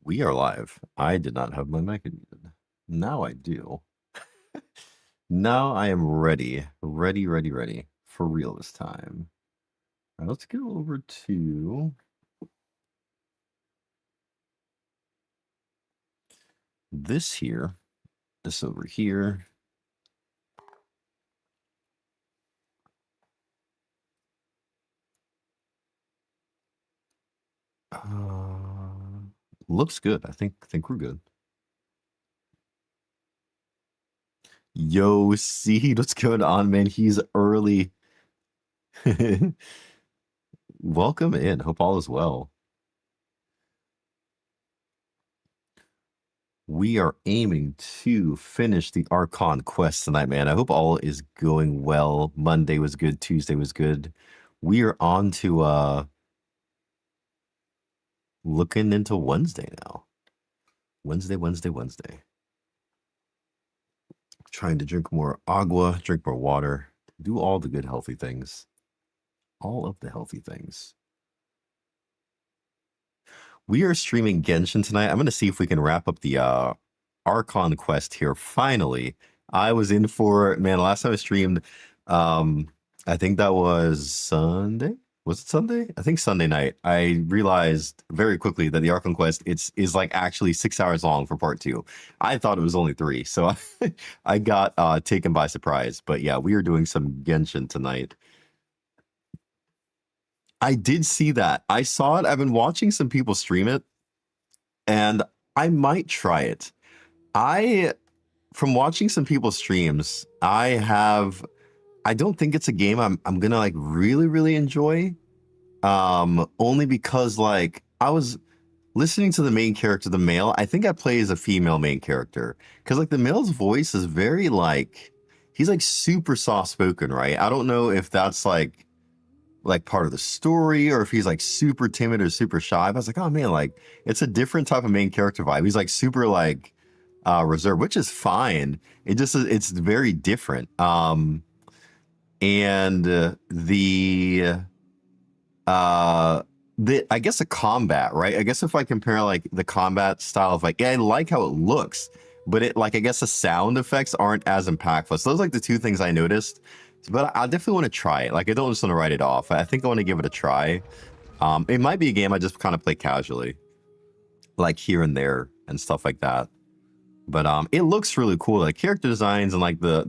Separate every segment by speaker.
Speaker 1: We are live. I did not have my mic muted. Now I do. Now I am ready. Ready for real this time. All right, let's go over to this here. This over here. Looks good. I think we're good. Yo, see what's going on, man. He's early. Welcome in. Hope all is well. We are aiming to finish the Archon quest tonight, man. I hope all is going well. Monday was good. Tuesday was good. We are on to looking into Wednesday now. Wednesday. Trying to drink more agua, drink more water, do all the good healthy things. All of the healthy things. We are streaming Genshin tonight. I'm going to see if we can wrap up the Archon quest here. Finally, I was in for, man, last time I streamed, I think that was Sunday. Was it Sunday? I think Sunday night. I realized very quickly that the Archon quest is like actually 6 hours long for part 2. I thought it was only 3, so I got taken by surprise. But yeah, we are doing some Genshin tonight. I did see that. I saw it. I've been watching some people stream it, and I might try it. From watching some people's streams, I don't think it's a game I'm gonna like really enjoy. Only because like I was listening to the main character, the male. I think I play as a female main character because like the male's voice is very like he's like super soft spoken, right? I don't know if that's like part of the story or if he's like super timid or super shy. But I was like, oh man, like it's a different type of main character vibe. He's like super like reserved, which is fine. It's very different. And I guess the combat, right? I guess if I compare like the combat style of like, yeah, I like how it looks, but it like I guess the sound effects aren't as impactful. So those are like the two things I noticed. But I definitely want to try it. Like I don't just want to write it off. I think I want to give it a try. It might be a game I just kind of play casually, like here and there and stuff like that. But it looks really cool. Like character designs and like the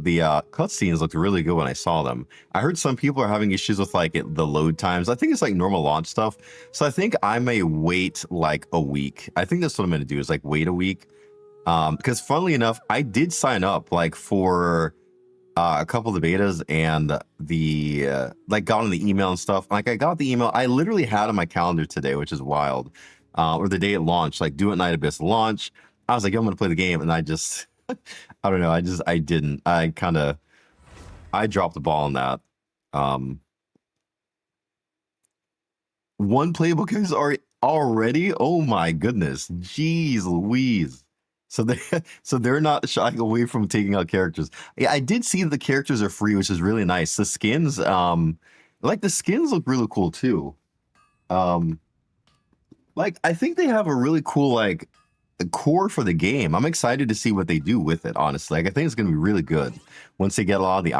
Speaker 1: cutscenes looked really good when I saw them. I heard some people are having issues with like the load times. I think it's like normal launch stuff. So I think I may wait like a week. I think that's what I'm going to do is like wait a week. Because funnily enough, I did sign up like for a couple of the betas and the like got on the email and stuff. Like I got the email. I literally had on my calendar today, which is wild. Or the day it launched, like Do It Night Abyss launch. I was like, I'm gonna play the game, and I just, I don't know, I didn't. I dropped the ball on that. One playable character already? Oh my goodness, jeez Louise. So they're not shying away from taking out characters. Yeah, I did see the characters are free, which is really nice. The skins, like the skins look really cool too. Like I think they have a really cool like core for the game. I'm excited to see what they do with it, honestly. Like I think it's going to be really good once they get a lot of the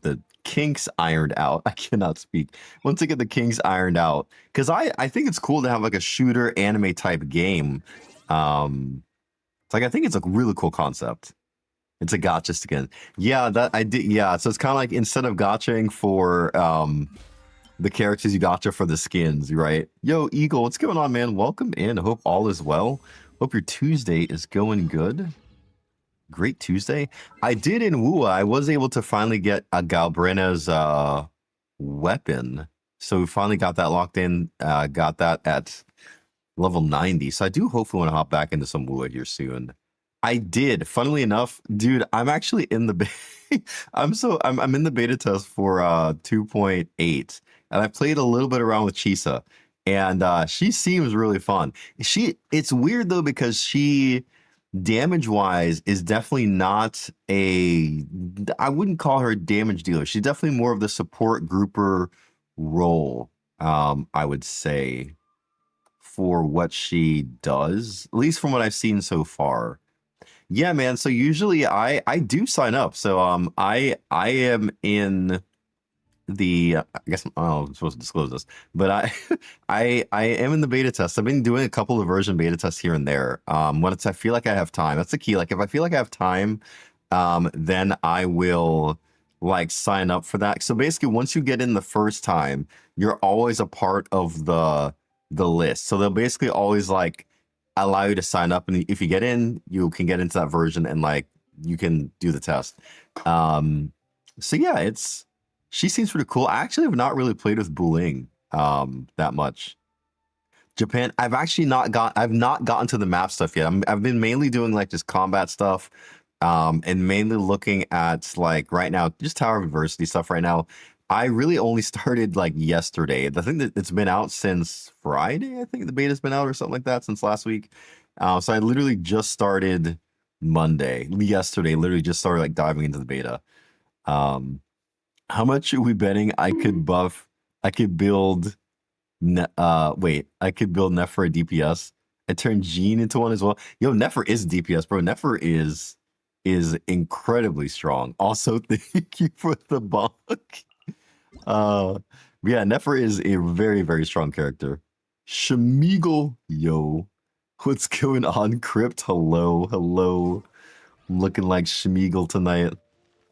Speaker 1: the kinks ironed out. I cannot speak. Once they get the kinks ironed out, because I think it's cool to have like a shooter anime type game. It's like I think it's a really cool concept. It's a gotcha skin. Yeah, that I did. Yeah, so it's kind of like instead of gotchaing for the characters, you gotcha for the skins, right? Yo, Eagle, what's going on, man? Welcome in. I hope all is well. Hope your Tuesday is going good. Great Tuesday. I did in Wua, I was able to finally get a Galbrena's weapon. So we finally got that locked in. Got that at level 90. So I do hopefully want to hop back into some Wua here soon. I did. Funnily enough, dude, I'm actually in the I'm in the beta test for 2.8. And I played a little bit around with Chisa, and she seems really fun. It's weird though because she damage wise is definitely not I wouldn't call her a damage dealer. She's definitely more of the support grouper role, I would say, for what she does, at least from what I've seen so far. Yeah, man. So usually I do sign up. So I am in the I guess oh, I'm supposed to disclose this, but I I am in the beta test. I've been doing a couple of version beta tests here and there. When it's I feel like I have time. That's the key. Like if I feel like I have time, then I will like sign up for that. So basically, once you get in the first time, you're always a part of the list. So they'll basically always like allow you to sign up, and if you get in, you can get into that version and like you can do the test. So yeah, it's she seems pretty cool. I actually have not really played with Buling that much. Japan, I've not gotten to the map stuff yet. I've been mainly doing like just combat stuff, and mainly looking at like right now just Tower of Adversity stuff right now. I really only started like yesterday. The thing that it's been out since Friday, I think the beta's been out or something like that since last week. So I literally just started Monday, yesterday, literally just started like diving into the beta. Um, how much are we betting I could build I could build Nefer a DPS. I turned Jean into one as well. Yo, Nefer is DPS, bro. Nefer is incredibly strong. Also, thank you for the bonk. Uh yeah, Nefer is a very, very strong character. Shmeagle, yo. What's going on, Crypt? Hello, hello. I'm looking like Shmeagle tonight.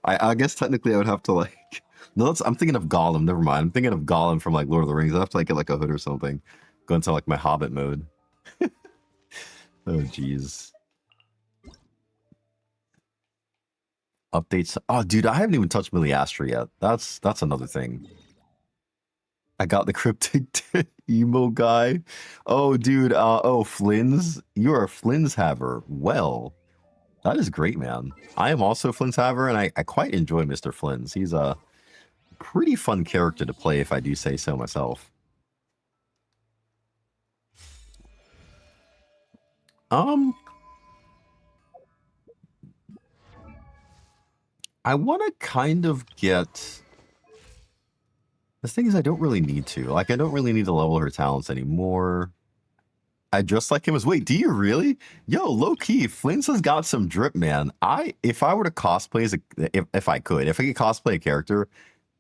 Speaker 1: I guess technically I would have to like no, I'm thinking of Gollum. Never mind. I'm thinking of Gollum from like Lord of the Rings. I have to like get like a hood or something. Go into like my Hobbit mode. Oh jeez. Updates. Oh, dude, I haven't even touched Miliastra yet. That's another thing. I got the cryptic emo guy. Oh, dude. Oh, Flynn's. You're a Flynn's haver. Well, that is great, man. I am also a Flynn's haver, and I quite enjoy Mr. Flynn's. He's a pretty fun character to play, if I do say so myself. I want to kind of get. The thing is, I don't really need to. Like, I don't really need to level her talents anymore. I just like him as. Wait, do you really? Yo, low key, Flynn's has got some drip, man. If I were to cosplay as if I could cosplay a character,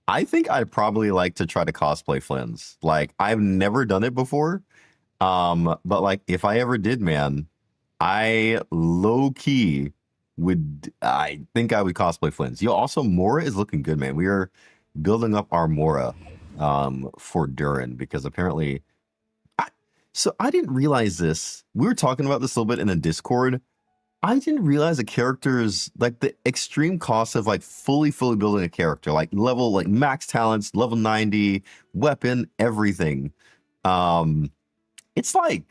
Speaker 1: I think I'd probably like to try to cosplay Flynn's. Like, I've never done it before. But like, if I ever did, man, I low key would. I think I would cosplay Flynn's. Yo, also Mora is looking good, man. We are building up our Mora, for Durin because apparently. So I didn't realize this. We were talking about this a little bit in the Discord. I didn't realize the characters, like the extreme cost of like fully building a character, like level, like max talents, level 90, weapon, everything. Um, it's like,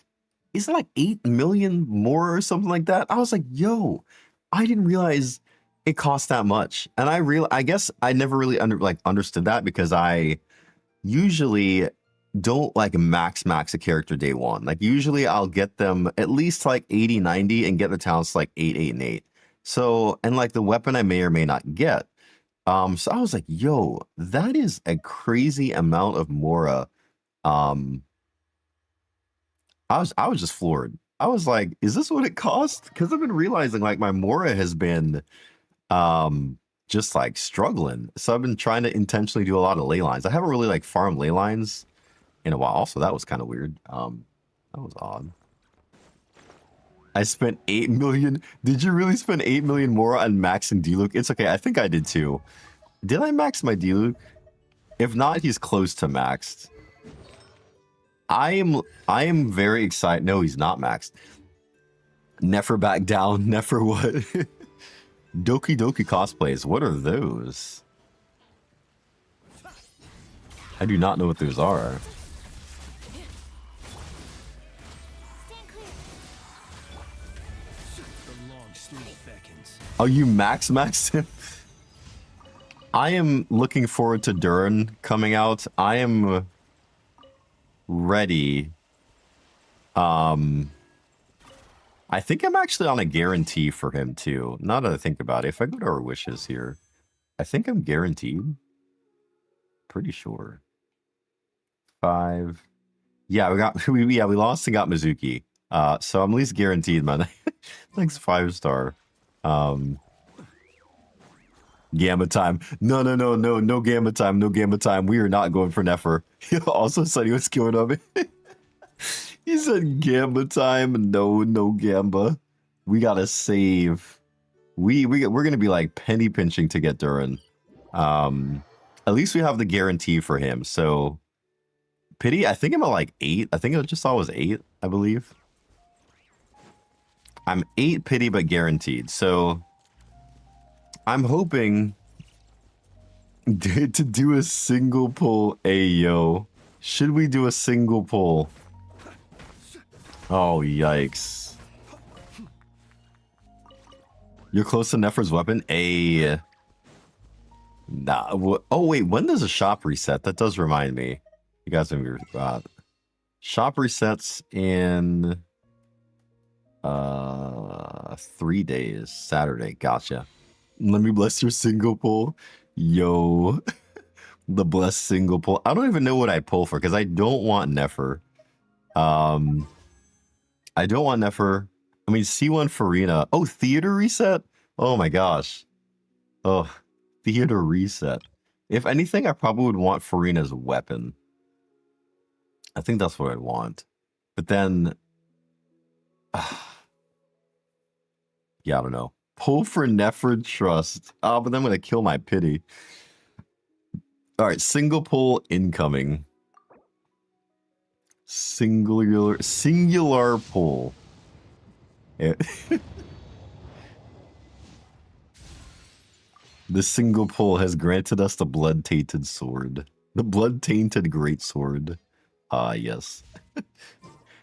Speaker 1: is it like 8 million more or something like that? I was like, yo, I didn't realize it cost that much. And I guess I never really understood that because I usually don't like max a character day one. Like usually I'll get them at least like 80, 90 and get the talents like 8, 8, and 8. So, and like the weapon I may or may not get. So I was like, yo, that is a crazy amount of Mora. Um, I was just floored. I was like, is this what it cost? Because I've been realizing like my Mora has been just like struggling. So I've been trying to intentionally do a lot of ley lines. I haven't really like farmed ley lines in a while. Also, that was kind of weird. That was odd. I spent 8 million. Did you really spend 8 million more on maxing Diluc? It's okay. I think I did too. Did I max my Diluc? If not, he's close to maxed. I am very excited. No, he's not maxed. Nefer back down. Nefer what? Doki Doki cosplays. What are those? I do not know what those are. Oh, you maxed him? I am looking forward to Durin coming out. I am ready. I think I'm actually on a guarantee for him too. Now that I think about it, if I go to our wishes here, I think I'm guaranteed. Pretty sure. 5. Yeah, we lost and got Mizuki. So I'm at least guaranteed, man. Thanks, 5-star. Gamma time. No gamma time. No gamma time. We are not going for Nefer. He also said he was killing on me. He said gamma time. No gamma. We gotta save. We're gonna be like penny pinching to get Durin. At least we have the guarantee for him. So pity. I think I'm at like 8. I think I just saw it was 8. I believe. I'm 8 pity, but guaranteed. So I'm hoping to do a single pull. Ayo. Should we do a single pull? Oh, yikes. You're close to Nefer's weapon? Nah. Oh, wait. When does a shop reset? That does remind me. You guys remember shop resets in 3 days. Saturday. Gotcha. Let me bless your single pull. Yo. The blessed single pull. I don't even know what I pull for because I don't want Nefer. I don't want Nefer. I mean, C1 Farina. Oh, theater reset? Oh my gosh. Oh, theater reset. If anything, I probably would want Farina's weapon. I think that's what I'd want. But then... yeah, I don't know. Pull for Nefer Trust. Oh, but then I'm going to kill my pity. All right, single pull incoming. Singular pull. Yeah. The single pull has granted us the blood-tainted sword. The blood-tainted greatsword. Ah, yes.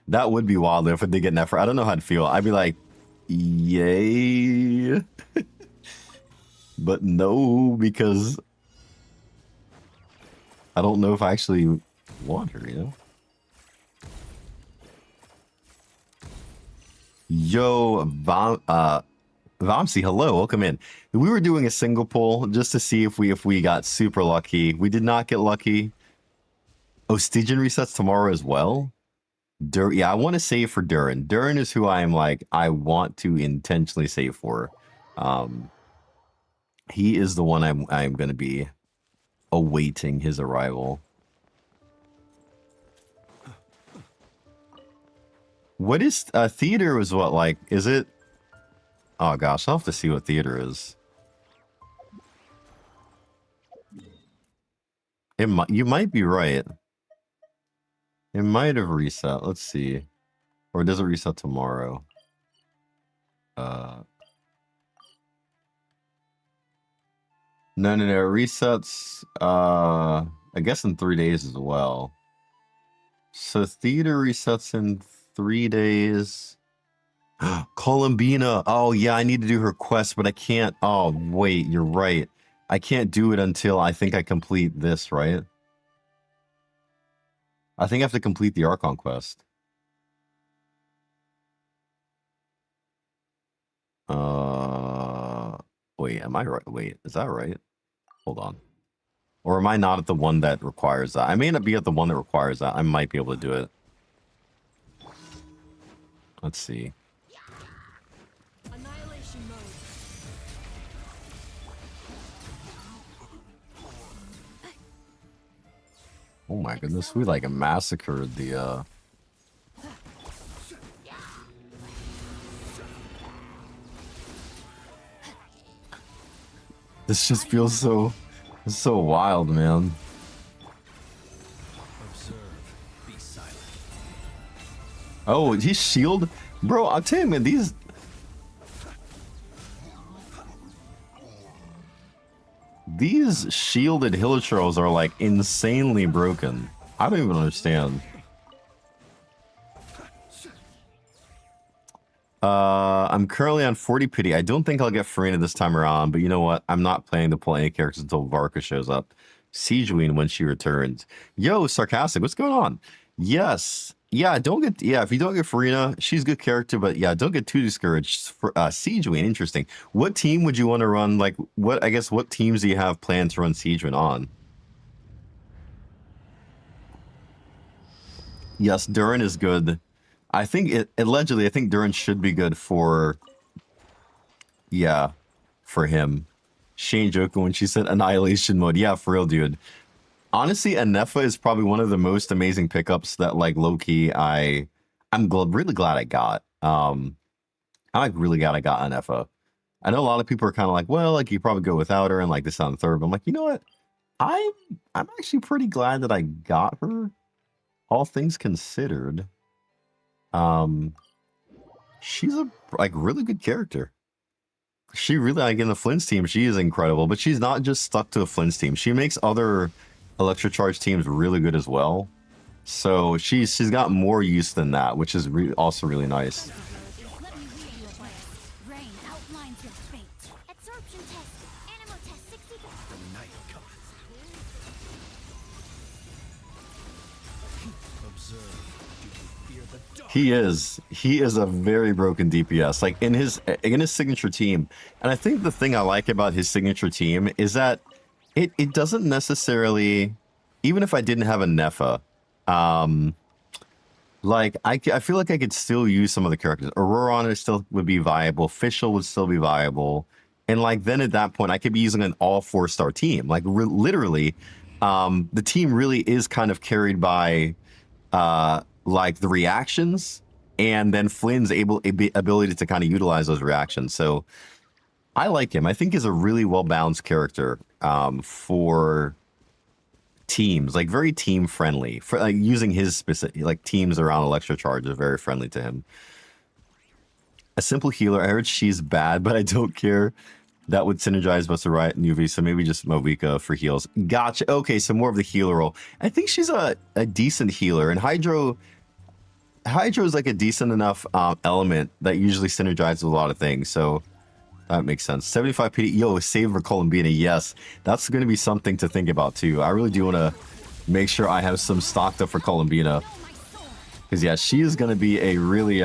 Speaker 1: That would be wild if it did get Nefer. I don't know how I'd feel. I'd be like, yay. But no, because I don't know if I actually want her, you know? Yo, Vamsi, hello, welcome in. We were doing a single pull just to see if we got super lucky. We did not get lucky. Oh, Stygian resets tomorrow as well? Yeah, I want to save for Durin. Durin is who I am like, I want to intentionally save for. He is the one I'm going to be awaiting his arrival. What is theater? Was what, like, is it? Oh gosh, I'll have to see what theater is. You might be right. It might have reset. Let's see. Or does it reset tomorrow? No. It resets I guess in 3 days as well. So theater resets in 3 days. Columbina. Oh yeah, I need to do her quest, but I can't. Oh wait, you're right. I can't do it until I think I complete this, right? I think I have to complete the Archon quest. Wait, am I right? Wait, is that right? Hold on. Or am I not at the one that requires that? I may not be at the one that requires that. I might be able to do it. Let's see. Oh my goodness, we like massacred the This just feels so wild, man. Oh, he's shield? Bro, I'll tell you, man, these shielded Hilichurls are like insanely broken. I don't even understand. I'm currently on 40 pity. I don't think I'll get Farina this time around, but you know what? I'm not planning to pull any characters until Varka shows up. Siegewein when she returns. Yo, Sarcastic, what's going on? Yes. Yeah, if you don't get Farina, she's a good character, but yeah, don't get too discouraged. For Siegewein, interesting. What team would you want to run? Like, what teams do you have planned to run Siegewein on? Yes, Durin is good. I think allegedly, I think Durin should be good for, yeah, for him. Shane joking when she said annihilation mode. Yeah, for real, dude. Honestly, Anefa is probably one of the most amazing pickups that, like, low-key, really glad I got. I'm like really glad I got Anefa. I know a lot of people are kind of like, well, like you probably go without her and like this on the third. But I'm like, you know what? I'm I'm actually pretty glad that I got her, all things considered. Um, she's a like really good character. She really, like, in the Flynn's team, she is incredible, but she's not just stuck to a Flynn's team. She makes other Electrocharge teams really good as well. So she's got more use than that, which is also really nice. He is a very broken DPS, like in his signature team. And I think the thing I like about his signature team is that it doesn't necessarily, even if I didn't have a Nefa, like I feel like I could still use some of the characters. Aurora still would be viable, Fischl would still be viable, and like then at that point I could be using an all 4-star team. Like literally, the team really is kind of carried by like the reactions, and then Flynn's ability to kind of utilize those reactions. So I like him. I think he's a really well balanced character for teams, like very team friendly. For like using his specific like teams around Electrocharge are very friendly to him. A simple healer. I heard she's bad, but I don't care. That would synergize with the right UV, so maybe just Movica for heals. Gotcha. Okay, so more of the healer role. I think she's a decent healer, and Hydro is like a decent enough element that usually synergizes with a lot of things, so that makes sense. 75 PD. Yo, save for Columbina. Yes, that's going to be something to think about too. I really do want to make sure I have some stocked up for Columbina, because yeah, she is going to be a really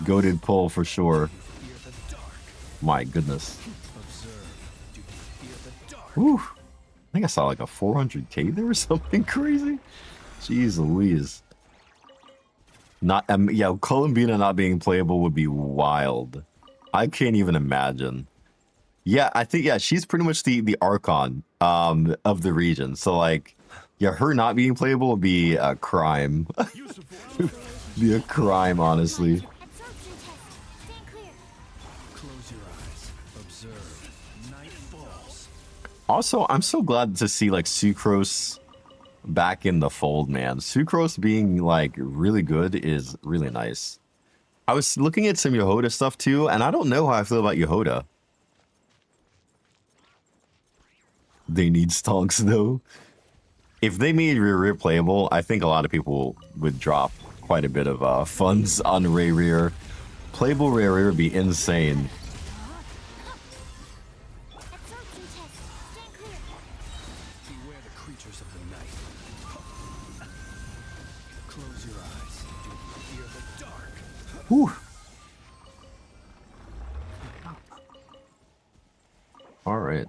Speaker 1: goated pull for sure. My goodness. Whew. I think I saw like a 400k there or something crazy. Jeez Louise. Not yeah, Columbina not being playable would be wild. I can't even imagine. Yeah, I think yeah, she's pretty much the Archon of the region. So like, yeah, her not being playable would be a crime. Be a crime, honestly. Also, I'm so glad to see like Sucrose back in the fold, man. Sucrose being like really good is really nice. I was looking at some Yehoda stuff too, and I don't know how I feel about Yehoda. They need stonks though. If they made Rear playable, I think a lot of people would drop quite a bit of funds on Rear. Playable Rear would be insane. Whew. All right.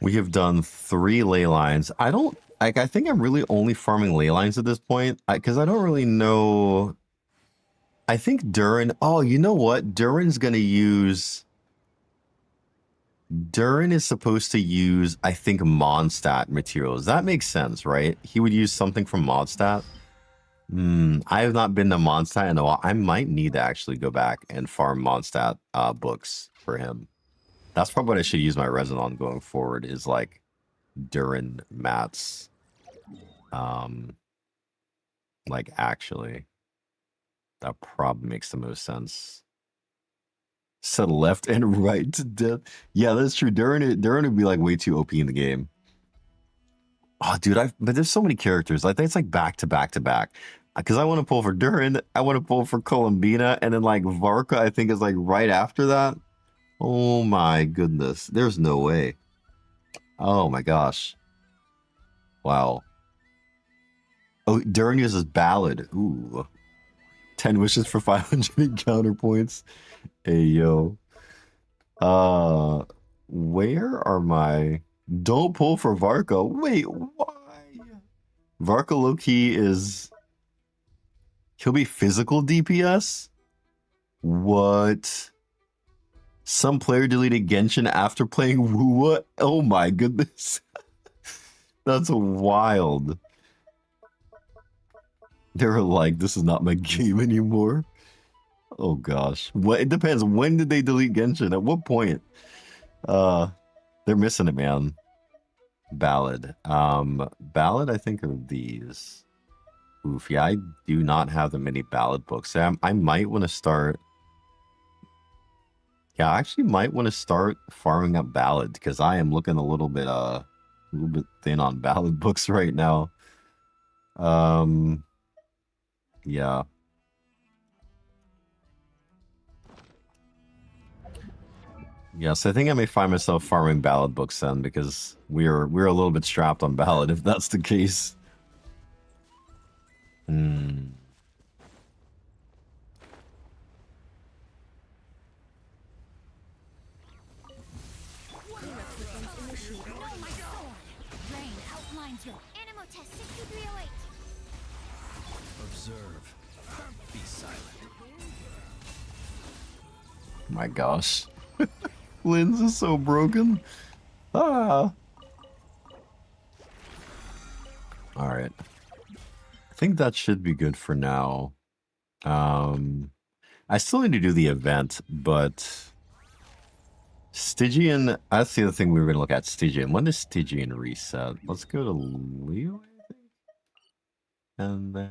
Speaker 1: We have done 3 ley lines. I don't like. I think I'm really only farming ley lines at this point because I don't really know. I think Durin. Oh, you know what? Durin's gonna use. Durin is supposed to use, I think, Mondstadt materials. That makes sense, right? He would use something from Mondstadt. I have not been to Mondstadt in a while. I might need to actually go back and farm Mondstadt books for him. That's probably what I should use my resin on going forward, is like Durin mats. Like actually, that probably makes the most sense. Set left and right to death. Yeah, that's true. Durin would be like way too OP in the game. Oh, dude, but there's so many characters. I think it's like back to back to back. Because I want to pull for Durin, I want to pull for Columbina, and then like Varka, I think is like right after that. Oh my goodness. There's no way. Oh my gosh. Wow. Oh, Durin uses Ballad. Ooh. 10 wishes for 500 encounter points. Hey, yo. Where are my... Don't pull for Varka. Wait, why? Varka low-key is... He'll be physical DPS? What? Some player deleted Genshin after playing Wuwa? Oh my goodness. That's wild. They were like, this is not my game anymore. Oh gosh. What? It depends. When did they delete Genshin? At what point? They're missing it, man. Ballad. Ballad, I think, are these. Oof, yeah, I do not have the many ballad books. I might want to start... Yeah, I actually might want to start farming up ballad, because I am looking a little bit thin on ballad books right now. Yeah. Yes, I think I may find myself farming ballad books then, because we're a little bit strapped on ballad if that's the case. Hmm.
Speaker 2: Observe. Be silent.
Speaker 1: My gosh. Lynn's is so broken. Ah. Alright. I think that should be good for now. I still need to do the event, but Stygian, that's the other thing we were going to look at. Stygian. When does Stygian reset? Let's go to Leo, I think. And then...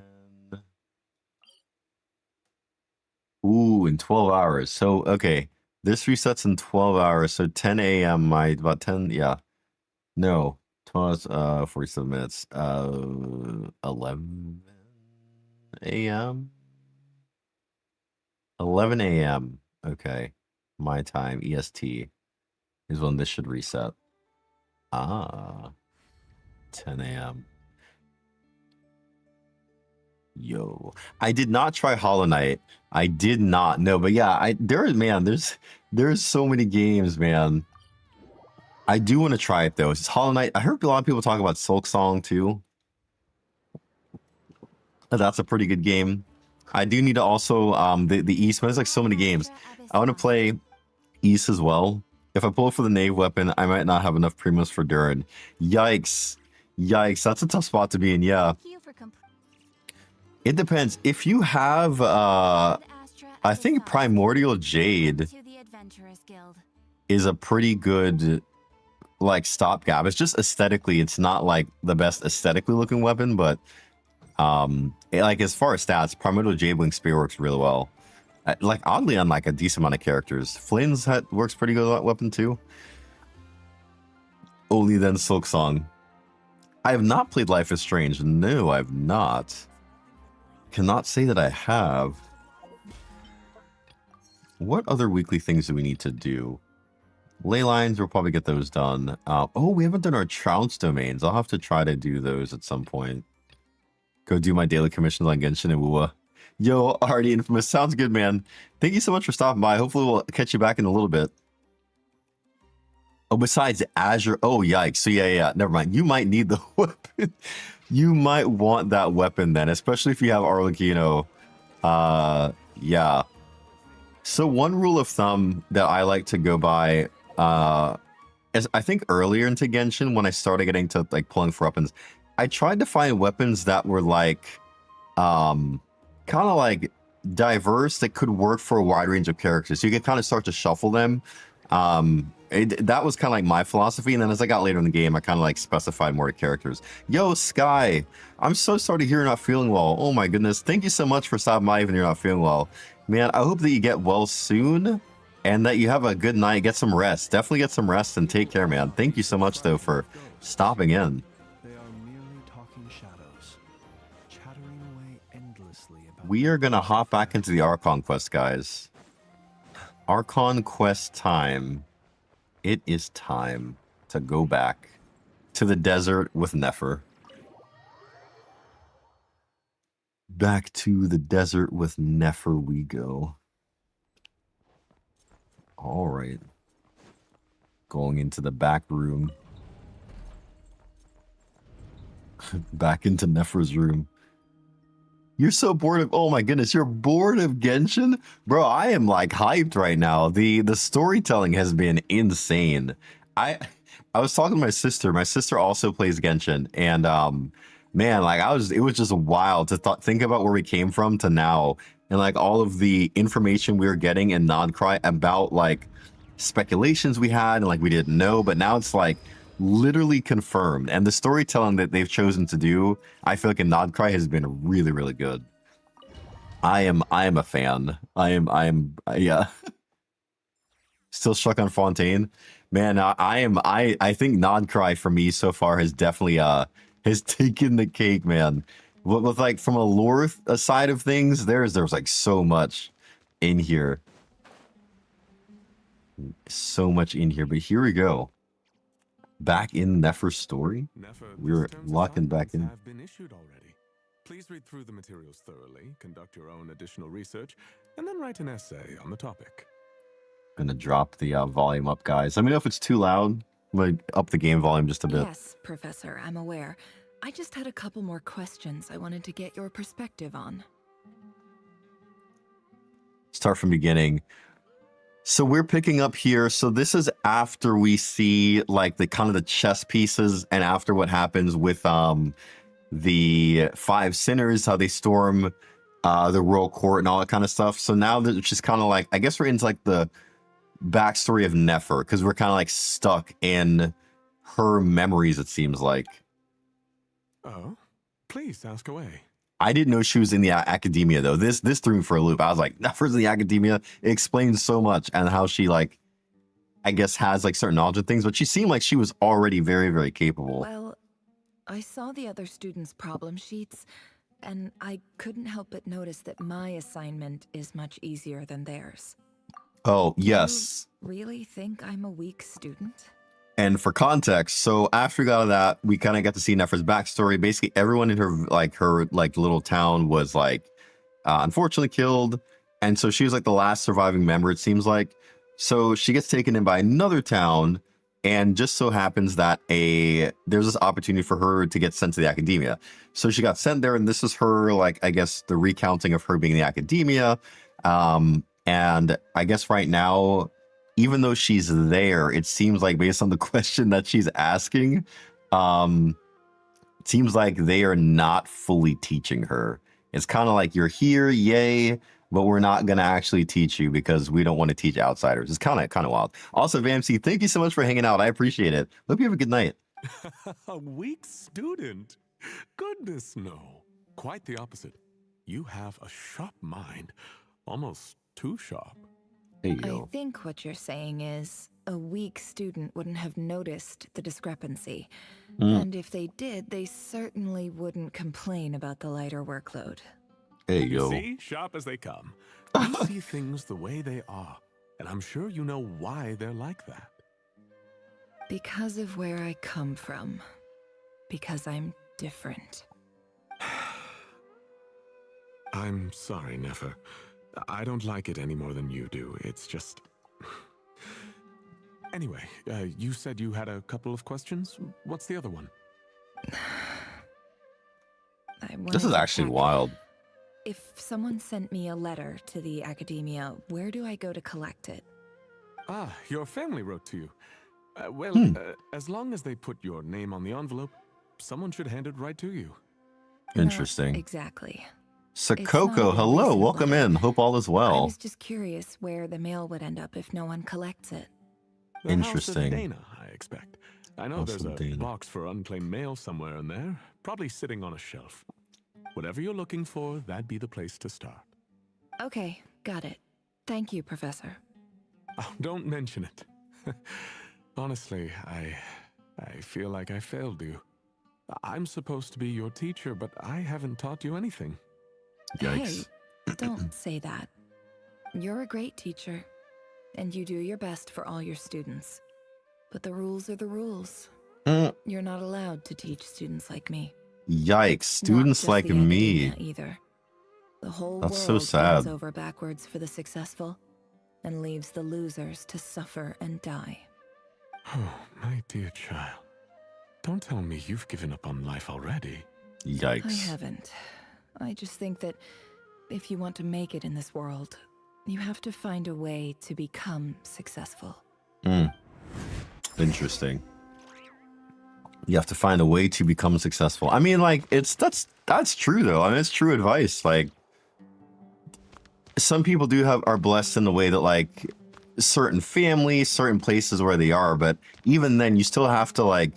Speaker 1: Ooh, in 12 hours. So, okay. This resets in 12 hours. So 10 a.m. About 10, yeah. No. 12, 47 minutes. 11 a.m.? 11 a.m. Okay. My time, EST, is when this should reset. Ah. 10 a.m. Yo. I did not try Hollow Knight. I did not. No, but yeah, there's so many games, man. I do want to try it though. It's Hollow Knight. I heard a lot of people talk about Silk Song too. That's a pretty good game. I do need to also the East, but there's like so many games. I want to play East as well. If I pull for the Knave weapon, I might not have enough Primos for Durin. Yikes. Yikes. That's a tough spot to be in, yeah. It depends. If you have I think Primordial Jade is a pretty good like stopgap. It's just aesthetically, it's not like the best aesthetically looking weapon, but like as far as stats, Primordial Jade Wing Spear works really well. Like oddly on like a decent amount of characters. Flynn's works pretty good with that weapon too. Only then Silk Song. I have not played Life is Strange. No, I've not. Cannot say that I have. What other weekly things do we need to do? Ley lines, we'll probably get those done. Oh, we haven't done our Trounce domains. I'll have to try to do those at some point. Go do my daily commissions on Genshin and Wuwa. Yo, already Infamous. Sounds good, man. Thank you so much for stopping by. Hopefully we'll catch you back in a little bit. Oh, besides Azure. Oh, yikes. So yeah. Never mind. You might need the weapon. You might want that weapon then, especially if you have Arlecchino. Yeah. So one rule of thumb that I like to go by, is I think earlier into Genshin, when I started getting to like pulling for weapons, I tried to find weapons that were like, kind of like diverse that could work for a wide range of characters. So you could kind of start to shuffle them. That was kind of like my philosophy. And then as I got later in the game, I kind of like specified more to characters. Yo, Sky, I'm so sorry to hear you're not feeling well. Oh my goodness. Thank you so much for stopping by even you're not feeling well. Man, I hope that you get well soon and that you have a good night. Get some rest. Definitely get some rest and take care, man. Thank you so much, though, for stopping in.
Speaker 2: They are merely talking shadows, chattering away endlessly about.
Speaker 1: We are going to hop back into the Archon quest, guys. Archon quest time. It is time to go back to the desert with Nefer. Back to the desert with Nefer we go. All right. Going into the back room. Back into Nephra's room. You're so bored of, oh my goodness, you're bored of Genshin? Bro, I am like hyped right now. The storytelling has been insane. I I was talking to my sister. My sister also plays Genshin, and man, like it was just wild to think about where we came from to now, and like all of the information we were getting in non-cry about like speculations we had and like we didn't know, but now it's like literally confirmed. And the storytelling that they've chosen to do, I feel like in non-cry has been really, really good. I am a fan. Yeah. Still stuck on Fontaine. Man, I think non-cry for me so far has definitely has taken the cake, man. With like from a lore side of things, there's like so much in here. So much in here, but here we go. Back in Nefer's story. We're locking back in.
Speaker 3: Have been issued already. Please read through the materials thoroughly, conduct your own additional research, and then write an essay on the topic.
Speaker 1: Gonna drop the volume up, guys. Let me know if it's too loud. Like up the game volume just a bit.
Speaker 4: Yes, Professor, I'm aware. I just had a couple more questions I wanted to get your perspective on.
Speaker 1: Start from beginning. So we're picking up here. So this is after we see like the kind of the chess pieces, and after what happens with the five sinners, how they storm the royal court and all that kind of stuff. So now that it's just kind of like, I guess we're into like the backstory of Nefer, because we're kind of like stuck in her memories, it seems like.
Speaker 3: Oh, please ask away.
Speaker 1: I didn't know she was in the academia though. This threw me for a loop. I was like, Nefer's in the academia. It explains so much, and how she like, I guess has like certain knowledge of things, but she seemed like she was already very, very capable.
Speaker 4: Well, I saw the other students' problem sheets, and I couldn't help but notice that my assignment is much easier than theirs.
Speaker 1: Oh, yes.
Speaker 4: You really think I'm a weak student?
Speaker 1: And for context, so after we got out of that, we kind of got to see Nefer's backstory. Basically, everyone in her little town was like unfortunately killed, and so she was like the last surviving member, it seems like. So she gets taken in by another town, and just so happens that there's this opportunity for her to get sent to the academia. So she got sent there, and this is her, like, I guess the recounting of her being in the academia. And I guess right now, even though she's there, it seems like based on the question that she's asking, it seems like they are not fully teaching her. It's kind of like, you're here, yay, but we're not going to actually teach you because we don't want to teach outsiders. It's kind of wild. Also, VMC, thank you so much for hanging out. I appreciate it. Hope you have a good night.
Speaker 3: A weak student? Goodness, no. Quite the opposite. You have a sharp mind. Almost too sharp.
Speaker 1: Hey,
Speaker 4: I
Speaker 1: yo.
Speaker 4: think what you're saying is a weak student wouldn't have noticed the discrepancy. And if they did, they certainly wouldn't complain about the lighter workload.
Speaker 1: Hey,
Speaker 3: You
Speaker 1: yo.
Speaker 3: see, sharp as they come. You see things the way they are, and I'm sure you know why they're like that.
Speaker 4: Because of where I come from. Because I'm different.
Speaker 3: I'm sorry, Nefer. I don't like it any more than you do. It's just... Anyway, you said you had a couple of questions. What's the other one?
Speaker 1: This is actually wild.
Speaker 4: If someone sent me a letter to the academia, where do I go to collect it?
Speaker 3: Ah, your family wrote to you. As long as they put your name on the envelope, someone should hand it right to you.
Speaker 1: Interesting.
Speaker 4: Exactly.
Speaker 1: Sakoko,
Speaker 4: not a
Speaker 1: hello,
Speaker 4: recent
Speaker 1: welcome
Speaker 4: letter.
Speaker 1: in. Hope all is
Speaker 4: I
Speaker 1: well.
Speaker 4: was just curious where the mail would end up if no one collects it.
Speaker 3: The
Speaker 1: Interesting.
Speaker 3: House of Dana, I expect. I know
Speaker 1: House
Speaker 3: there's
Speaker 1: of
Speaker 3: a
Speaker 1: Dana.
Speaker 3: box for unclaimed mail somewhere in there, probably sitting on a shelf. Whatever you're looking for, that'd be the place to start.
Speaker 4: Okay, got it. Thank you, Professor.
Speaker 3: Oh, don't mention it. Honestly, I feel like I failed you. I'm supposed to be your teacher, but I haven't taught you anything.
Speaker 1: Yikes.
Speaker 4: Hey, don't say that. You're a great teacher, and you do your best for all your students. But the rules are the rules. You're not allowed to teach students like me.
Speaker 1: Yikes.
Speaker 4: Not
Speaker 1: Students
Speaker 4: just
Speaker 1: like
Speaker 4: the
Speaker 1: me.
Speaker 4: academia either. The whole
Speaker 1: That's so
Speaker 4: world
Speaker 1: sad.
Speaker 4: bends over backwards for the successful and leaves the losers to suffer and die.
Speaker 3: Oh, my dear child. Don't tell me you've given up on life already.
Speaker 1: Yikes.
Speaker 4: I haven't. I just think that if you want to make it in this world, you have to find a way to become successful.
Speaker 1: Interesting. You have to find a way to become successful. I mean, like, that's true though. I mean, it's true advice. Like, some people are blessed in the way that, like, certain families, certain places where they are, but even then you still have to, like,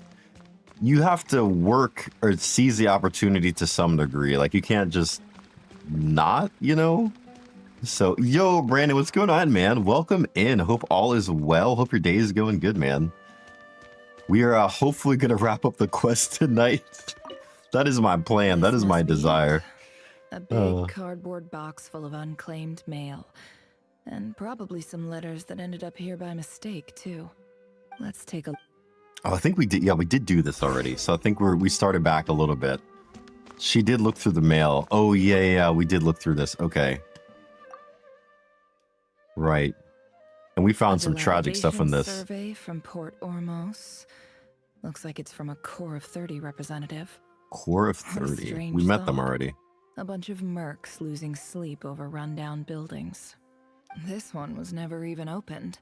Speaker 1: you have to work or seize the opportunity to some degree. Like, you can't just not, you know? So, yo, Brandon, what's going on, man? Welcome in. Hope all is well. Hope your day is going good, man. We are hopefully going to wrap up the quest tonight. That is my plan. That is my desire.
Speaker 4: A big cardboard box full of unclaimed mail. And probably some letters that ended up here by mistake, too. Let's take a...
Speaker 1: Oh, I think we did. Yeah, we did do this already. So I think we started back a little bit. She did look through the mail. Oh, yeah, we did look through this. Okay. Right. And we found some tragic stuff in this.
Speaker 4: Survey from Port Ormos. Looks like it's from a Core of 30 representative.
Speaker 1: Core of 30. We met them already.
Speaker 4: A bunch of mercs losing sleep over rundown buildings. This one was never even opened.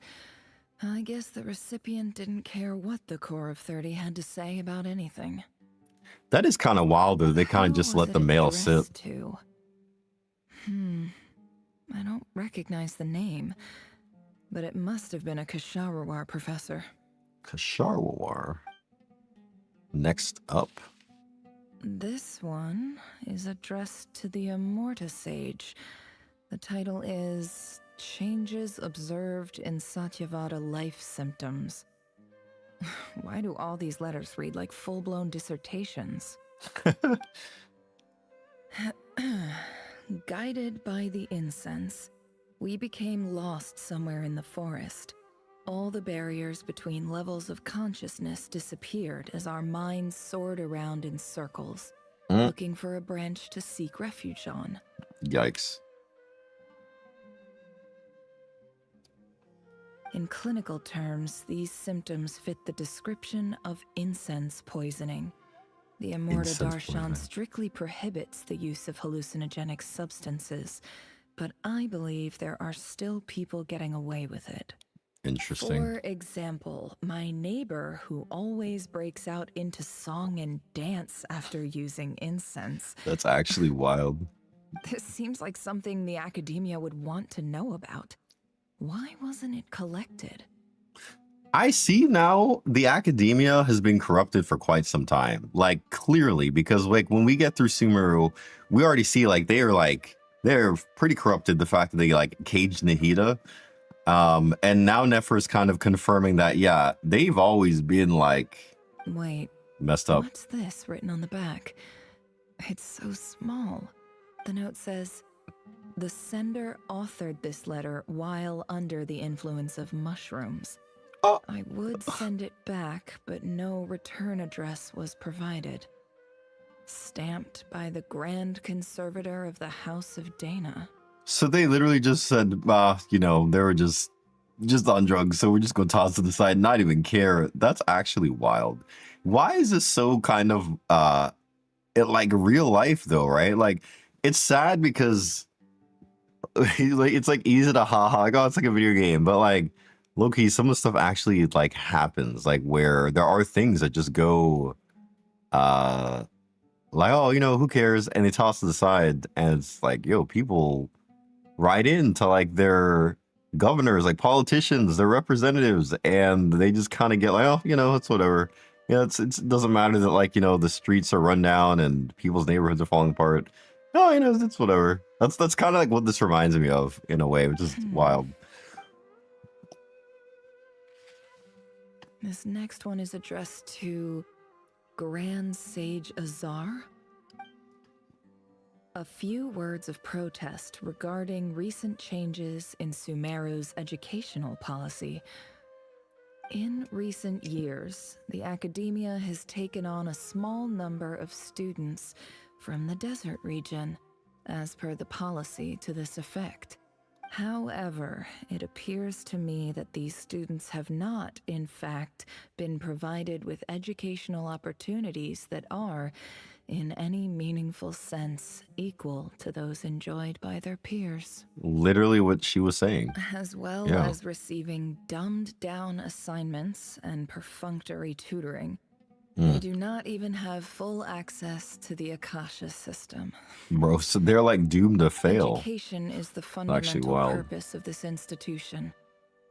Speaker 4: I guess the recipient didn't care what the Core of 30 had to say about anything.
Speaker 1: That is kind of wild, though. They kind of just let the mail sit.
Speaker 4: I don't recognize the name, but it must have been a Kasharawar professor.
Speaker 1: Kasharawar. Next up.
Speaker 4: This one is addressed to the Immorta Sage. The title is Changes Observed in Satyavada Life Symptoms. Why do all these letters read like full-blown dissertations? Guided by the incense, we became lost somewhere in the forest. All the barriers between levels of consciousness disappeared as our minds soared around in circles, looking for a branch to seek refuge on.
Speaker 1: Yikes.
Speaker 4: In clinical terms, these symptoms fit the description of incense poisoning. The Immorta Darshan strictly prohibits the use of hallucinogenic substances, but I believe there are still people getting away with it.
Speaker 1: Interesting.
Speaker 4: For example, my neighbor who always breaks out into song and dance after using incense.
Speaker 1: That's actually wild.
Speaker 4: This seems like something the academia would want to know about. Why wasn't it collected?
Speaker 1: I see now the academia has been corrupted for quite some time. Like, clearly, because like when we get through Sumeru, we already see they're pretty corrupted. The fact that they like caged Nahida. And now Nefer is kind of confirming that, yeah, they've always been like messed up.
Speaker 4: What's this written on the back? It's so small. The note says, the sender authored this letter while under the influence of mushrooms. I would send it back, but no return address was provided. Stamped by the Grand Conservator of the House of Dana.
Speaker 1: So they literally just said, they were just on drugs, so we're just going to toss to the side, not even care. That's actually wild. Why is this so kind of, like real life though, right? Like, it's sad because it's like easy to haha, like, oh, it's like a video game, but like, low-key, some of the stuff actually like happens, like where there are things that just go, like, oh, who cares? And they toss to the side, and it's like, yo, people write into like their governors, like politicians, their representatives, and they just kind of get like, oh, it's whatever. It doesn't matter that like, the streets are run down and people's neighborhoods are falling apart. No, it's whatever. That's kind of like what this reminds me of in a way, which is wild.
Speaker 4: This next one is addressed to Grand Sage Azar. A few words of protest regarding recent changes in Sumeru's educational policy. In recent years, the academia has taken on a small number of students from the desert region, as per the policy to this effect. However, it appears to me that these students have not, in fact, been provided with educational opportunities that are, in any meaningful sense, equal to those enjoyed by their peers.
Speaker 1: Literally what she was saying.
Speaker 4: As well
Speaker 1: Yeah.
Speaker 4: as receiving dumbed-down assignments and perfunctory tutoring. They do not even have full access to the Akasha system.
Speaker 1: Bro, so they're like doomed to fail.
Speaker 4: Education is the
Speaker 1: Actually,
Speaker 4: fundamental
Speaker 1: wild.
Speaker 4: purpose of this institution,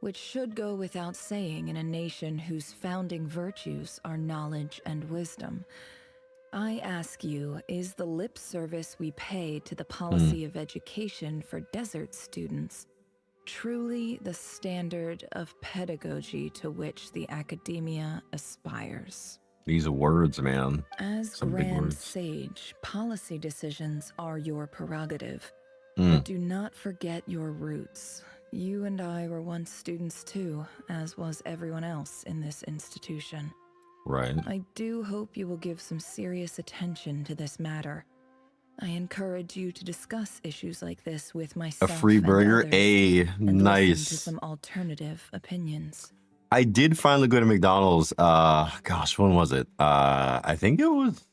Speaker 4: which should go without saying in a nation whose founding virtues are knowledge and wisdom. I ask you, is the lip service we pay to the policy of education for desert students truly the standard of pedagogy to which the academia aspires?
Speaker 1: These words, man.
Speaker 4: As
Speaker 1: Some big
Speaker 4: Grand
Speaker 1: words.
Speaker 4: Sage, policy decisions are your prerogative.
Speaker 1: Mm.
Speaker 4: But do not forget your roots. You and I were once students too, as was everyone else in this institution.
Speaker 1: Right.
Speaker 4: I do hope you will give some serious attention to this matter. I encourage you to discuss issues like this with
Speaker 1: A
Speaker 4: myself
Speaker 1: free
Speaker 4: and
Speaker 1: burger.
Speaker 4: others, and listen to
Speaker 1: Nice.
Speaker 4: some alternative opinions.
Speaker 1: I did finally go to McDonald's. Gosh, when was it? I think it was.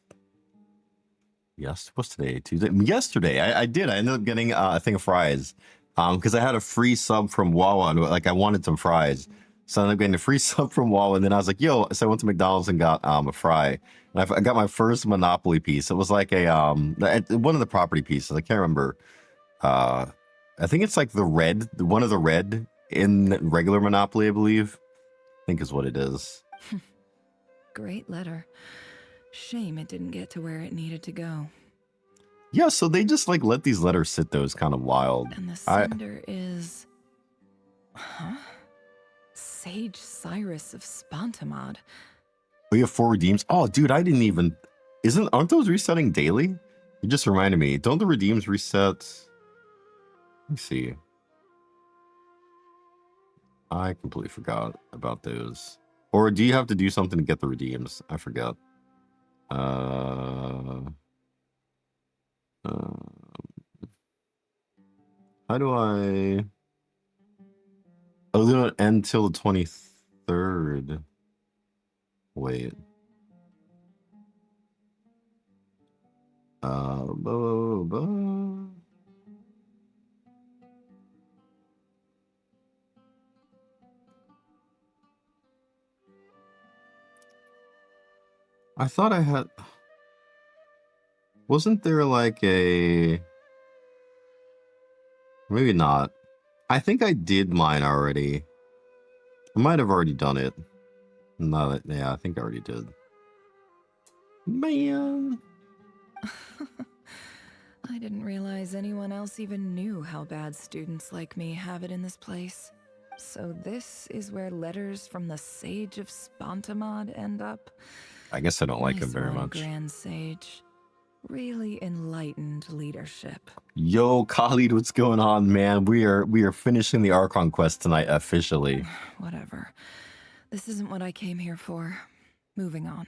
Speaker 1: Yes, what's today? Tuesday. Yesterday, I did. I ended up getting a thing of fries. Because I had a free sub from Wawa. And, like, I wanted some fries, so I ended up getting a free sub from Wawa. And then I was like, "Yo!" So I went to McDonald's and got a fry. And I got my first Monopoly piece. It was like a one of the property pieces. I can't remember. I think it's like one of the red in regular Monopoly, I believe. I think is what it is.
Speaker 4: Great letter. Shame it didn't get to where it needed to go.
Speaker 1: Yeah, so they just like let these letters sit there. It's kind of wild.
Speaker 4: And the sender is... Huh? Sage Cyrus of Spontamod.
Speaker 1: We have 4 redeems. Oh, dude, I didn't even... Aren't those resetting daily? You just reminded me. Don't the redeems reset... Let me see. I completely forgot about those. Or do you have to do something to get the redeems? I forgot. How do I... Oh, they don't end till the 23rd. Wait. I thought I had... Wasn't there like a... Maybe not. I think I did mine already. I might have already done it. No, yeah, I think I already did. Man.
Speaker 4: I didn't realize anyone else even knew how bad students like me have it in this place. So this is where letters from the Sage of Spontamod end up?
Speaker 1: I guess I don't like him
Speaker 4: Nice
Speaker 1: very
Speaker 4: one,
Speaker 1: much.
Speaker 4: Grand Sage. Really enlightened leadership.
Speaker 1: Yo, Khalid, what's going on, man? We are finishing the Archon quest tonight officially.
Speaker 4: Whatever. This isn't what I came here for. Moving on.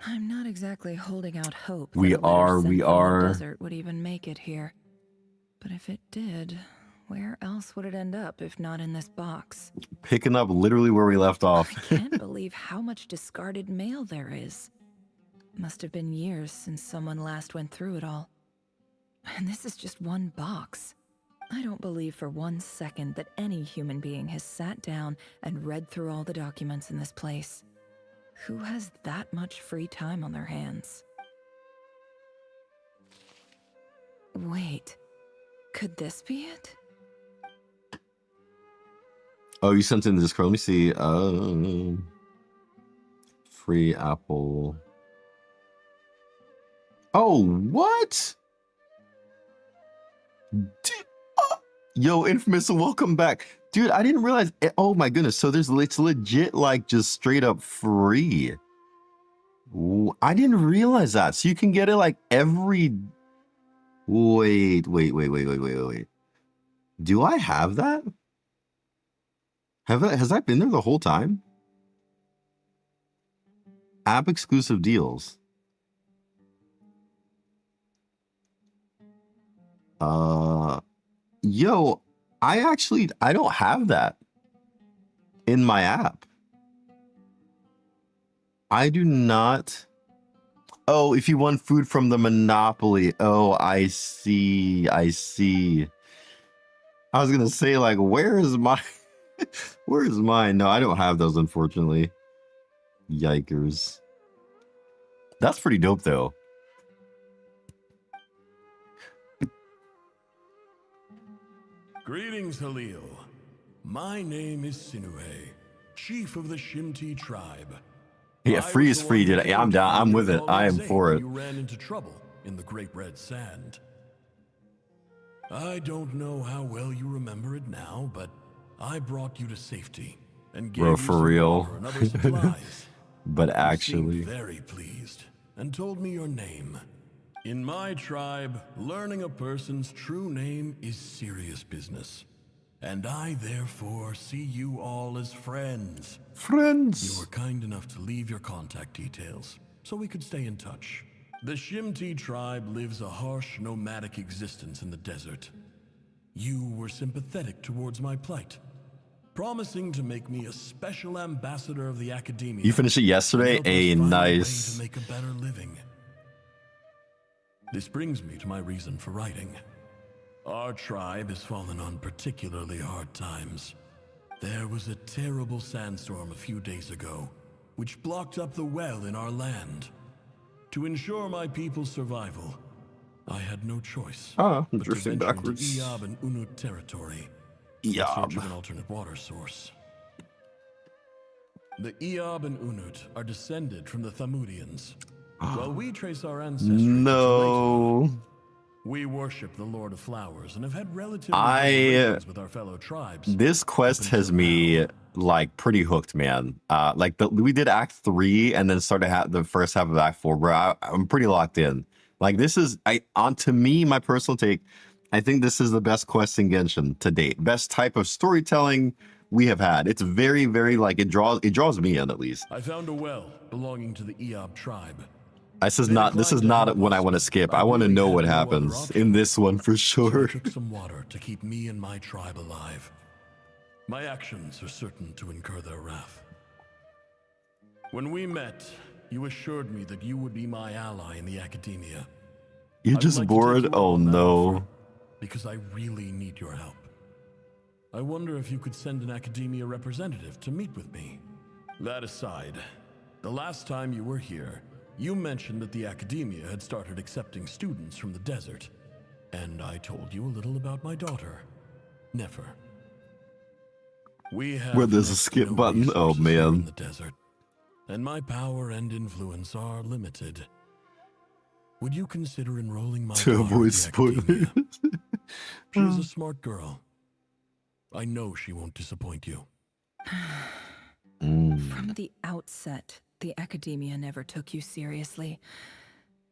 Speaker 4: I'm not exactly holding out hope that
Speaker 1: We
Speaker 4: a letter
Speaker 1: are.
Speaker 4: sent from the desert would even make it here. But if it did, where else would it end up if not in this box?
Speaker 1: Picking up literally where we left off.
Speaker 4: I can't believe how much discarded mail there is. Must have been years since someone last went through it all. And this is just one box. I don't believe for 1 second that any human being has sat down and read through all the documents in this place. Who has that much free time on their hands? Wait, could this be it?
Speaker 1: Oh, you sent in the Discord. Let me see. Free Apple. Oh, what? Yo, Infamous, welcome back. Dude, I didn't realize. Oh my goodness. So it's legit like just straight up free. I didn't realize that. So you can get it like every... Wait. Do I have that? Has that been there the whole time? App exclusive deals. Yo, I don't have that in my app. I do not. Oh, if you want food from the Monopoly. Oh, I see. I see. I was gonna say, like, where is my where is mine? No, I don't have those, unfortunately. Yikers. That's pretty dope though.
Speaker 5: Greetings, Halil. My name is Sinuhe, chief of the Shimti tribe.
Speaker 1: Yeah, free is free, dude. I'm down. I'm with it. I am for it.
Speaker 5: You ran into trouble in the Great Red Sand. I don't know how well you remember it now, but I brought you to safety and gave
Speaker 1: Bro,
Speaker 5: you
Speaker 1: for
Speaker 5: some
Speaker 1: real.
Speaker 5: water and other supplies.
Speaker 1: But
Speaker 5: You
Speaker 1: actually,
Speaker 5: seemed very pleased and told me your name. In my tribe, learning a person's true name is serious business. And I therefore see you all as friends. You
Speaker 1: friends.
Speaker 5: were kind enough to leave your contact details, so we could stay in touch. The Shimti tribe lives a harsh, nomadic existence in the desert. You were sympathetic towards my plight, promising to make me a special ambassador of the academia.
Speaker 1: You finished it
Speaker 5: and
Speaker 1: yesterday?
Speaker 5: help us
Speaker 1: A
Speaker 5: find a way
Speaker 1: nice.
Speaker 5: to make a better living. This brings me to my reason for writing. Our tribe has fallen on particularly hard times. There was a terrible sandstorm a few days ago, which blocked up the well in our land. To ensure my people's survival, I had no choice
Speaker 1: Ah,
Speaker 5: but to
Speaker 1: drifting
Speaker 5: venture
Speaker 1: backwards.
Speaker 5: into Eob and Unut territory in search
Speaker 1: Yob.
Speaker 5: of an alternate water source. The Eob and Unut are descended from the Thamudians, while we trace our ancestry to Tulaten.
Speaker 1: No.
Speaker 5: We worship the Lord of Flowers and have had relatively
Speaker 1: I-
Speaker 5: good relations with our fellow tribes.
Speaker 1: This quest
Speaker 5: up
Speaker 1: has
Speaker 5: until
Speaker 1: me
Speaker 5: now.
Speaker 1: like pretty hooked, man. We did Act 3 and then started the first half of Act 4, bro. I'm pretty locked in. Like this is to me, my personal take. I think this is the best quest in Genshin to date. Best type of storytelling we have had. It's very, very like it draws me in at least.
Speaker 5: I found a well belonging to the Eob tribe.
Speaker 1: This is
Speaker 5: They
Speaker 1: not
Speaker 5: declined to
Speaker 1: what
Speaker 5: help
Speaker 1: I
Speaker 5: us,
Speaker 1: want to
Speaker 5: but
Speaker 1: skip.
Speaker 5: I
Speaker 1: I want to
Speaker 5: really
Speaker 1: know
Speaker 5: had
Speaker 1: what
Speaker 5: no other
Speaker 1: happens
Speaker 5: option.
Speaker 1: in this one for
Speaker 5: So I
Speaker 1: sure.
Speaker 5: took some water to keep me and my tribe alive. My actions are certain to incur their wrath. When we met, you assured me that you would be my ally in the academia.
Speaker 1: You're
Speaker 5: I would
Speaker 1: just
Speaker 5: like to take
Speaker 1: bored?
Speaker 5: you up
Speaker 1: Oh
Speaker 5: on that
Speaker 1: no.
Speaker 5: offer, because I really need your help. I wonder if you could send an academia representative to meet with me. That aside, the last time you were here, you mentioned that the academia had started accepting students from the desert, and I told you a little about my daughter, Nefer. We have
Speaker 1: Where there's a
Speaker 5: next to
Speaker 1: skip
Speaker 5: no
Speaker 1: button? Oh,
Speaker 5: resources here in
Speaker 1: man.
Speaker 5: the desert, and my power and influence are limited. Would you consider enrolling my
Speaker 1: To
Speaker 5: daughter
Speaker 1: avoid
Speaker 5: at the academia?
Speaker 1: spoilers.
Speaker 5: She is a smart girl. I know she won't disappoint you.
Speaker 4: From the outset, the academia never took you seriously.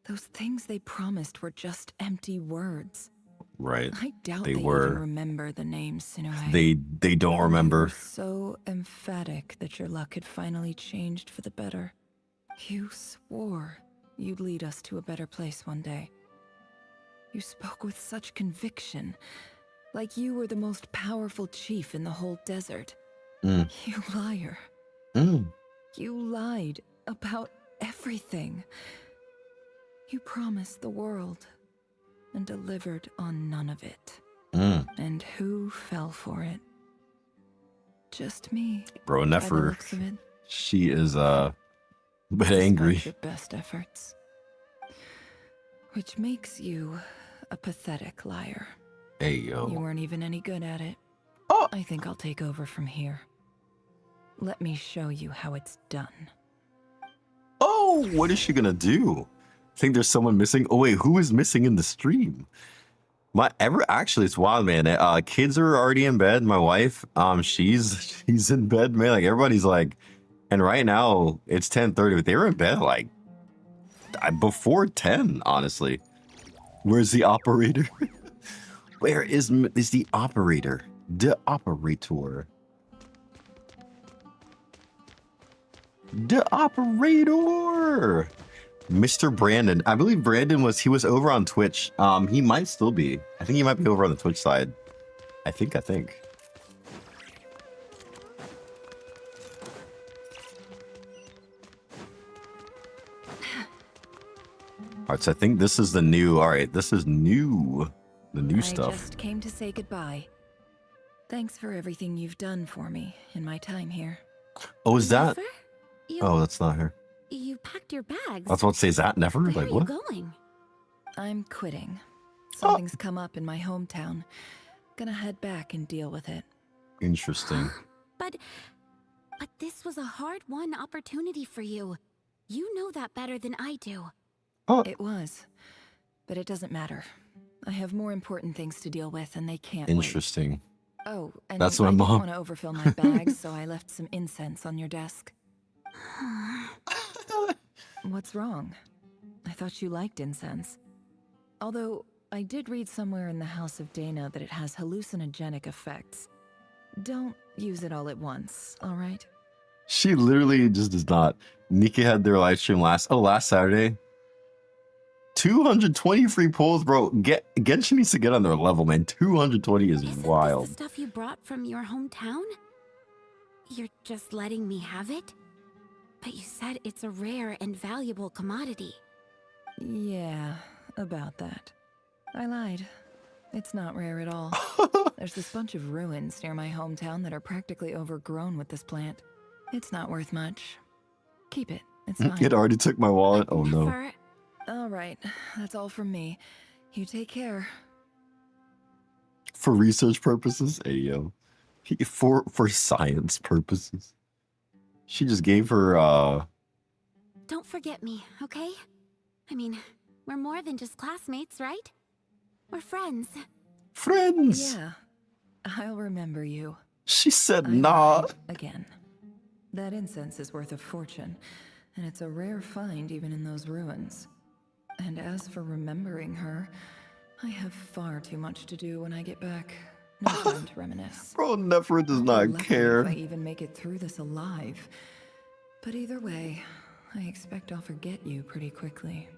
Speaker 4: Those things they promised were just empty words.
Speaker 1: Right.
Speaker 4: I doubt
Speaker 1: They
Speaker 4: they
Speaker 1: were.
Speaker 4: even remember the name Sinuhe.
Speaker 1: They don't
Speaker 4: You were
Speaker 1: remember.
Speaker 4: so emphatic that your luck had finally changed for the better. You swore you'd lead us to a better place one day. You spoke with such conviction, like you were the most powerful chief in the whole desert.
Speaker 1: Mm.
Speaker 4: You liar.
Speaker 1: Mm.
Speaker 4: You lied about everything. You promised the world and delivered on none of it.
Speaker 1: Mm.
Speaker 4: And who fell for it? Just me.
Speaker 1: Bro,
Speaker 4: By the
Speaker 1: Nefer,
Speaker 4: looks of it.
Speaker 1: she is a bit
Speaker 4: Despite
Speaker 1: angry.
Speaker 4: your best efforts. Which makes you a pathetic liar.
Speaker 1: Hey
Speaker 4: You
Speaker 1: yo.
Speaker 4: weren't even any good at it.
Speaker 1: Oh.
Speaker 4: I think I'll take over from here. Let me show you how it's done.
Speaker 1: Oh, what is she gonna do? I think there's someone missing. Oh wait, who is missing in the stream? Actually, it's wild, man. Kids are already in bed. My wife, she's in bed, man. Like everybody's like, and right now it's 10:30, but they were in bed like before 10, honestly. Where's the operator? Where is the operator? The operator. The operator. Mr. Brandon. I believe Brandon was over on Twitch. He might still be. I think he might be over on the Twitch side. I think. Alright, so I think this is the new... Alright, this is new. The new stuff.
Speaker 4: I just came to say goodbye. Thanks for everything you've done for me in my time here.
Speaker 1: Oh, is that...
Speaker 6: Never?
Speaker 1: Oh, that's not her.
Speaker 6: You packed your bags.
Speaker 1: I was about to say, is that never?
Speaker 6: Where
Speaker 1: Like,
Speaker 6: are
Speaker 1: what?
Speaker 6: you going?
Speaker 4: I'm quitting. Something's come up in my hometown. Gonna head back and deal with it.
Speaker 1: Interesting.
Speaker 6: But this was a hard-won opportunity for you. You know that better than I do.
Speaker 1: Oh,
Speaker 4: It was. But it doesn't matter. I have more important things to deal with, and they can't
Speaker 1: interesting.
Speaker 4: wait. Oh, and
Speaker 1: That's
Speaker 4: I
Speaker 1: my
Speaker 4: didn't
Speaker 1: mom.
Speaker 4: want to overfill my bags, so I left some incense on your desk. What's wrong? I thought you liked incense. Although, I did read somewhere in the House of Dana that it has hallucinogenic effects. Don't use it all at once, alright?
Speaker 1: She literally just does not. Nika had their live stream last Saturday. 220 free pulls, bro. Genshin needs to get on their level, man. 220 is
Speaker 6: Isn't
Speaker 1: wild.
Speaker 6: this the stuff you brought from your hometown? You're just letting me have it? But you said it's a rare and valuable commodity.
Speaker 4: Yeah, about that. I lied. It's not rare at all. There's this bunch of ruins near my hometown that are practically overgrown with this plant. It's not worth much. Keep it. It's fine.
Speaker 1: It already took my wallet. Oh no.
Speaker 6: Never.
Speaker 4: All right, that's all from me. You take care.
Speaker 1: For research purposes, hey yo. For science purposes. She just gave her
Speaker 6: Don't forget me, okay? I mean, we're more than just classmates, right? We're friends.
Speaker 1: friends.
Speaker 4: Yeah, I'll remember you.
Speaker 1: She said
Speaker 4: I
Speaker 1: nah.
Speaker 4: lied again. That incense is worth a fortune, and it's a rare find even in those ruins. And as for remembering her, I have far too much to do when I get back. No time to reminisce.
Speaker 1: Bro, Nefer does
Speaker 4: I'll be
Speaker 1: not
Speaker 4: lucky
Speaker 1: care.
Speaker 4: if I even make it through this alive. But either way, I expect I'll forget you pretty quickly.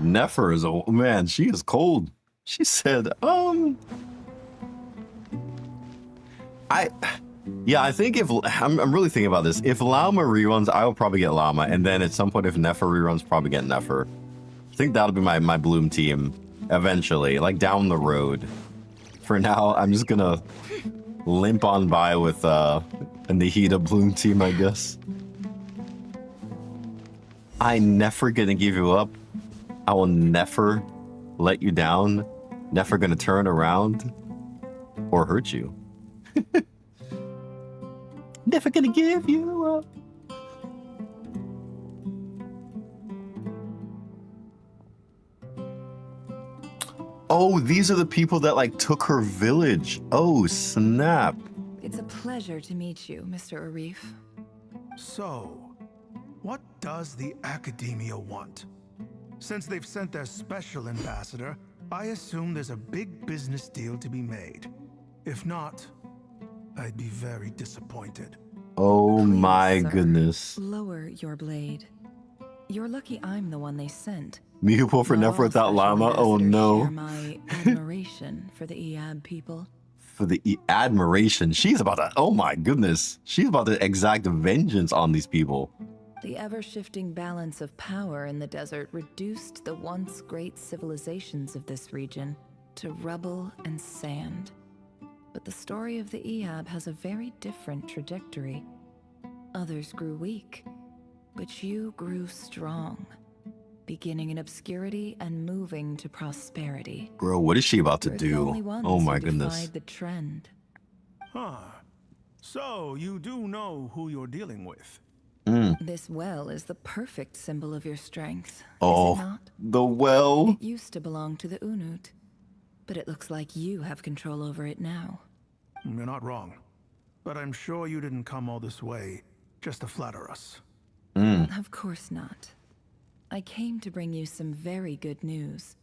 Speaker 1: Nefer is a man. She is cold. She said, I think if I'm really thinking about this. If Llama reruns, I will probably get Llama, and then at some point, if Nefer reruns, probably get Nefer. I think that'll be my Bloom team eventually, like down the road. For now, I'm just gonna limp on by with a Nahida Bloom team, I guess. I never gonna give you up. I will never let you down. Never gonna turn around or hurt you. Never gonna give you up. Oh, these are the people that like took her village. Oh, snap.
Speaker 4: It's a pleasure to meet you, Mr. Arif.
Speaker 2: So, what does the Academia want? Since they've sent their special ambassador, I assume there's a big business deal to be made. If not, I'd be very disappointed.
Speaker 1: Oh
Speaker 4: Please,
Speaker 1: my
Speaker 4: sir,
Speaker 1: goodness.
Speaker 4: Lower your blade. You're lucky I'm the one they sent.
Speaker 1: Me who pull for
Speaker 4: Not
Speaker 1: Nefer
Speaker 4: all
Speaker 1: without
Speaker 4: special
Speaker 1: Llama? Oh
Speaker 4: ambassadors
Speaker 1: no.
Speaker 4: share my admiration for the Eab people.
Speaker 1: For the admiration. She's about to, oh my goodness. She's about to exact vengeance on these people.
Speaker 4: The ever-shifting balance of power in the desert reduced the once great civilizations of this region to rubble and sand. But the story of the Eab has a very different trajectory. Others grew weak, but you grew strong, beginning in obscurity and moving to prosperity.
Speaker 1: Bro, what is she about to
Speaker 4: We're the
Speaker 1: do?
Speaker 4: only ones
Speaker 1: Oh my
Speaker 4: who
Speaker 1: goodness.
Speaker 4: defied the trend.
Speaker 2: Huh. So, you do know who you're dealing with.
Speaker 4: This well is the perfect symbol of your strength, is
Speaker 1: Oh,
Speaker 4: it not?
Speaker 1: the well.
Speaker 4: It used to belong to the Unut, but it looks like you have control over it now.
Speaker 2: You're not wrong. But I'm sure you didn't come all this way just to flatter us.
Speaker 4: Of course not. I came to bring you some very good news.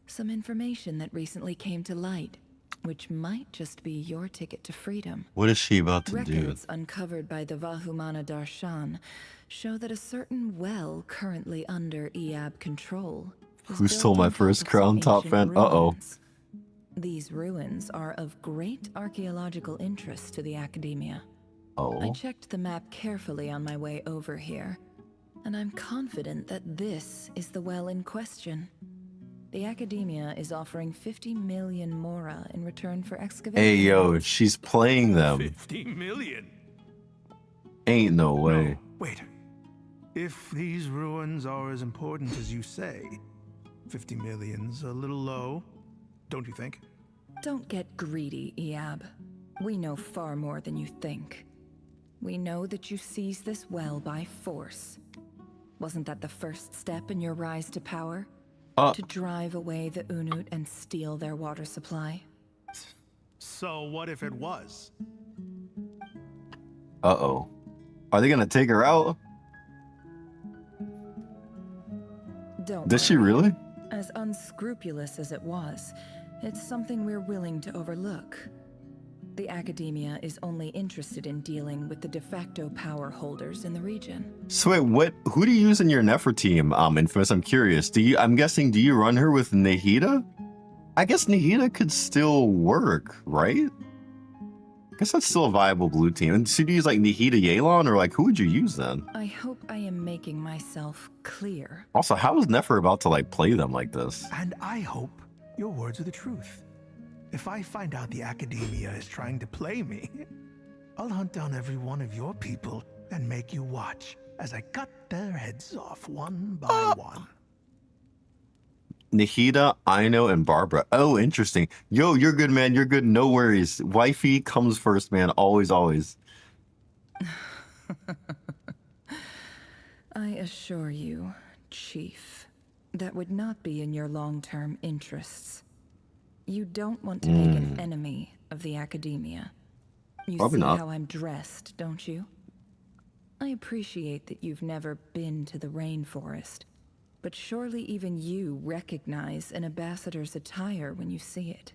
Speaker 4: Some information that recently came to light, which might just be your ticket to freedom.
Speaker 1: What is she about to do?
Speaker 4: Records uncovered by the Vahumana Darshan show that a certain well currently under Eab control was
Speaker 1: Who
Speaker 4: built
Speaker 1: stole my
Speaker 4: on top
Speaker 1: first
Speaker 4: of
Speaker 1: crown,
Speaker 4: some
Speaker 1: top
Speaker 4: ancient
Speaker 1: fan? Uh-oh.
Speaker 4: ruins. These ruins are of great archaeological interest to the academia. I
Speaker 1: Oh.
Speaker 4: checked the map carefully on my way over here, and I'm confident that this is the well in question. The academia is offering 50 million mora in return for excavation.
Speaker 1: Hey, yo, she's playing them.
Speaker 2: 50 million?
Speaker 1: Ain't no way.
Speaker 2: No, wait. If these ruins are as important as you say, 50 million's a little low, don't you think?
Speaker 4: Don't get greedy, Eab. We know far more than you think. We know that you seized this well by force. Wasn't that the first step in your rise to power? To drive away the Unut and steal their water supply?
Speaker 2: So what if it was?
Speaker 1: Uh-oh. Are they gonna take her out?
Speaker 4: Don't
Speaker 1: Does she
Speaker 4: worry.
Speaker 1: really?
Speaker 4: As unscrupulous as it was, it's something we're willing to overlook. The academia is only interested in dealing with the de facto power holders in the region.
Speaker 1: So wait, who do you use in your Nefer team? Infamous, I'm curious. I'm guessing, do you run her with Nahida? I guess Nahida could still work, right? I guess that's still a viable blue team. And so do you use like Nahida Yelan, or like who would you use then?
Speaker 4: I hope I am making myself clear.
Speaker 1: Also, how is Nefer about to like play them like this?
Speaker 2: And I hope your words are the truth. If I find out the academia is trying to play me, I'll hunt down every one of your people and make you watch as I cut their heads off one by one.
Speaker 1: Nahida, Aino, and Barbara. Oh, interesting. Yo, you're good, man. You're good. No worries. Wifey comes first, man. Always, always.
Speaker 4: I assure you, Chief, that would not be in your long-term interests. You don't want to make an enemy of the academia. You
Speaker 1: Probably
Speaker 4: see
Speaker 1: not.
Speaker 4: how I'm dressed, don't you? I appreciate that you've never been to the rainforest, but surely even you recognize an ambassador's attire when you see it.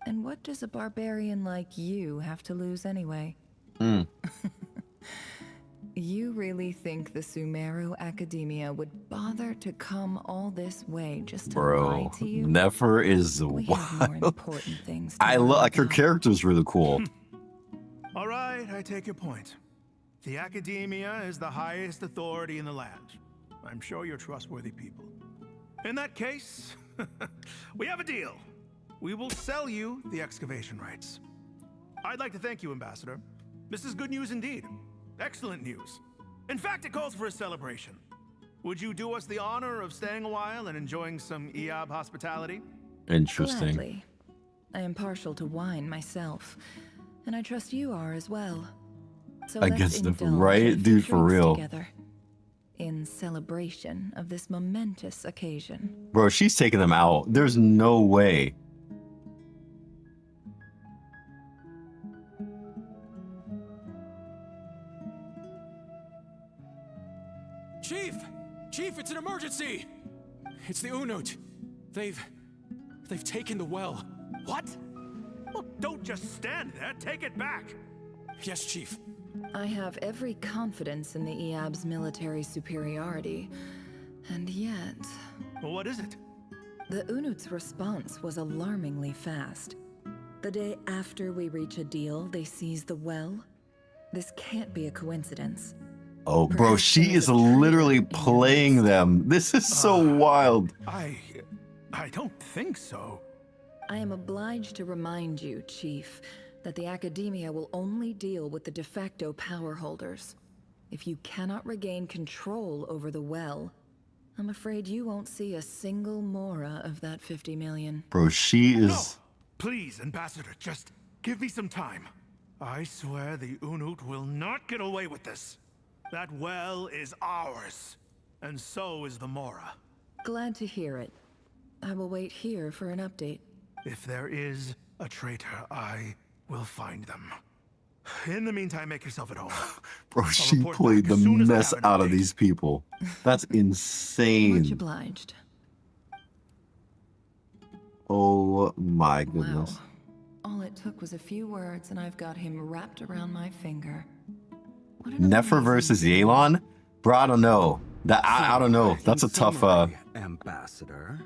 Speaker 4: And what does a barbarian like you have to lose anyway? You really think the Sumeru Academia would bother to come all this way just to lie
Speaker 1: Bro,
Speaker 4: to you?
Speaker 1: Nefer is
Speaker 4: We have more
Speaker 1: wild.
Speaker 4: important things to
Speaker 1: I
Speaker 4: worry
Speaker 1: like her
Speaker 4: about.
Speaker 1: character's really cool.
Speaker 2: All right, I take your point. The academia is the highest authority in the land. I'm sure you're trustworthy people. In that case, we have a deal. We will sell you the excavation rights. I'd like to thank you, Ambassador. This is good news indeed. Excellent news. In fact, it calls for a celebration. Would you do us the honor of staying a while and enjoying some Eab hospitality?
Speaker 1: Interesting.
Speaker 4: Gladly. I am partial to wine myself, and I trust you are as well. So
Speaker 1: I
Speaker 4: let's
Speaker 1: guess the-
Speaker 4: indulge
Speaker 1: right,
Speaker 4: in a few
Speaker 1: dude, for
Speaker 4: drinks
Speaker 1: real.
Speaker 4: together, in celebration of this momentous occasion.
Speaker 1: Bro, she's taking them out. There's no way.
Speaker 7: Chief! Chief, it's an emergency! It's the Unut. They've taken the well.
Speaker 2: What? Well, don't just stand there. Take it back.
Speaker 7: Yes, Chief.
Speaker 4: I have every confidence in the Eab's military superiority, and yet...
Speaker 2: Well, what is it?
Speaker 4: The Unut's response was alarmingly fast. The day after we reach a deal, they seize the well. This can't be a coincidence.
Speaker 1: Oh, bro,
Speaker 4: Perhaps
Speaker 1: she
Speaker 4: there was
Speaker 1: is
Speaker 4: a traitor
Speaker 1: literally
Speaker 4: in your
Speaker 1: playing
Speaker 4: midst.
Speaker 1: them. This is so wild.
Speaker 2: I don't think so.
Speaker 4: I am obliged to remind you, Chief, that the Academia will only deal with the de facto power holders. If you cannot regain control over the well, I'm afraid you won't see a single mora of that 50 million.
Speaker 1: Bro, she
Speaker 2: No!
Speaker 1: is...
Speaker 2: Please, Ambassador, just give me some time. I swear the Unut will not get away with this. That well is ours, and so is the Mora.
Speaker 4: Glad to hear it. I will wait here for an update.
Speaker 2: If there is a traitor, I will find them. In the meantime, make yourself at home.
Speaker 1: Bro, she
Speaker 2: report
Speaker 1: played
Speaker 2: back
Speaker 1: the
Speaker 2: as soon as I
Speaker 1: mess
Speaker 2: have an
Speaker 1: out of
Speaker 2: update.
Speaker 1: these people. That's
Speaker 4: Much
Speaker 1: insane.
Speaker 4: obliged.
Speaker 1: Oh my
Speaker 4: Wow.
Speaker 1: goodness.
Speaker 4: All it took was a few words and I've got him wrapped around my finger. What an
Speaker 1: Nefer
Speaker 4: amazing
Speaker 1: versus
Speaker 4: feeling.
Speaker 1: Yelan? Bro, I don't know. I don't know. That's a tough...
Speaker 8: Summary, Ambassador.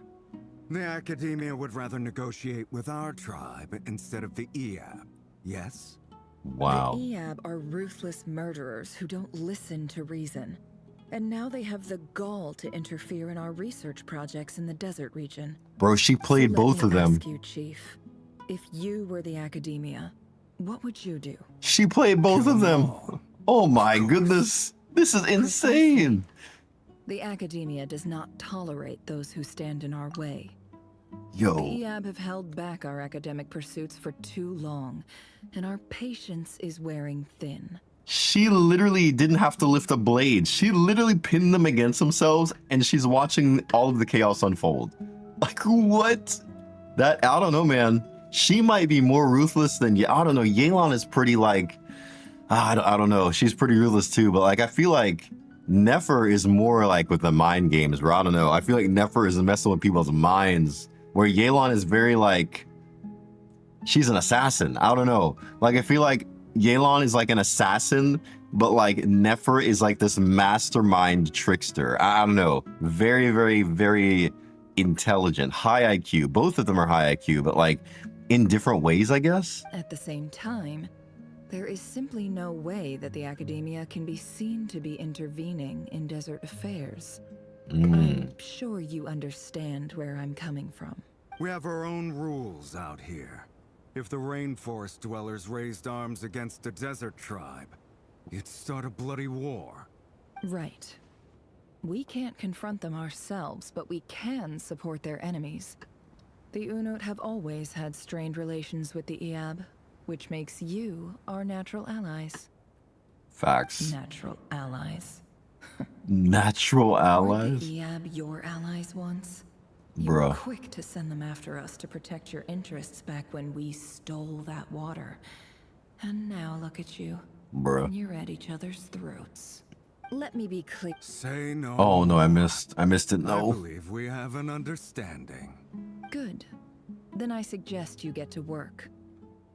Speaker 8: The Academia would rather negotiate with our tribe instead of the EAB, yes?
Speaker 1: Wow.
Speaker 4: The EAB are ruthless murderers who don't listen to reason. And now they have the gall to interfere in our research projects in the desert region.
Speaker 1: Bro, she played
Speaker 4: So
Speaker 1: both of
Speaker 4: let me
Speaker 1: them.
Speaker 4: ask you, Chief, if you were the Academia, what would you do?
Speaker 1: She played both
Speaker 8: Kill
Speaker 1: of them.
Speaker 8: all.
Speaker 1: Oh my
Speaker 8: course.
Speaker 1: goodness. This is insane.
Speaker 4: The Academia does not tolerate those who stand in our way. The
Speaker 1: Yo.
Speaker 4: EAB have held back our academic pursuits for too long, and our patience is wearing thin.
Speaker 1: She literally didn't have to lift a blade. She literally pinned them against themselves and she's watching all of the chaos unfold. Like, what? That, I don't know, man. She might be more ruthless than, I don't know. Yelan is pretty like, I don't know. She's pretty ruthless too, but like, I feel like Nefer is more like with the mind games, bro. I don't know. I feel like Nefer is messing with people's minds, where Yelan is very like, she's an assassin. I don't know. Like, I feel like Yelan is like an assassin, but like Nefer is like this mastermind trickster. I don't know. Very, very, very intelligent, high IQ. Both of them are high IQ, but like in different ways, I guess.
Speaker 4: At the same time, there is simply no way that the Academia can be seen to be intervening in desert affairs. I'm sure you understand where I'm coming from.
Speaker 8: We have our own rules out here. If the rainforest dwellers raised arms against a desert tribe, you'd start a bloody war.
Speaker 4: Right. We can't confront them ourselves, but we can support their enemies. The Unot have always had strained relations with the EAB, which makes you our natural allies.
Speaker 1: Facts.
Speaker 4: Natural allies.
Speaker 1: Natural
Speaker 4: Weren't
Speaker 1: allies?
Speaker 4: the EAB your allies once? You
Speaker 1: Bruh.
Speaker 4: were quick to send them after us to protect your interests back when we stole that water. And now look at you.
Speaker 1: Bruh.
Speaker 4: You're at each other's throats. Let me be clear.
Speaker 8: Say no.
Speaker 1: Oh no, I
Speaker 8: more.
Speaker 1: missed it.
Speaker 8: I
Speaker 1: No.
Speaker 8: believe we have an understanding.
Speaker 4: Good. Then I suggest you get to work.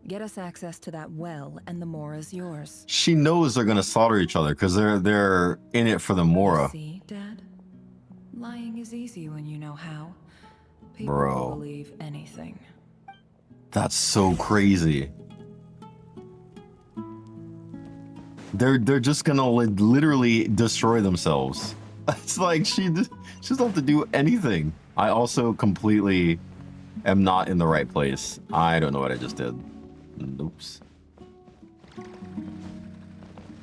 Speaker 4: Get us access to that well, and the Mora's yours.
Speaker 1: She knows they're gonna slaughter each other because they're in it for the Mora.
Speaker 4: See, Dad? Lying is easy when you know how. People
Speaker 1: Bro.
Speaker 4: will believe anything.
Speaker 1: That's so crazy. They're just gonna literally destroy themselves. It's like she doesn't have to do anything. I also completely am not in the right place. I don't know what I just did. Oops.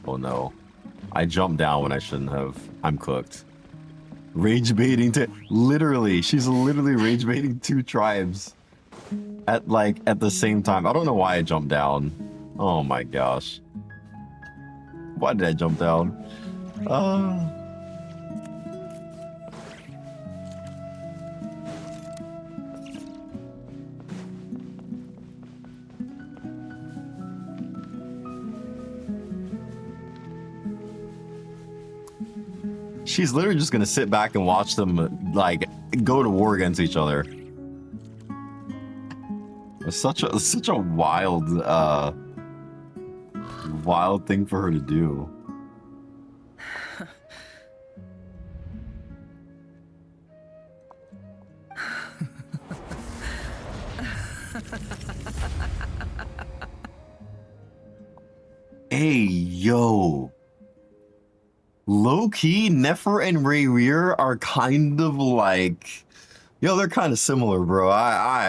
Speaker 1: Oh no. I jumped down when I shouldn't have. I'm cooked. Rage baiting literally, she's literally rage baiting two tribes at the same time. I don't know why I jumped down. Oh my gosh. Why did I jump down? She's literally just gonna sit back and watch them like go to war against each other. It's such a wild thing for her to do. Hey yo. Low-key, Nefer and Rayrir are kind of like, yo, they're kind of similar, bro.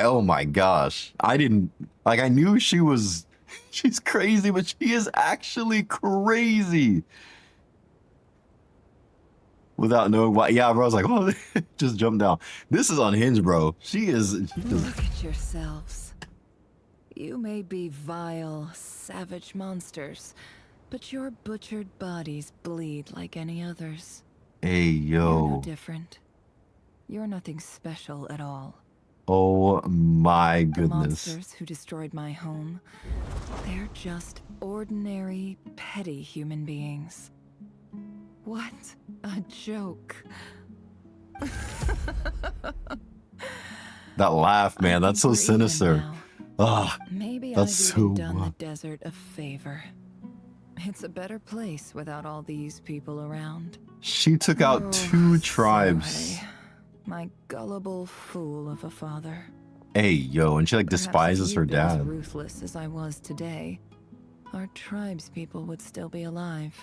Speaker 1: Oh my gosh. I knew she's crazy, but she is actually crazy. Without knowing why. Yeah, bro, I was like, oh, just jump down. This is unhinged, bro. She is.
Speaker 4: Look at yourselves. You may be vile, savage monsters, but your butchered bodies bleed like any others.
Speaker 1: Hey,
Speaker 4: You're no
Speaker 1: yo.
Speaker 4: different. You're nothing special at all.
Speaker 1: Oh my
Speaker 4: The
Speaker 1: goodness.
Speaker 4: monsters who destroyed my home, they're just ordinary, petty human beings. What a joke.
Speaker 1: That laugh, man, that's so
Speaker 4: We're even
Speaker 1: sinister.
Speaker 4: now.
Speaker 1: Ah,
Speaker 4: Maybe
Speaker 1: that's
Speaker 4: I've even
Speaker 1: so
Speaker 4: done the
Speaker 1: rough.
Speaker 4: desert a favor. It's a better place without all these people around.
Speaker 1: She took out
Speaker 4: Oh,
Speaker 1: two tribes.
Speaker 4: sorry. My gullible fool of a father.
Speaker 1: Hey, yo, and she like
Speaker 4: Perhaps
Speaker 1: despises
Speaker 4: if
Speaker 1: her
Speaker 4: you'd been as
Speaker 1: dad.
Speaker 4: ruthless as I was today, our tribe's people would still be alive.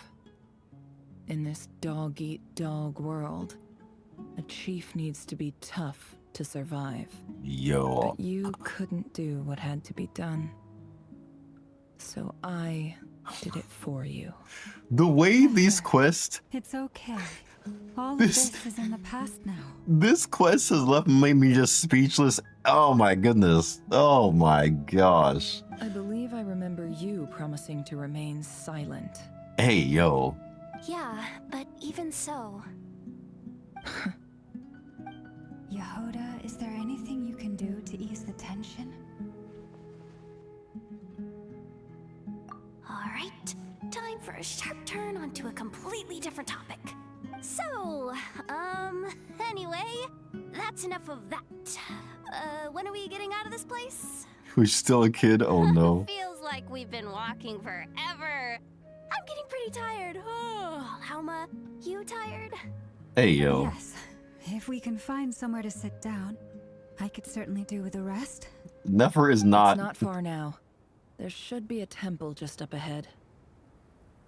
Speaker 4: In this dog-eat-dog world, a chief needs to be tough to survive.
Speaker 1: Yo.
Speaker 4: But you couldn't do what had to be done. So I did it for you.
Speaker 1: The way these quests,
Speaker 9: It's okay. All
Speaker 1: This-
Speaker 9: of this is in the past now.
Speaker 1: this quest has made me just speechless. Oh my goodness. Oh my gosh.
Speaker 4: I believe I remember you promising to remain silent.
Speaker 1: Hey, yo.
Speaker 6: Yeah, but even so.
Speaker 9: Yehoda, is there anything you can do to ease the tension?
Speaker 6: Alright, time for a sharp turn onto a completely different topic. So, anyway, that's enough of that. When are we getting out of this place?
Speaker 1: Who's still a kid? Oh no.
Speaker 6: Feels like we've been walking forever. I'm getting pretty tired. Oh, Halma, you tired?
Speaker 1: Hey, yo.
Speaker 9: Yes. If we can find somewhere to sit down, I could certainly do with a rest.
Speaker 1: Nefer is
Speaker 4: It's
Speaker 1: not.
Speaker 4: not far now. There should be a temple just up ahead.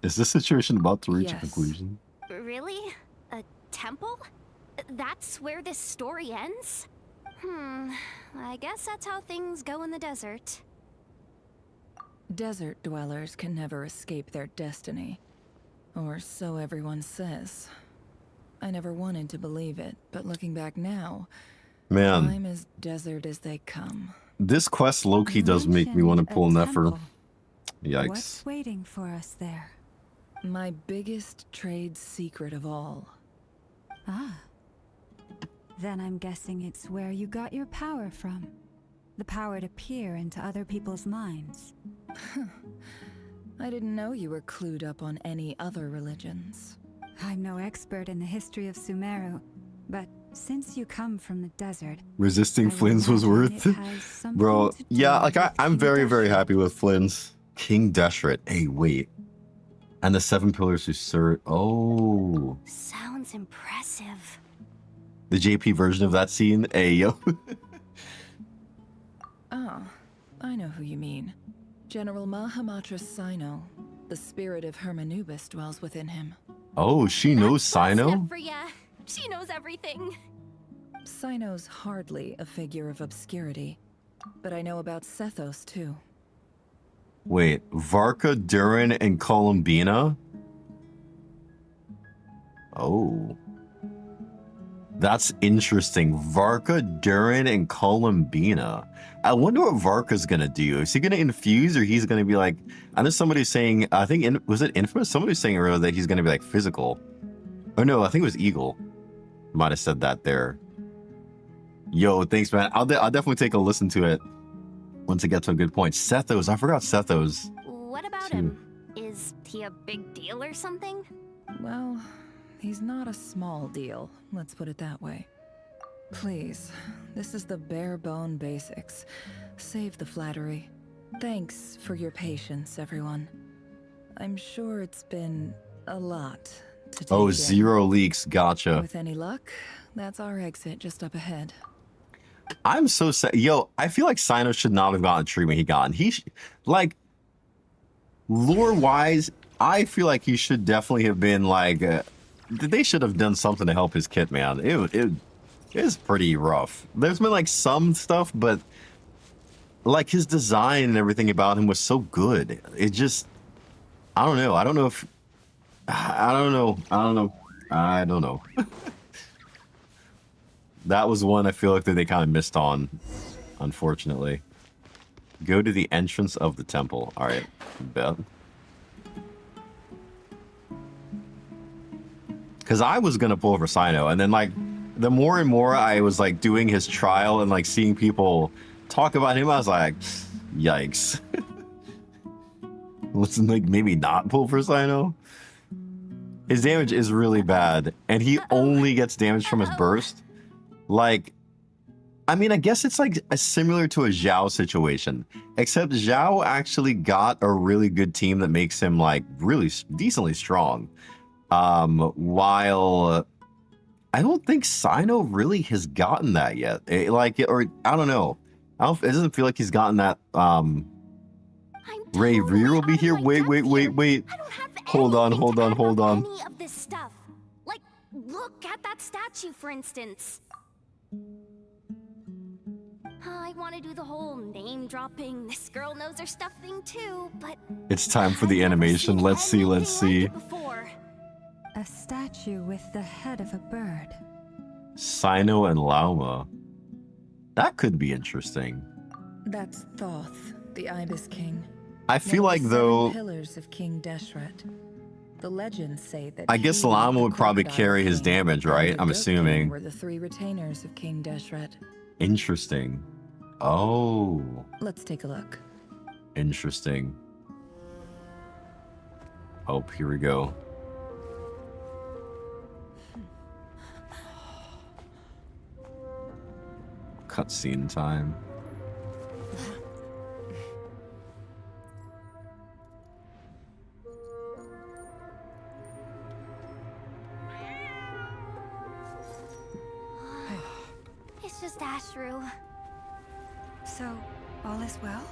Speaker 1: Is this situation about to reach a
Speaker 4: Yes.
Speaker 1: conclusion?
Speaker 6: Really? A temple? That's where this story ends? I guess that's how things go in the desert.
Speaker 4: Desert dwellers can never escape their destiny. Or so everyone says. I never wanted to believe it, but looking back now,
Speaker 1: Man,
Speaker 4: I'm as desert as they come.
Speaker 1: this quest low-key
Speaker 9: You
Speaker 1: does make me want to
Speaker 9: mentioned a
Speaker 1: pull Nefer.
Speaker 9: temple.
Speaker 1: Yikes.
Speaker 9: What's waiting for us there?
Speaker 4: My biggest trade secret of all.
Speaker 9: Ah. Then I'm guessing it's where you got your power from. The power to peer into other people's minds.
Speaker 4: I didn't know you were clued up on any other religions.
Speaker 9: I'm no expert in the history of Sumeru, but since you come from the desert,
Speaker 1: Resisting
Speaker 9: I would
Speaker 1: Flynn's was
Speaker 9: imagine
Speaker 1: worth
Speaker 9: it
Speaker 1: it.
Speaker 9: has something
Speaker 1: Bro,
Speaker 9: to do
Speaker 1: yeah, like I'm
Speaker 9: with
Speaker 1: very,
Speaker 9: King
Speaker 1: very
Speaker 9: Deshret.
Speaker 1: happy with Flynn's. King Deshret. Hey, wait. And the seven pillars who serve. Oh.
Speaker 6: Sounds impressive.
Speaker 1: The JP version of that scene. Hey, yo.
Speaker 4: Ah, I know who you mean. General Mahamatra Sino. The spirit of Hermanubis dwells within him.
Speaker 1: Oh, she knows
Speaker 6: That's
Speaker 1: Sino?
Speaker 6: Steph for ya. She knows everything.
Speaker 4: Sino's hardly a figure of obscurity. But I know about Sethos, too.
Speaker 1: Wait, Varka, Durin, and Columbina? Oh. That's interesting. Varka, Durin, and Columbina. I wonder what Varka's gonna do. Is he gonna infuse, or he's gonna be like... I know somebody's saying... I think... was it Infamous? Somebody was saying earlier that he's gonna be like physical. Oh no, I think it was Eagle. Might have said that there. Yo, thanks, man. I'll definitely take a listen to it once I get to a good point. Sethos. I forgot Sethos.
Speaker 6: What about
Speaker 1: Two.
Speaker 6: him? Is he a big deal or something?
Speaker 4: Well, he's not a small deal, let's put it that way. Please, this is the bare bone basics. Save the flattery. Thanks for your patience, everyone. I'm sure it's been a lot to take
Speaker 1: Oh,
Speaker 4: in.
Speaker 1: zero leaks. Gotcha.
Speaker 4: With any luck, that's our exit just up ahead.
Speaker 1: I'm so sad. Yo, I feel like Sino should not have gotten the treatment he got. Like, lore-wise, I feel like he should definitely have been like... they should have done something to help his kid, man. It is pretty rough. There's been like some stuff, but like his design and everything about him was so good. It just... I don't know. I don't know if... I don't know. That was one I feel like that they kind of missed on, unfortunately. Go to the entrance of the temple. All right, bet. Because I was gonna pull over Sino, and then like the more and more I was like doing his trial and like seeing people talk about him, I was like, yikes. Let's like maybe not pull for Sino. His damage is really bad, and he only gets damage from his burst. Like, I mean, I guess it's like similar to a Zhao situation, except Zhao actually got a really good team that makes him like really decently strong. While I don't think Sino really has gotten that yet. Or I don't know. It doesn't feel like he's gotten that. Ray Rear will be here. Wait.
Speaker 6: I don't have
Speaker 1: Hold on.
Speaker 6: anything to add up any of this stuff. Like, look at that statue, for instance. I want to do the whole name dropping, this girl knows her stuff thing too, but
Speaker 1: It's time for the
Speaker 6: I've never
Speaker 1: animation.
Speaker 6: seen
Speaker 1: Let's see.
Speaker 6: anything like it before.
Speaker 9: A statue with the head of a bird.
Speaker 1: Sino and Lauma. That could be interesting.
Speaker 4: That's Thoth, the Ibis King.
Speaker 1: I feel
Speaker 4: One
Speaker 1: like
Speaker 4: of the 7
Speaker 1: though.
Speaker 4: pillars of King Deshret. The legends say that
Speaker 1: I guess
Speaker 4: he,
Speaker 1: Llama
Speaker 4: the
Speaker 1: would probably
Speaker 4: Crocodile
Speaker 1: carry his
Speaker 4: King,
Speaker 1: damage,
Speaker 4: and
Speaker 1: right?
Speaker 4: the
Speaker 1: I'm
Speaker 4: Goat King
Speaker 1: assuming.
Speaker 4: were the 3 retainers of King Deshret.
Speaker 1: Interesting. Oh,
Speaker 4: Let's take a look.
Speaker 1: interesting. Oh, here we go. Cutscene time.
Speaker 6: It's just Ashru.
Speaker 9: So, all is well?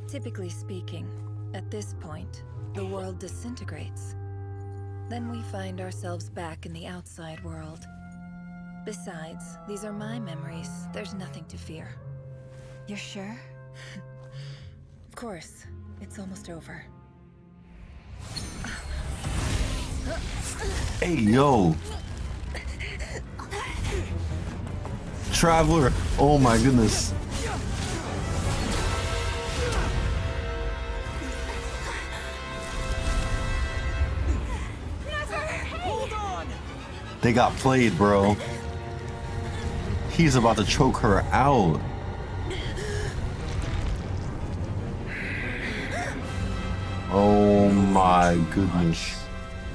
Speaker 4: Typically speaking, at this point, the world disintegrates. Then we find ourselves back in the outside world. Besides, these are my memories. There's nothing to fear.
Speaker 9: You're sure?
Speaker 4: Of course, it's almost over.
Speaker 1: Hey, yo. Traveler. Oh my goodness. They got played, bro. He's about to choke her out. Oh my goodness.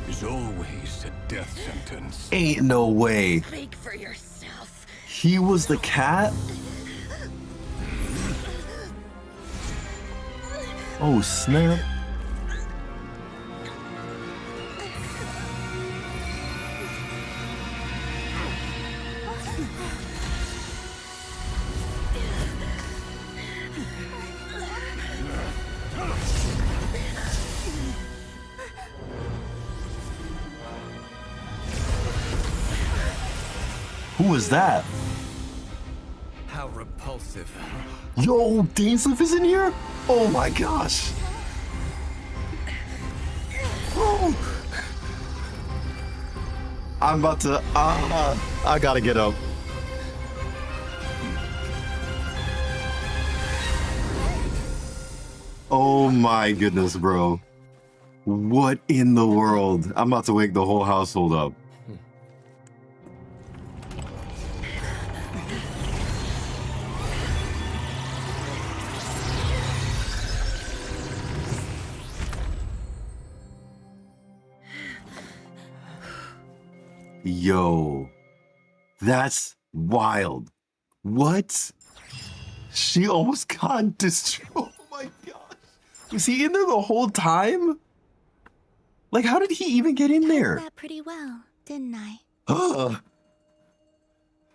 Speaker 10: Is always a death sentence.
Speaker 1: Ain't no way.
Speaker 4: Speak for yourself.
Speaker 1: He was the cat? Oh, snap. Who was that?
Speaker 10: How repulsive.
Speaker 1: Yo, Dainsleif is in here? Oh my gosh. Oh. I'm about to, I gotta get up. Oh my goodness, bro. What in the world? I'm about to wake the whole household up. Yo, that's wild. What? She almost got destroyed. Oh my gosh. Was he in there the whole time? Like, how did he even get in there?
Speaker 6: That pretty well, didn't I?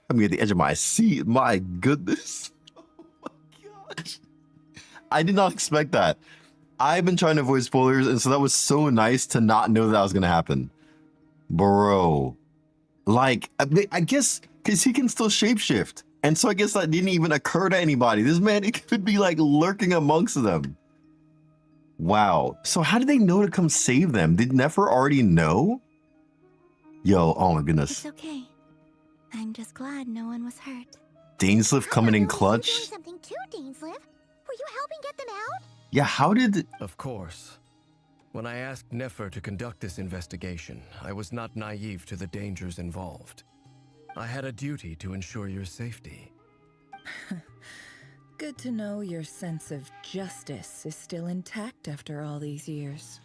Speaker 1: I'm at the edge of my seat. My goodness. Oh my gosh. I did not expect that. I've been trying to avoid spoilers, and so that was so nice to not know that was going to happen. Bro. Like, I guess, because he can still shapeshift. And so I guess that didn't even occur to anybody. This man, it could be like lurking amongst them. Wow. So how did they know to come save them? Did Nefer already know? Yo, oh my goodness.
Speaker 6: It's okay. I'm just glad no one was hurt.
Speaker 1: Dainsleif coming in
Speaker 6: Doing
Speaker 1: clutch?
Speaker 6: something too, Dainsleif. Were you helping get them out?
Speaker 1: Yeah, how did...
Speaker 10: Of course. When I asked Nefer to conduct this investigation, I was not naive to the dangers involved. I had a duty to ensure your safety.
Speaker 4: Good to know your sense of justice is still intact after all these years.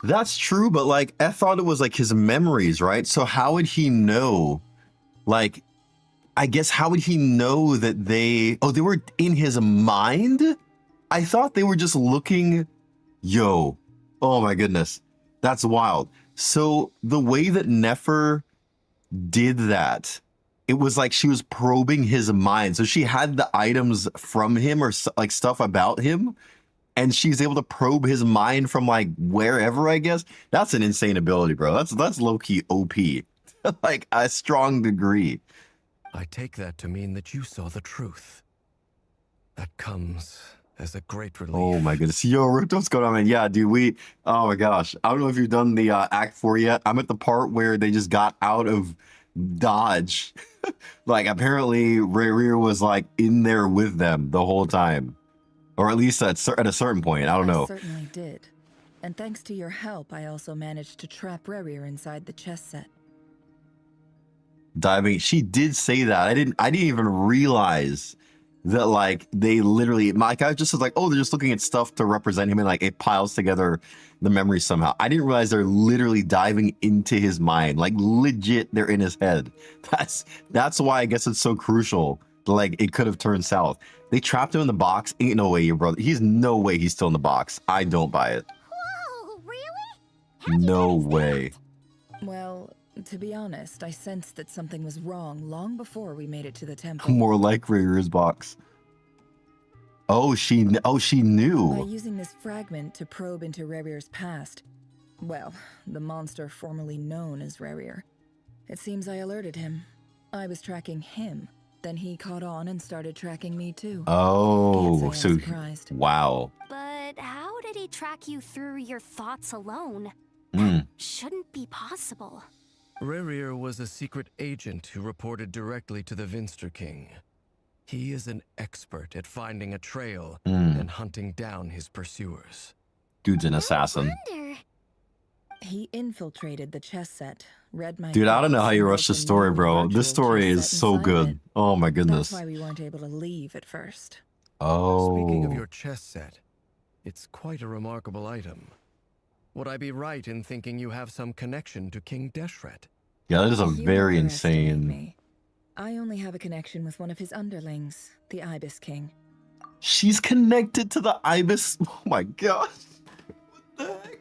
Speaker 1: That's true, but like, I thought it was like his memories, right? So how would he know? Like, I guess how would he know that they were in his mind? I thought they were just looking. Yo, oh my goodness, that's wild. So the way that Nefer did that, it was like she was probing his mind. So she had the items from him or like stuff about him, and she's able to probe his mind from like wherever, I guess. That's an insane ability, bro. That's low-key OP. Like a strong degree.
Speaker 10: I take that to mean that you saw the truth. That comes as a great relief.
Speaker 1: Oh my goodness. Yo, Rick, what's going on, man? Yeah, dude, oh my gosh. I don't know if you've done the Act 4 yet. I'm at the part where they just got out of Dodge. Like, apparently, Rayrir was, like, in there with them the whole time. Or at least at a certain point. I don't know.
Speaker 4: I certainly did. And thanks to your help, I also managed to trap Rayrir inside the chess set.
Speaker 1: Diving, she did say that. I didn't even realize that, like, they literally, like, I just was like, oh, they're just looking at stuff to represent him, and like it piles together the memories somehow. I didn't realize they're literally diving into his mind, like legit, they're in his head. That's why I guess it's so crucial. Like, it could have turned south. They trapped him in the box. Ain't no way, your brother. He's no way he's still in the box. I don't buy it.
Speaker 6: Whoa, really?
Speaker 1: No way.
Speaker 4: Well, to be honest, I sensed that something was wrong long before we made it to the temple.
Speaker 1: More like Rayrir's box. Oh, she
Speaker 4: By
Speaker 1: knew.
Speaker 4: using this fragment to probe into Rayrir's past, well, the monster formerly known as Rayrir. It seems I alerted him. I was tracking him. Then he caught on and started tracking me too.
Speaker 1: Oh,
Speaker 4: Can't say
Speaker 1: so
Speaker 4: I'm surprised.
Speaker 1: wow.
Speaker 6: But how did he track you through your thoughts alone?
Speaker 1: Mm.
Speaker 6: Shouldn't be possible.
Speaker 10: Rayrir was a secret agent who reported directly to the Vinster King. He is an expert at finding a trail and hunting down his pursuers.
Speaker 1: Dude's an assassin.
Speaker 6: Wonder.
Speaker 4: He infiltrated the chess set, read my
Speaker 1: Dude, I don't know
Speaker 4: thoughts,
Speaker 1: how you
Speaker 4: and
Speaker 1: rush
Speaker 4: built
Speaker 1: the
Speaker 4: a
Speaker 1: story,
Speaker 4: new
Speaker 1: bro.
Speaker 4: virtual
Speaker 1: This story
Speaker 4: chess
Speaker 1: is
Speaker 4: set
Speaker 1: so
Speaker 4: inside
Speaker 1: good.
Speaker 4: it.
Speaker 1: Oh my
Speaker 4: That's
Speaker 1: goodness.
Speaker 4: why we weren't able to leave at first.
Speaker 10: Speaking of
Speaker 1: Oh.
Speaker 10: your chess set, it's quite a remarkable item. Would I be right in thinking you have some connection to King Deshret?
Speaker 1: Yeah, that is a
Speaker 4: You
Speaker 1: very
Speaker 4: underestimate
Speaker 1: insane.
Speaker 4: me. I only have a connection with one of his underlings, the Ibis King.
Speaker 1: She's connected to the Ibis. Oh my gosh. What the heck?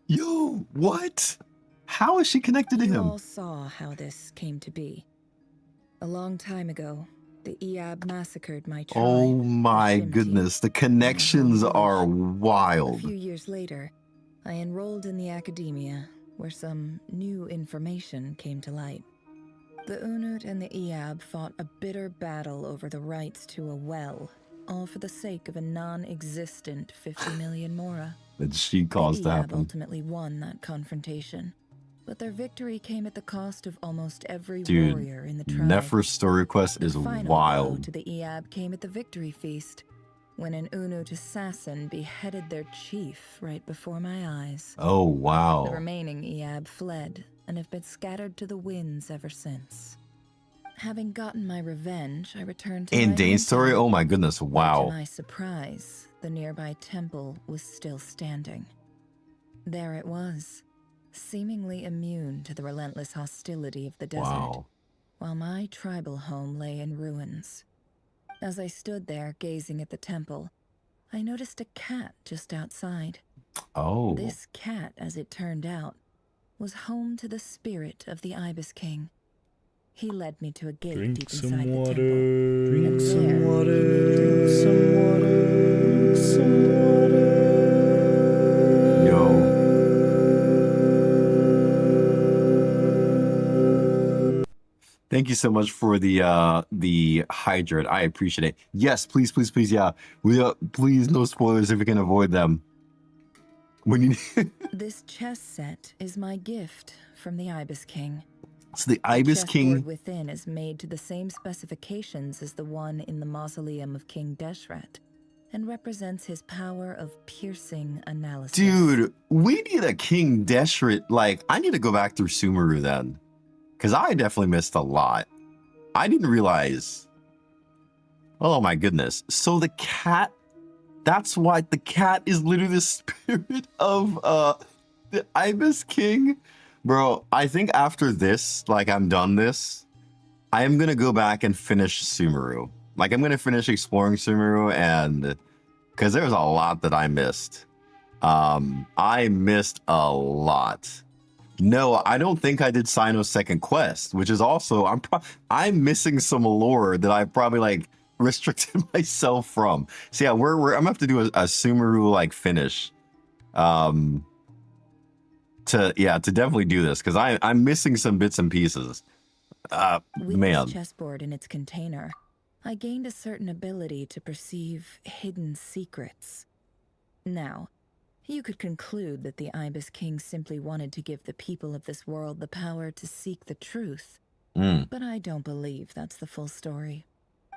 Speaker 1: Yo, what? How is she connected to
Speaker 4: You
Speaker 1: him?
Speaker 4: all saw how this came to be. A long time ago, the Eab massacred my tribe.
Speaker 1: Oh
Speaker 4: the
Speaker 1: my
Speaker 4: Shimti,
Speaker 1: goodness. The
Speaker 4: in my
Speaker 1: connections
Speaker 4: home
Speaker 1: are
Speaker 4: village. A
Speaker 1: wild.
Speaker 4: few years later, I enrolled in the academia, where some new information came to light. The Unut and the Eab fought a bitter battle over the rights to a well, all for the sake of a non-existent 50 million mora.
Speaker 1: That she
Speaker 4: The
Speaker 1: caused to
Speaker 4: Eab
Speaker 1: happen.
Speaker 4: ultimately won that confrontation, but their victory came at the cost of almost every
Speaker 1: Dude,
Speaker 4: warrior in the tribe.
Speaker 1: Nefer's story quest
Speaker 4: The
Speaker 1: is
Speaker 4: final blow
Speaker 1: wild.
Speaker 4: to the Eab came at the victory feast, when an Unut assassin beheaded their chief right before my eyes.
Speaker 1: Oh,
Speaker 4: The
Speaker 1: wow.
Speaker 4: remaining Eab fled and have been scattered to the winds ever since. Having gotten my revenge, I returned to
Speaker 1: And
Speaker 4: my
Speaker 1: Dane's story?
Speaker 4: hometown,
Speaker 1: Oh my goodness.
Speaker 4: where, to
Speaker 1: Wow.
Speaker 4: my surprise, the nearby temple was still standing. There it was, seemingly immune to the relentless hostility of the desert,
Speaker 1: Wow.
Speaker 4: while my tribal home lay in ruins. As I stood there gazing at the temple, I noticed a cat just outside.
Speaker 1: Oh.
Speaker 4: This cat, as it turned out, was home to the spirit of the Ibis King. He led me to a gate
Speaker 11: Drink
Speaker 4: deep
Speaker 11: some
Speaker 4: inside the
Speaker 11: water.
Speaker 4: temple.
Speaker 11: Drink
Speaker 4: And
Speaker 11: some
Speaker 4: there,
Speaker 11: water.
Speaker 4: he made a deal with
Speaker 11: Some
Speaker 4: me.
Speaker 11: water. Some water.
Speaker 1: Yo. Thank you so much for the hydrate. I appreciate it. Yes, please, please, please. Yeah, please, no spoilers if we can avoid them. When you
Speaker 4: This chess set is my gift from the Ibis King.
Speaker 1: so the
Speaker 4: The
Speaker 1: Ibis
Speaker 4: chessboard
Speaker 1: King.
Speaker 4: within is made to the same specifications as the one in the mausoleum of King Deshret, and represents his power of piercing analysis.
Speaker 1: Dude, we need a King Deshret. Like, I need to go back through Sumeru then. Because I definitely missed a lot. I didn't realize. Oh my goodness. So the cat, that's why the cat is literally the spirit of the Ibis King. Bro, I think after this, like I'm done this, I am gonna go back and finish Sumeru. Like I'm gonna finish exploring Sumeru, and because there's a lot that I missed. I missed a lot. No, I don't think I did Sino's second quest, which is also I'm missing some lore that I probably like restricted myself from. So yeah, I'm gonna have to do a Sumeru like finish. To definitely do this because I'm missing some bits and pieces.
Speaker 4: With
Speaker 1: Man.
Speaker 4: this chessboard in its container, I gained a certain ability to perceive hidden secrets. Now, you could conclude that the Ibis King simply wanted to give the people of this world the power to seek the truth. But I don't believe that's the full story.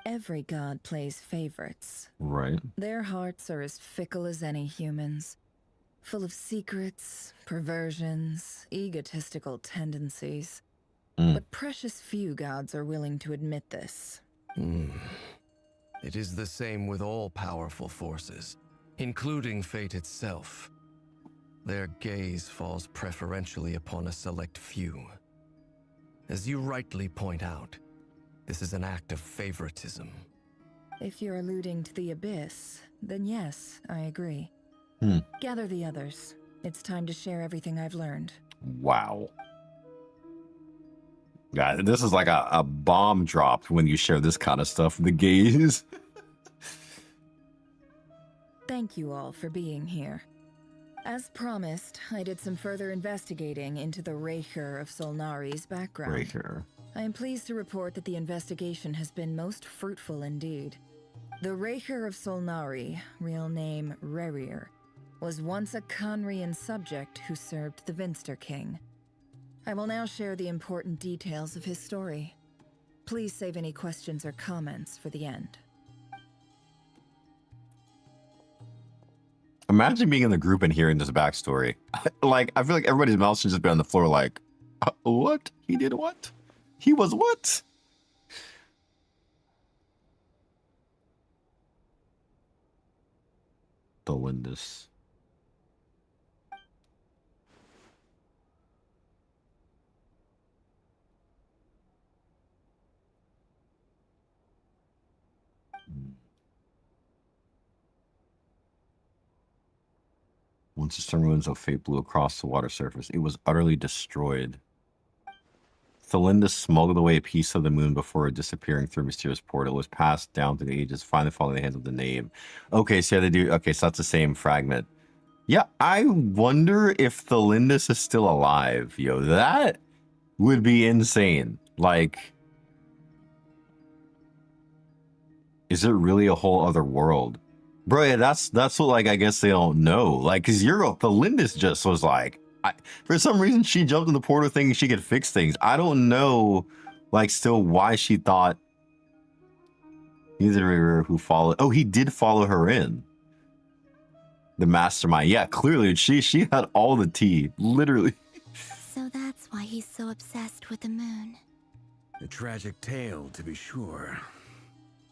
Speaker 4: Every god plays favorites.
Speaker 1: Right.
Speaker 4: Their hearts are as fickle as any human's, full of secrets, perversions, egotistical tendencies. But precious few gods are willing to admit this.
Speaker 10: It is the same with all powerful forces, including fate itself. Their gaze falls preferentially upon a select few. As you rightly point out, this is an act of favoritism.
Speaker 4: If you're alluding to the Abyss, then yes, I agree. Gather the others. It's time to share everything I've learned.
Speaker 1: Wow. God, this is like a bomb drop when you share this kind of stuff. The gaze.
Speaker 4: Thank you all for being here. As promised, I did some further investigating into the Raker of Solnari's background.
Speaker 1: Raker.
Speaker 4: I am pleased to report that the investigation has been most fruitful indeed. The Raker of Solnari, real name Rerir, was once a Conrian subject who served the Vinster King. I will now share the important details of his story. Please save any questions or comments for the end.
Speaker 1: Imagine being in the group and hearing this backstory. Like, I feel like everybody's mouth should just be on the floor like, what? He did what? He was what? The Lindis. Once the storm winds of fate blew across the water surface, it was utterly destroyed. Thalinda smuggled away a piece of the moon before disappearing through a mysterious portal. It was passed down through the ages, finally falling in the hands of the Knave. Okay, so they do. Okay, so that's the same fragment. Yeah, I wonder if Thalindus is still alive. Yo, that would be insane. Like, is it really a whole other world? Bro, yeah, that's what, like, I guess they don't know. Like, because Thalindus just was like, for some reason, she jumped in the portal thinking she could fix things. I don't know, like, still why she thought either who followed. Oh, he did follow her in. The mastermind. Yeah, clearly, she had all the tea, literally.
Speaker 6: So that's why he's so obsessed with the moon.
Speaker 8: A tragic tale, to be sure.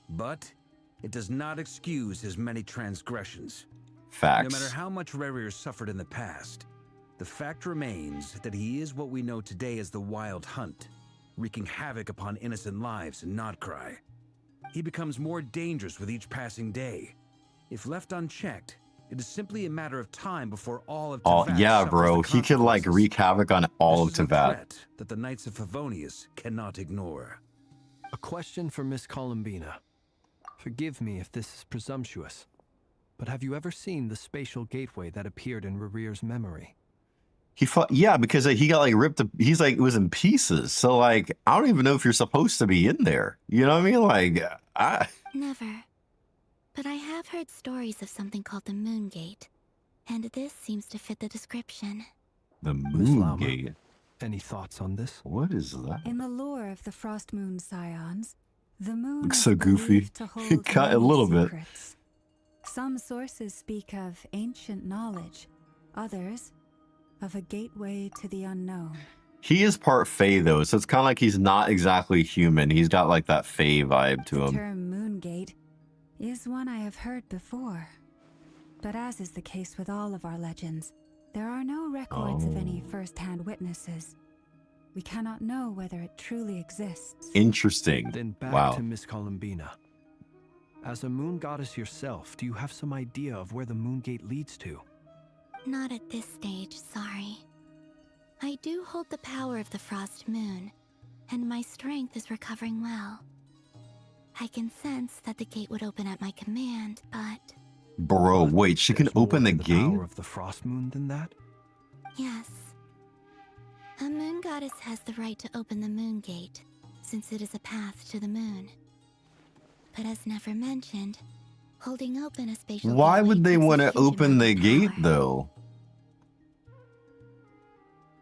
Speaker 8: But it does not excuse his many transgressions.
Speaker 1: Facts.
Speaker 8: No matter how much Rerir suffered in the past, the fact remains that he is what we know today as the Wild Hunt, wreaking havoc upon innocent lives in Nodcry. He becomes more dangerous with each passing day. If left unchecked, it is simply a matter of time before all of Teyvat
Speaker 1: yeah,
Speaker 8: suffers
Speaker 1: bro.
Speaker 8: the
Speaker 1: He could, like,
Speaker 8: consequences.
Speaker 1: wreak havoc on all
Speaker 8: This
Speaker 1: of
Speaker 8: is a
Speaker 1: Teyvat.
Speaker 8: threat that the Knights of Favonius cannot ignore.
Speaker 12: A question for Miss Columbina. Forgive me if this is presumptuous, but have you ever seen the spatial gateway that appeared in Rerir's memory?
Speaker 1: He fought, yeah, because he got like ripped. He's like, it was in pieces. So like, I don't even know if you're supposed to be in there. You know what I mean? Like,
Speaker 6: Never. But I have heard stories of something called the Moon Gate, and this seems to fit the description.
Speaker 1: The
Speaker 12: Miss
Speaker 1: Moon
Speaker 12: Lama,
Speaker 1: Gate.
Speaker 12: any thoughts on this?
Speaker 1: What is that?
Speaker 9: In the lore of the Frost Moon Scions, the moon
Speaker 1: Looks
Speaker 9: is
Speaker 1: so goofy.
Speaker 9: believed to hold
Speaker 1: Cut a
Speaker 9: many
Speaker 1: little bit.
Speaker 9: secrets. Some sources speak of ancient knowledge, others of a gateway to the unknown.
Speaker 1: He is part Fae though, so it's kind of like he's not exactly human. He's got like that Fae vibe to
Speaker 9: The
Speaker 1: him.
Speaker 9: term Moon Gate is one I have heard before. But as is the case with all of our legends, there are no records of any first-hand witnesses. We cannot know whether it truly exists.
Speaker 1: Interesting.
Speaker 12: Then back
Speaker 1: Wow.
Speaker 12: to Miss Columbina. As a moon goddess yourself, do you have some idea of where the moon gate leads to?
Speaker 6: Not at this stage, sorry. I do hold the power of the Frost Moon, and my strength is recovering well. I can sense that the gate would open at my command, but...
Speaker 1: Bro, wait, she can
Speaker 12: There's more
Speaker 1: open the
Speaker 12: to
Speaker 1: gate?
Speaker 12: power of the Frost Moon than that?
Speaker 6: Yes. A moon goddess has the right to open the moon gate, since it is a path to the moon. But as never mentioned, holding open a spatial
Speaker 1: Why
Speaker 6: gateway
Speaker 1: would they
Speaker 6: puts a
Speaker 1: want to
Speaker 6: huge
Speaker 1: open
Speaker 6: amount
Speaker 1: the
Speaker 6: of
Speaker 1: gate,
Speaker 6: power.
Speaker 1: though?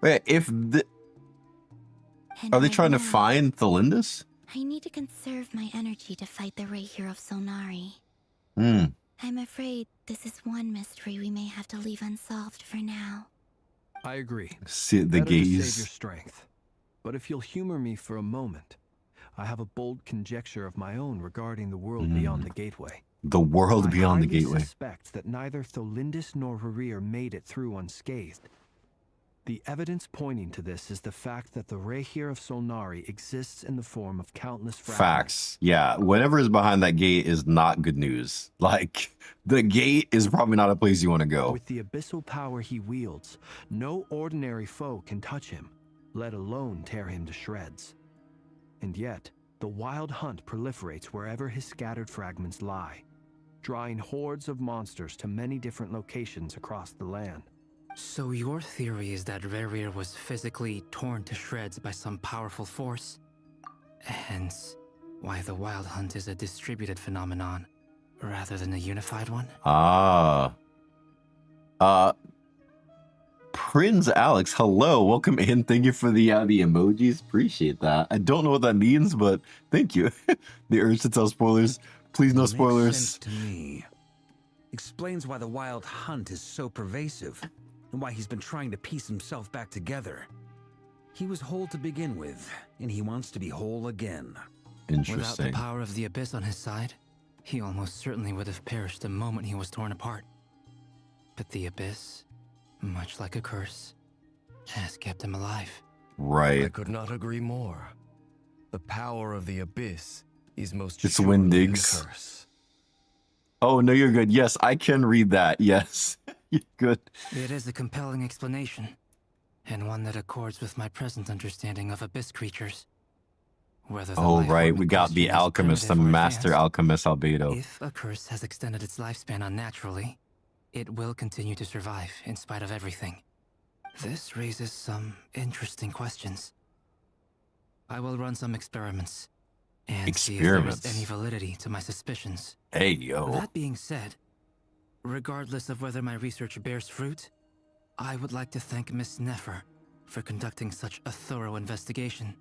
Speaker 1: Wait, if the...
Speaker 6: And
Speaker 1: Are they
Speaker 6: right
Speaker 1: trying to
Speaker 6: now,
Speaker 1: find Thalindus?
Speaker 6: I need to conserve my energy to fight the Ray Hero Sonari.
Speaker 1: Hmm.
Speaker 6: I'm afraid this is one mystery we may have to leave unsolved for now.
Speaker 12: I agree.
Speaker 1: See the
Speaker 12: Better to save your
Speaker 1: gaze.
Speaker 12: strength. But if you'll humor me for a moment, I have a bold conjecture of my own regarding the world beyond the gateway.
Speaker 1: The world beyond the
Speaker 12: I highly
Speaker 1: gateway.
Speaker 12: suspect that neither Tholindus nor Harir made it through unscathed. The evidence pointing to this is the fact that the Rehir of Solnari exists in the form of countless fragments.
Speaker 1: Facts. Yeah, whatever is behind that gate is not good news. Like, the gate is probably not a place you want to go.
Speaker 12: With the abyssal power he wields, no ordinary foe can touch him, let alone tear him to shreds. And yet, the wild hunt proliferates wherever his scattered fragments lie, drawing hordes of monsters to many different locations across the land.
Speaker 13: So your theory is that Rerir was physically torn to shreds by some powerful force? Hence, why the Wild Hunt is a distributed phenomenon, rather than a unified one?
Speaker 1: Ah. Prince Alex, hello. Welcome in. Thank you for the emojis. Appreciate that. I don't know what that means, but thank you. The urge to tell spoilers. Please no
Speaker 8: Makes
Speaker 1: spoilers.
Speaker 8: sense to me. Explains why the Wild Hunt is so pervasive, and why he's been trying to piece himself back together. He was whole to begin with, and he wants to be whole again.
Speaker 13: Without the
Speaker 1: Interesting.
Speaker 13: power of the Abyss on his side, he almost certainly would have perished the moment he was torn apart. But the Abyss, much like a curse, has kept him alive.
Speaker 10: I
Speaker 1: Right.
Speaker 10: could not agree more. The power of the Abyss is most
Speaker 1: It's
Speaker 10: surely a
Speaker 1: Wendig's.
Speaker 10: curse.
Speaker 1: Oh, no, you're good. Yes, I can read that. Yes. You're good.
Speaker 13: It is a compelling explanation, and one that accords with my present understanding of Abyss creatures. Whether the
Speaker 1: Oh,
Speaker 13: life
Speaker 1: right.
Speaker 13: form
Speaker 1: We
Speaker 13: in
Speaker 1: got the
Speaker 13: question is
Speaker 1: alchemist, the
Speaker 13: primitive or
Speaker 1: master
Speaker 13: advanced,
Speaker 1: alchemist Albedo.
Speaker 13: If a curse has extended its lifespan unnaturally, it will continue to survive in spite of everything. This raises some interesting questions. I will run some experiments and see if there is
Speaker 1: Experiments?
Speaker 13: any validity to my suspicions.
Speaker 1: Hey, yo.
Speaker 13: That being said, regardless of whether my research bears fruit, I would like to thank Miss Nefer for conducting such a thorough investigation.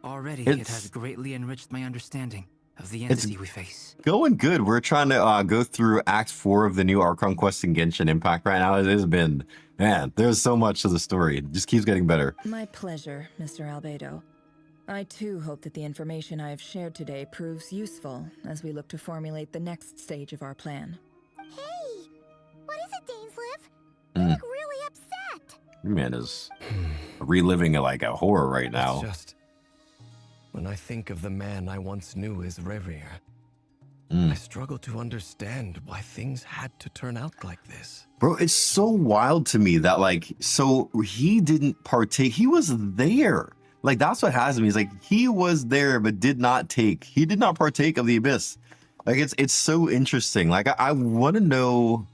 Speaker 13: Already, it
Speaker 1: It's-
Speaker 13: has greatly enriched my understanding of the
Speaker 1: It's-
Speaker 13: entity we face.
Speaker 1: Going good. We're trying to go through Act 4 of the new Archon Quest in Genshin Impact right now. It has been, man, there's so much to the story. It just keeps getting better.
Speaker 4: My pleasure, Mr. Albedo. I too hope that the information I have shared today proves useful as we look to formulate the next stage of our plan.
Speaker 6: Hey! What is it, Dainsleif?
Speaker 1: Mm.
Speaker 6: You look really upset!
Speaker 1: Your man is reliving like a horror right now.
Speaker 10: It's just when I think of the man I once knew as Rerir,
Speaker 1: Mm.
Speaker 10: I struggle to understand why things had to turn out like this.
Speaker 1: Bro, it's so wild to me that like, so he didn't partake. He was there. Like, that's what has me. He's like, he was there, but did not partake of the Abyss. Like, it's so interesting. Like, I want to know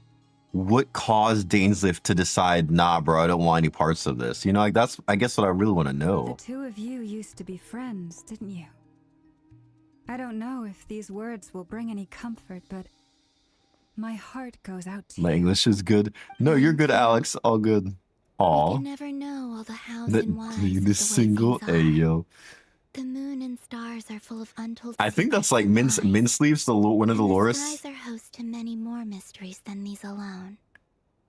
Speaker 1: what caused Dainsleif to decide, nah, bro, I don't want any parts of this. You know, like, that's, I guess, what I really want to
Speaker 9: The
Speaker 1: know.
Speaker 9: two of you used to be friends, didn't you? I don't know if these words will bring any comfort, but my heart goes out to
Speaker 1: My
Speaker 9: you.
Speaker 1: English is good. No, you're good, Alex. All good.
Speaker 6: You
Speaker 1: Aw.
Speaker 6: never know all the hows
Speaker 1: That
Speaker 6: and whys
Speaker 1: the
Speaker 6: of the way
Speaker 1: single,
Speaker 6: things are.
Speaker 1: hey, yo.
Speaker 6: The moon and stars are full of untold
Speaker 1: I think that's like
Speaker 6: secrets and lies.
Speaker 1: Minsleeves, one of the
Speaker 6: And the
Speaker 1: Loris.
Speaker 6: skies are host to many more mysteries than these alone.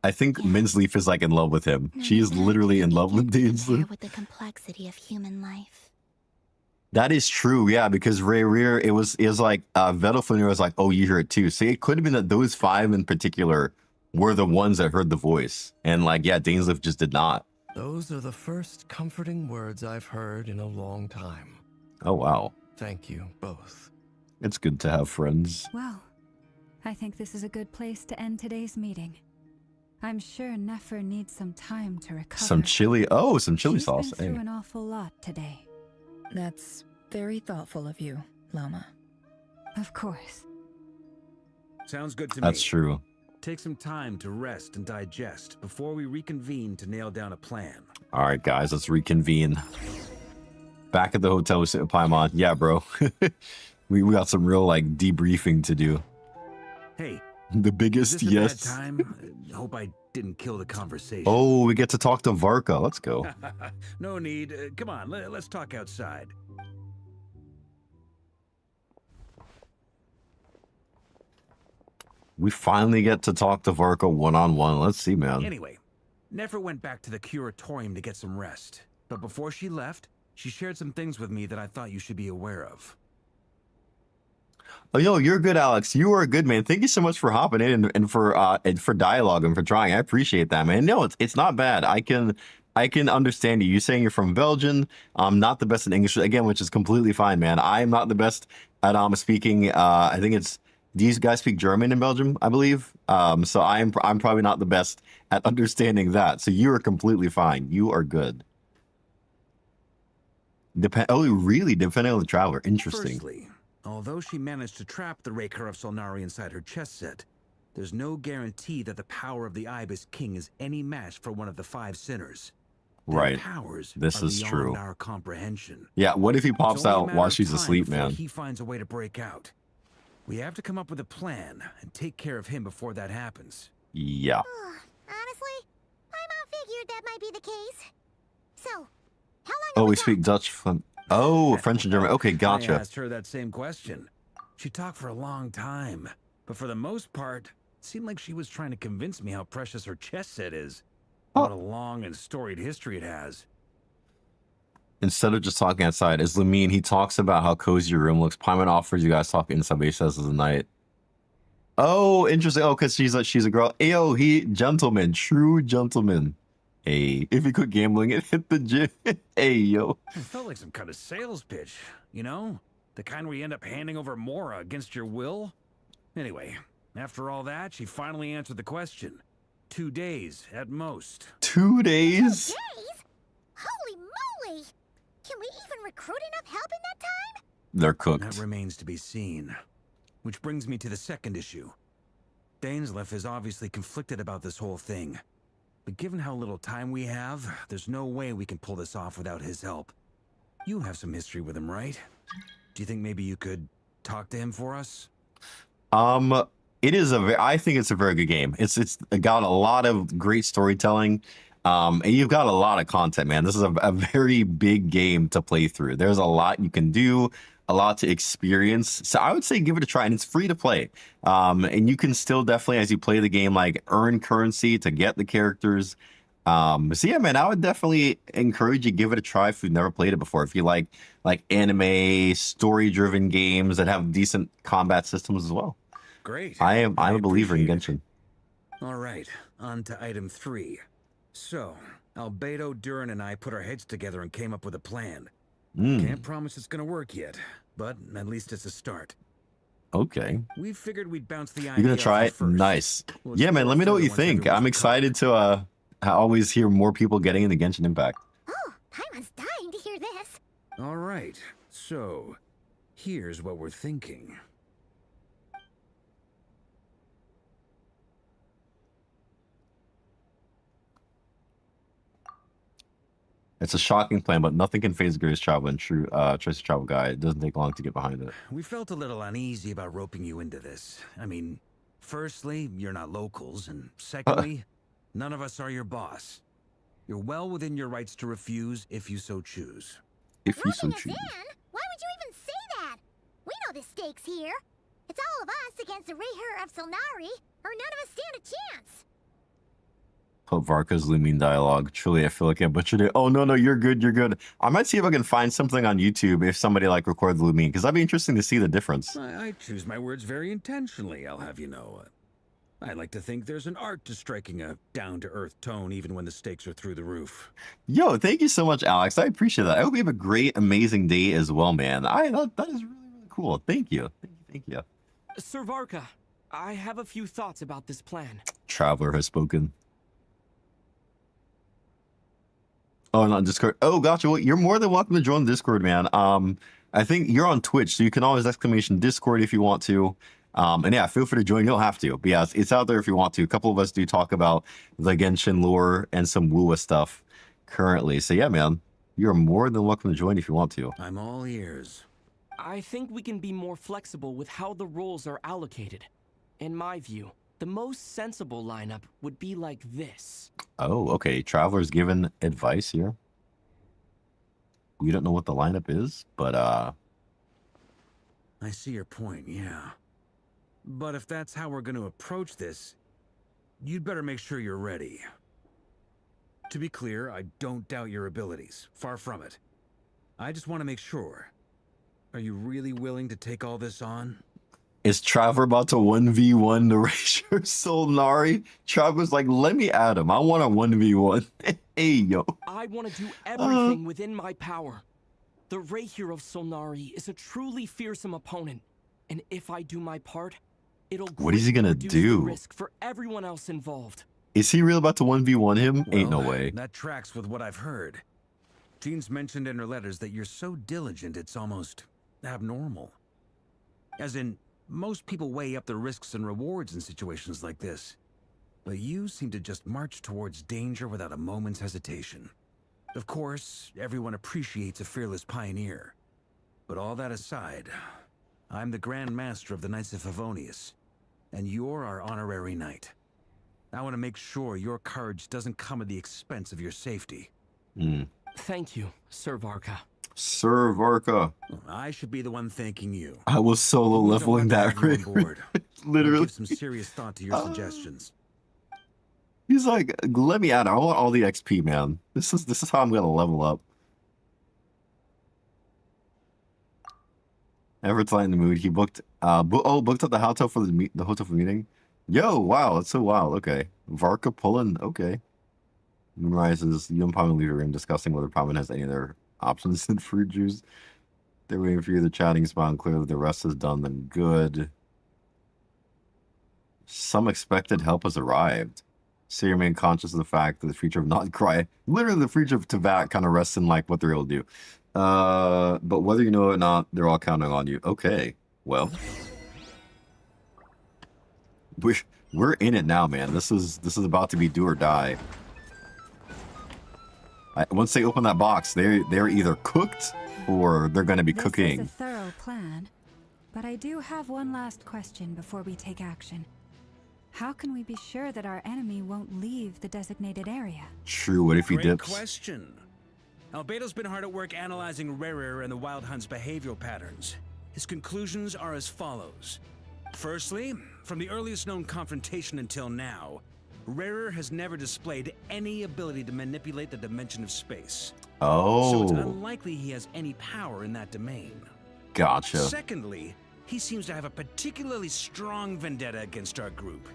Speaker 1: I think
Speaker 6: Yeah.
Speaker 1: Minsleaf is like in love with him.
Speaker 6: None
Speaker 1: She
Speaker 6: of
Speaker 1: is
Speaker 6: that
Speaker 1: literally in
Speaker 6: can
Speaker 1: love with
Speaker 6: begin to compare
Speaker 1: Dainsleif.
Speaker 6: with the complexity of human life.
Speaker 1: That is true, yeah, because Ray Rear, it was like Vedelfunir was like, oh, you hear it too. So it could have been that those five in particular were the ones that heard the voice. And like, yeah, Dainsleif just did not.
Speaker 10: Those are the first comforting words I've heard in a long time.
Speaker 1: Oh, wow.
Speaker 10: Thank you both.
Speaker 1: It's good to have friends.
Speaker 9: Well, I think this is a good place to end today's meeting. I'm sure Nefer needs some time to recover.
Speaker 1: Some chili. Oh, some chili
Speaker 9: She's
Speaker 1: sauce.
Speaker 9: been through
Speaker 1: Hey.
Speaker 9: an awful lot today.
Speaker 4: That's very thoughtful of you, Loma.
Speaker 9: Of course.
Speaker 8: Sounds good to me.
Speaker 1: That's true.
Speaker 8: Take some time to rest and digest before we reconvene to nail down a plan.
Speaker 1: All right, guys, let's reconvene. Back at the hotel with Paimon. Yeah, bro. we got some real like debriefing to do.
Speaker 8: Hey,
Speaker 1: The
Speaker 8: is
Speaker 1: biggest
Speaker 8: this a
Speaker 1: yes.
Speaker 8: bad time? Hope I didn't kill the conversation.
Speaker 1: Oh, we get to talk to Varka. Let's go.
Speaker 8: No need. Come on, let's talk outside.
Speaker 1: We finally get to talk to Varka one-on-one. Let's see, man.
Speaker 8: Anyway, Nefer went back to the curatorium to get some rest. But before she left, she shared some things with me that I thought you should be aware of.
Speaker 1: Oh, yo, you're good, Alex. You are a good man. Thank you so much for hopping in and for dialogue and for trying. I appreciate that, man. No, it's not bad. I can understand you. You saying you're from Belgium. I'm not the best in English again, which is completely fine, man. I am not the best at speaking. I think it's. Do you guys speak German in Belgium? I believe. So I'm probably not the best at understanding that. So you are completely fine. You are good. Oh, really? Depending on the traveler. Interesting.
Speaker 8: Firstly, although she managed to trap the Raker of Solnari inside her chest set, there's no guarantee that the power of the Ibis King is any match for one of the 5 sinners. Their
Speaker 1: Right.
Speaker 8: powers
Speaker 1: This
Speaker 8: are
Speaker 1: is
Speaker 8: beyond
Speaker 1: true.
Speaker 8: our comprehension.
Speaker 1: Yeah. What if he pops
Speaker 8: It's only a
Speaker 1: out
Speaker 8: matter
Speaker 1: while
Speaker 8: of
Speaker 1: she's
Speaker 8: time
Speaker 1: asleep,
Speaker 8: before
Speaker 1: man?
Speaker 8: He finds a way to break out. We have to come up with a plan and take care of him before that happens.
Speaker 1: Yeah.
Speaker 6: Honestly, I figured that might be the case. So, how long
Speaker 1: Oh,
Speaker 6: have
Speaker 1: we
Speaker 6: got?
Speaker 1: speak Dutch. Oh, French and German. Okay,
Speaker 8: I
Speaker 1: gotcha.
Speaker 8: asked her that same question. She talked for a long time, but for the most part, it seemed like she was trying to convince me how precious her chess set is. What a long and storied history it has.
Speaker 1: Instead of just talking outside, as Lamine, he talks about how cozy your room looks. Paimon offers you guys talk inside, but he says it's a night. Oh, interesting. Oh, because she's a girl. Ayo, he gentleman, true gentleman. Hey, if you quit gambling and hit the gym. Hey, yo.
Speaker 8: It felt like some kind of sales pitch, you know? The kind where you end up handing over Mora against your will. Anyway, after all that, she finally answered the question. 2 days at most.
Speaker 1: 2 days?
Speaker 6: Days? Holy moly! Can we even recruit enough help in that time?
Speaker 1: They're
Speaker 8: That
Speaker 1: cooked.
Speaker 8: remains to be seen. Which brings me to the second issue. Dainsleif is obviously conflicted about this whole thing. But given how little time we have, there's no way we can pull this off without his help. You have some history with him, right? Do you think maybe you could talk to him for us?
Speaker 1: It is I think it's a very good game. It's got a lot of great storytelling. And you've got a lot of content, man. This is a very big game to play through. There's a lot you can do, a lot to experience. So I would say give it a try, and it's free to play. And you can still definitely, as you play the game, like earn currency to get the characters. So yeah, man, I would definitely encourage you give it a try if you've never played it before. If you like anime, story-driven games that have decent combat systems as well.
Speaker 8: Great.
Speaker 1: I'm a believer in
Speaker 8: appreciate
Speaker 1: Genshin.
Speaker 8: All right, on to item 3. So, Albedo, Durin, and I put our heads together and came up with a plan. Can't promise it's gonna work yet, but at least it's a start.
Speaker 1: Okay.
Speaker 8: We figured we'd bounce the idea.
Speaker 1: You're gonna try
Speaker 8: off
Speaker 1: it?
Speaker 8: you first.
Speaker 1: Nice.
Speaker 8: We'll
Speaker 1: Yeah, man,
Speaker 8: explore
Speaker 1: let me know what
Speaker 8: further
Speaker 1: you
Speaker 8: once
Speaker 1: think.
Speaker 8: everyone's
Speaker 1: I'm excited to always hear more people getting into Genshin Impact.
Speaker 6: Oh, Paimon's dying to hear this.
Speaker 8: All right, so here's what we're thinking.
Speaker 1: It's a shocking plan, but nothing can phase Grace Travel and true Tracy Travel Guide. It doesn't take long to get behind it.
Speaker 8: We felt a little uneasy about roping you into this. I mean, firstly, you're not locals, and secondly, none of us are your boss. You're well within your rights to refuse if you so choose.
Speaker 1: If you so
Speaker 6: Roping us
Speaker 1: choose.
Speaker 6: in? Why would you even say that? We know the stakes here. It's all of us against the Reher of Solnari, or none of us stand a chance.
Speaker 1: Pope Varka's Lumine dialogue. Truly, I feel like I butchered it. Oh, no, you're good. You're good. I might see if I can find something on YouTube if somebody like records Lumine, because that'd be interesting to see the difference.
Speaker 8: I choose my words very intentionally, I'll have you know. I like to think there's an art to striking a down-to-earth tone even when the stakes are through the roof.
Speaker 1: Yo, thank you so much, Alex. I appreciate that. I hope you have a great, amazing day as well, man. That is really, really cool. Thank you. Thank you.
Speaker 14: Sir Varka, I have a few thoughts about this plan.
Speaker 1: Traveler has spoken. Oh, not Discord. Oh, gotcha. Well, you're more than welcome to join Discord, man. I think you're on Twitch, so you can always exclamation Discord if you want to. And yeah, feel free to join. You don't have to, but yeah, it's out there if you want to. A couple of us do talk about the Genshin lore and some Wua stuff currently. So yeah, man, you're more than welcome to join if you want to.
Speaker 8: I'm all ears.
Speaker 14: I think we can be more flexible with how the roles are allocated. In my view, the most sensible lineup would be like this.
Speaker 1: Oh, okay. Traveler's given advice here. We don't know what the lineup is, but
Speaker 8: I see your point, yeah. But if that's how we're going to approach this, you'd better make sure you're ready. To be clear, I don't doubt your abilities. Far from it. I just want to make sure. Are you really willing to take all this on?
Speaker 1: is Traveler about to 1v1 the Erasure Solnari? Traveler's like, let me at him. I want a 1v1. Hey, yo.
Speaker 14: I want to do everything within my power. The Erasure of Solnari is a truly fearsome opponent. And if I do my part, it'll
Speaker 1: what is he gonna
Speaker 14: reduce
Speaker 1: do?
Speaker 14: the risk for everyone else involved.
Speaker 1: Is he really about to 1v1 him? Ain't no
Speaker 8: Well,
Speaker 1: way.
Speaker 8: That tracks with what I've heard. Jean's mentioned in her letters that you're so diligent it's almost abnormal. As in, most people weigh up the risks and rewards in situations like this. But you seem to just march towards danger without a moment's hesitation. Of course, everyone appreciates a fearless pioneer. But all that aside, I'm the Grand Master of the Knights of Favonius, and you're our honorary knight. I want to make sure your courage doesn't come at the expense of your safety.
Speaker 14: Thank you, Sir Varka.
Speaker 1: Sir Varka.
Speaker 8: I should be the one thanking you.
Speaker 1: I was solo
Speaker 8: We don't
Speaker 1: leveling
Speaker 8: have
Speaker 1: that
Speaker 8: to have you on board.
Speaker 1: literally.
Speaker 8: I'll give some serious thought to your suggestions.
Speaker 1: He's like, let me at it. I want all the XP, man. This is how I'm gonna level up. Everett's not in the mood. He booked booked up the hotel for the hotel for the meeting. Yo, wow, that's so wild. Okay. Varka pulling, okay. Moonrise is young Paimon leader room discussing whether Paimon has any other options in fruit juice. They're waiting for you. The chatting spot and clearly the rest is done, then good. Some expected help has arrived. So you remain conscious of the fact that the future of not cry, literally the future of Teyvat kind of rests in like what they're able to do. But whether you know it or not, they're all counting on you. Okay, well, we're in it now, man. This is about to be do or die. Once they open that box, they're either cooked or they're going to be cooking.
Speaker 9: This is a thorough plan, but I do have one last question before we take action. How can we be sure that our enemy won't leave the designated area?
Speaker 1: True, what if he
Speaker 8: Great
Speaker 1: dips?
Speaker 8: question. Albedo's been hard at work analyzing Rarer and the Wild Hunt's behavioral patterns. His conclusions are as follows. Firstly, from the earliest known confrontation until now, Rarer has never displayed any ability to manipulate the dimension of space. So it's
Speaker 1: Oh,
Speaker 8: unlikely he has any power in that domain.
Speaker 1: gotcha.
Speaker 8: Secondly, he seems to have a particularly strong vendetta against our group.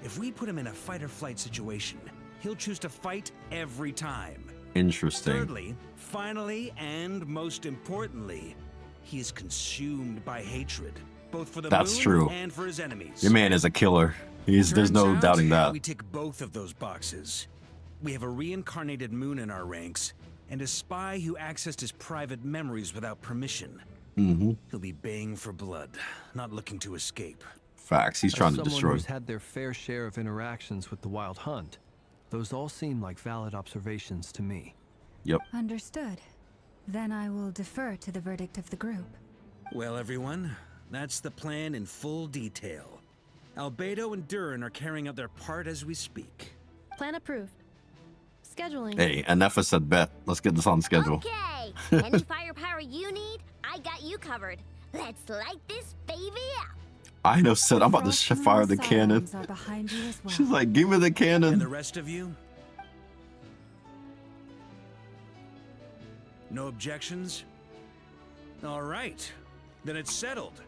Speaker 8: If we put him in a fight-or-flight situation, he'll choose to fight every time.
Speaker 1: Interesting.
Speaker 8: Thirdly, finally, and most importantly, he is consumed by hatred, both for the
Speaker 1: That's
Speaker 8: moon
Speaker 1: true.
Speaker 8: and for his enemies.
Speaker 1: Your man is a killer. There's
Speaker 8: Turns
Speaker 1: no
Speaker 8: out,
Speaker 1: doubting that.
Speaker 8: We tick both of those boxes. We have a reincarnated moon in our ranks, and a spy who accessed his private memories without permission. He'll be baying for blood, not looking to escape.
Speaker 1: Facts. He's
Speaker 12: As
Speaker 1: trying to
Speaker 12: someone
Speaker 1: destroy.
Speaker 12: who's had their fair share of interactions with the Wild Hunt, those all seem like valid observations to me.
Speaker 1: Yep.
Speaker 9: Understood. Then I will defer to the verdict of the group.
Speaker 8: Well, everyone, that's the plan in full detail. Albedo and Durin are carrying out their part as we speak.
Speaker 15: Plan approved. Scheduling.
Speaker 1: Hey, Anefa said bet. Let's get this on schedule.
Speaker 6: Okay, any firepower you need, I got you covered. Let's light this baby up.
Speaker 1: I know said I'm about to
Speaker 9: Frost
Speaker 1: fire
Speaker 9: and
Speaker 1: the cannon.
Speaker 9: Sirens are behind you as well.
Speaker 1: She's like, give me the
Speaker 8: And the
Speaker 1: cannon.
Speaker 8: rest of you? No objections? All right, then it's settled.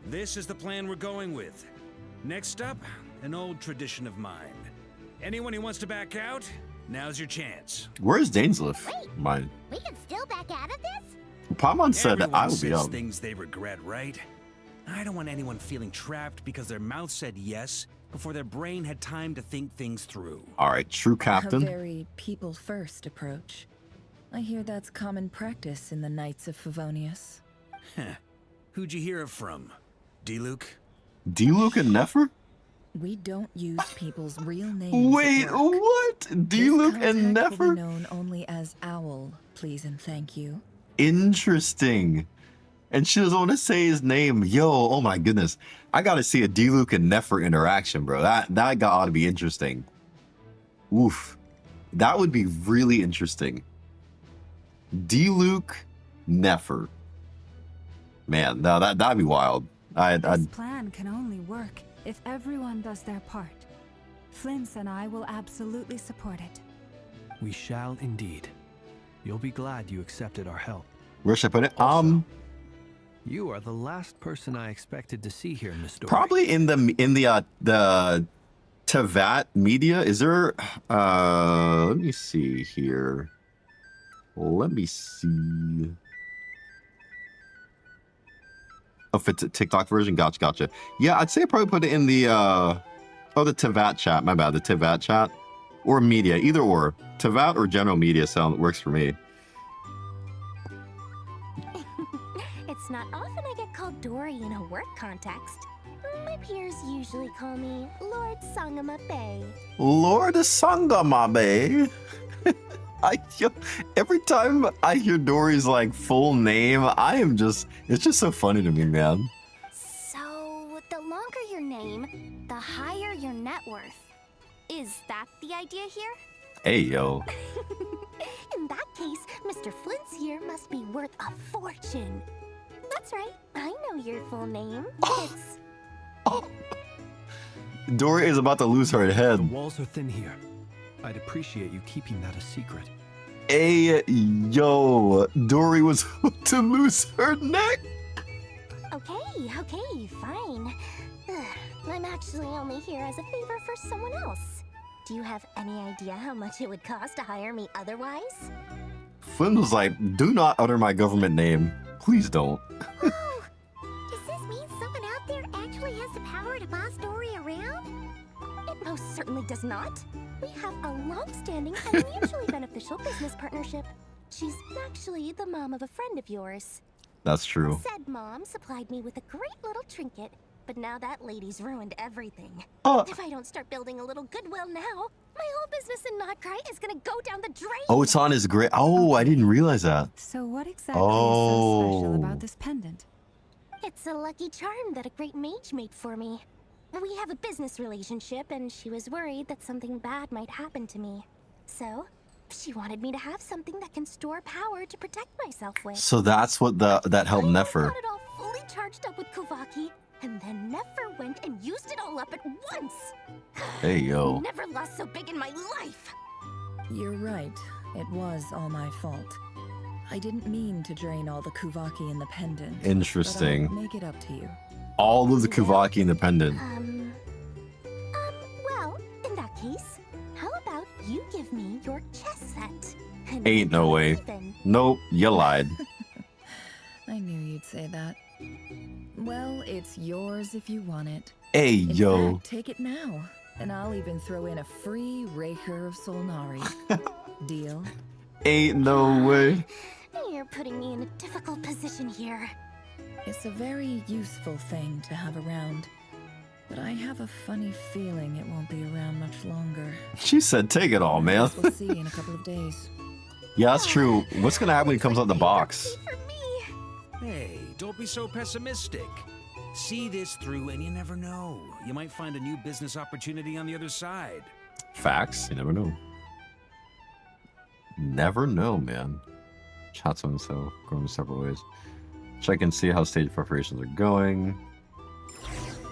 Speaker 8: This is the plan we're going with. Next up, an old tradition of mine. Anyone who wants to back out, now's your chance.
Speaker 1: Where's Dainsleif? Mine.
Speaker 6: We can still back out of this?
Speaker 1: Paimon said
Speaker 8: Everyone
Speaker 1: I will be
Speaker 8: says
Speaker 1: out.
Speaker 8: things they regret, right? I don't want anyone feeling trapped because their mouth said yes before their brain had time to think things through.
Speaker 1: All right, true captain.
Speaker 4: A very people-first approach. I hear that's common practice in the Knights of Favonius.
Speaker 8: Heh. Who'd you hear it from? D-Luke?
Speaker 1: D-Luke and Nefer?
Speaker 4: We don't use people's real names.
Speaker 1: Wait, what? D-Luke and Nefer?
Speaker 4: Will be known only as Owl, please and thank you.
Speaker 1: Interesting. And she doesn't want to say his name. Yo, oh my goodness. I gotta see a D-Luke and Nefer interaction, bro. That ought to be interesting. Oof. That would be really interesting. D-Luke, Nefer. Man, no, that'd be wild.
Speaker 9: This plan can only work if everyone does their part. Flint's and I will absolutely support it.
Speaker 12: We shall indeed. You'll be glad you accepted our help.
Speaker 1: Where should I put it?
Speaker 12: You are the last person I expected to see here, Miss Dory.
Speaker 1: Probably in the Tevat media. Is there let me see here. Let me see. Oh, if it's a TikTok version, gotcha. Yeah, I'd say I probably put it in the the Tevat chat. My bad, the Tevat chat. Or media, either or. Tevat or general media sound works for me.
Speaker 6: It's not often I get called Dory in a work context. My peers usually call me Lord Sangamabe.
Speaker 1: Lord Sangamabe. Every time I hear Dory's like full name, it's just so funny to me, man.
Speaker 6: So, the longer your name, the higher your net worth. Is that the idea here?
Speaker 1: Hey, yo.
Speaker 6: In that case, Mr. Flint's here must be worth a fortune. That's right, I know your full name. It's...
Speaker 1: Dory is about to lose her head.
Speaker 12: The walls are thin here. I'd appreciate you keeping that a secret.
Speaker 1: Hey, yo. Dory was about to lose her neck.
Speaker 6: Okay, fine. I'm actually only here as a favor for someone else. Do you have any idea how much it would cost to hire me otherwise?
Speaker 1: Flynn was like, do not utter my government name. Please don't.
Speaker 6: Oh, does this mean someone out there actually has the power to boss Dory around? It most certainly does not. We have a long-standing and mutually beneficial business partnership. She's actually the mom of a friend of yours.
Speaker 1: That's true.
Speaker 6: Said mom supplied me with a great little trinket, but now that lady's ruined everything. If I don't start building a little goodwill now, my whole business in Notcry is gonna go down the drain.
Speaker 1: Oh, it's on his grave. Oh, I didn't realize that.
Speaker 9: So what exactly is so special about this pendant?
Speaker 6: It's a lucky charm that a great mage made for me. We have a business relationship, and she was worried that something bad might happen to me. So, she wanted me to have something that can store power to protect myself with.
Speaker 1: So that's what that helped Nefer.
Speaker 6: I got it all fully charged up with Kuvaki, and then Nefer went and used it all up at once.
Speaker 1: Hey, yo.
Speaker 6: Never lost so big in my life.
Speaker 4: You're right. It was all my fault. I didn't mean to drain all the Kuvaki in the pendant.
Speaker 1: Interesting.
Speaker 4: But I'll make it up to you.
Speaker 1: All of the Kuvaki in the pendant.
Speaker 6: Well, in that case, how about you give me your chess set? And
Speaker 1: Ain't no way.
Speaker 6: even.
Speaker 1: Nope, you lied.
Speaker 4: I knew you'd say that. Well, it's yours if you want it.
Speaker 1: Hey,
Speaker 4: In
Speaker 1: yo.
Speaker 4: fact, take it now, and I'll even throw in a free Raker of Solnari. Deal?
Speaker 1: Ain't no way.
Speaker 6: You're putting me in a difficult position here.
Speaker 4: It's a very useful thing to have around, but I have a funny feeling it won't be around much longer.
Speaker 1: She said, take it all, man.
Speaker 4: We'll see in a couple of days.
Speaker 1: Yeah, that's true. What's gonna happen when he comes out the box?
Speaker 8: Hey, don't be so pessimistic. See this through and you never know. You might find a new business opportunity on the other side.
Speaker 1: Facts. You never know. Never know, man. Chats on himself, going several ways. Check and see how stage preparations are going.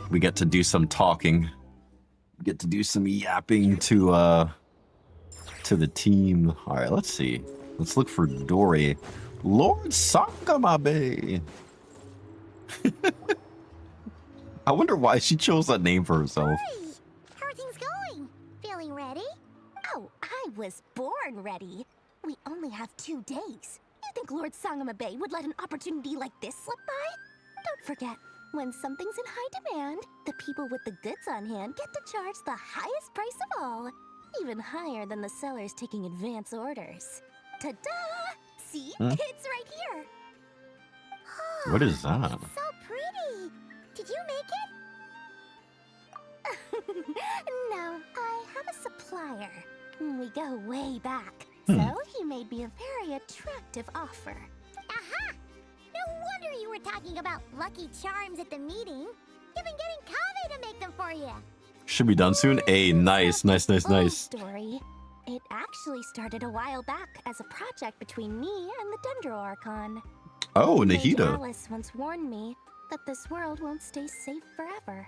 Speaker 1: We get to do some talking. We get to do some yapping to the team. All right, let's see. Let's look for Dory. Lord Sangamabe. I wonder why she chose that name for herself.
Speaker 6: was born ready. We only have 2 days. You think Lord Sangama Bay would let an opportunity like this slip by? Don't forget, when something's in high demand, the people with the goods on hand get to charge the highest price of all. Even higher than the sellers taking advance orders. Ta-da! See? It's right here.
Speaker 1: What is that?
Speaker 6: It's so pretty. Did you make it? No, I have a supplier. We go way back. So he made me a very attractive offer.
Speaker 16: Aha! No wonder you were talking about lucky charms at the meeting. You've been getting Kave to make them for you.
Speaker 1: Should be done soon. Hey, nice.
Speaker 6: Story. It actually started a while back as a project between me and the Dendro Archon.
Speaker 1: Oh,
Speaker 6: Lady
Speaker 1: Nahida.
Speaker 6: Alice once warned me that this world won't stay safe forever.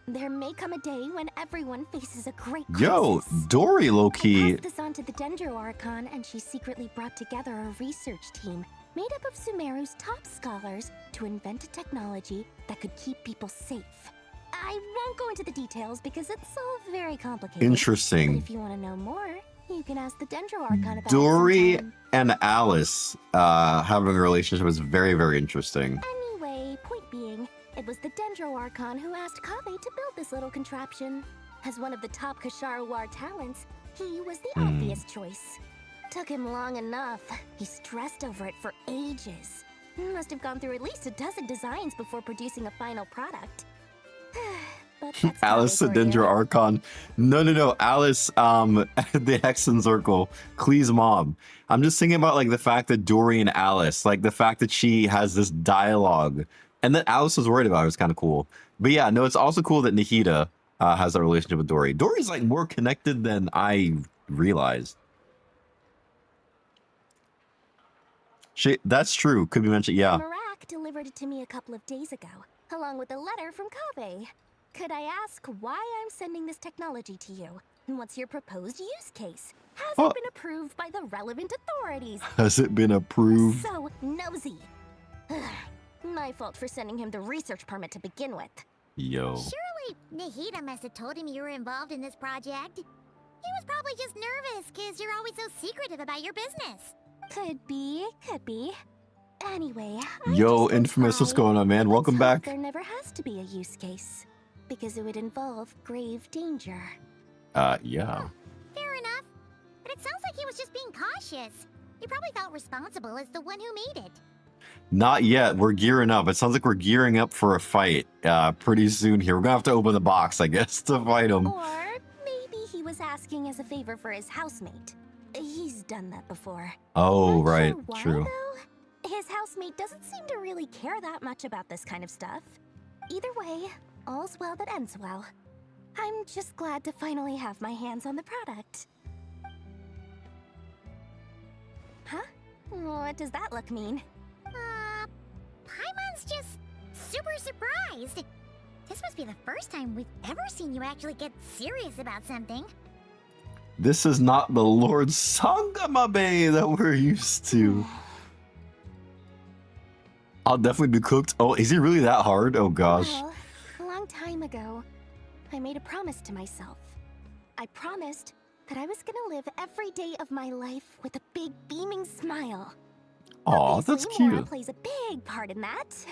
Speaker 6: There may come a day when everyone faces a great crisis.
Speaker 1: Yo, Dory low-key.
Speaker 6: I passed this on to the Dendro Archon, and she secretly brought together a research team made up of Sumeru's top scholars to invent a technology that could keep people safe. I won't go into the details because it's all very complicated.
Speaker 1: Interesting.
Speaker 6: But if you want to know more, you can ask the Dendro Archon about
Speaker 1: Dory
Speaker 6: it sometime.
Speaker 1: and Alice having a relationship is very, very interesting.
Speaker 6: Anyway, point being, it was the Dendro Archon who asked Kave to build this little contraption. As one of the top Kashara War talents, he was the obvious choice. Took him long enough. He stressed over it for ages. Must have gone through at least a dozen designs before producing a final product. But that's
Speaker 1: Alice the
Speaker 6: Kave for you.
Speaker 1: Dendro Archon. No. Alice, the Hexen Circle, Klee's mom. I'm just thinking about like the fact that Dory and Alice, like the fact that she has this dialogue, and that Alice was worried about it was kind of cool. But yeah, no, it's also cool that Nahida has a relationship with Dory. Dory's like more connected than I realized. That's true. Could be mentioned. Yeah.
Speaker 6: Marak delivered it to me a couple of days ago, along with a letter from Kave. Could I ask why I'm sending this technology to you? And what's your proposed use case? Has it been approved by the relevant authorities?
Speaker 1: Has it been approved?
Speaker 6: So nosy. My fault for sending him the research permit to begin with.
Speaker 1: Yo.
Speaker 16: Surely Nahida must have told him you were involved in this project. He was probably just nervous because you're always so secretive about your business.
Speaker 6: Could be. Anyway,
Speaker 1: Yo, Infamous, what's going on, man? Welcome back.
Speaker 6: there never has to be a use case, because it would involve grave danger.
Speaker 1: Yeah.
Speaker 16: Fair enough. But it sounds like he was just being cautious. He probably felt responsible as the one who made it.
Speaker 1: Not yet. We're gearing up. It sounds like we're gearing up for a fight pretty soon here. We're gonna have to open the box, I guess, to fight him.
Speaker 6: Or maybe he was asking as a favor for his housemate. He's done that before.
Speaker 1: Oh,
Speaker 6: Not
Speaker 1: right.
Speaker 6: sure why,
Speaker 1: True.
Speaker 6: though. His housemate doesn't seem to really care that much about this kind of stuff. Either way, all's well that ends well. I'm just glad to finally have my hands on the product. Huh? What does that look mean?
Speaker 16: Paimon's just super surprised. This must be the first time we've ever seen you actually get serious about something.
Speaker 1: This is not the Lord Sangama Bay that we're used to. I'll definitely be cooked. Oh, is he really that hard? Oh, gosh.
Speaker 6: Well, a long time ago, I made a promise to myself. I promised that I was gonna live every day of my life with a big beaming smile.
Speaker 1: Aw, that's
Speaker 6: Obviously, Mora
Speaker 1: cute.
Speaker 6: plays a big part in that.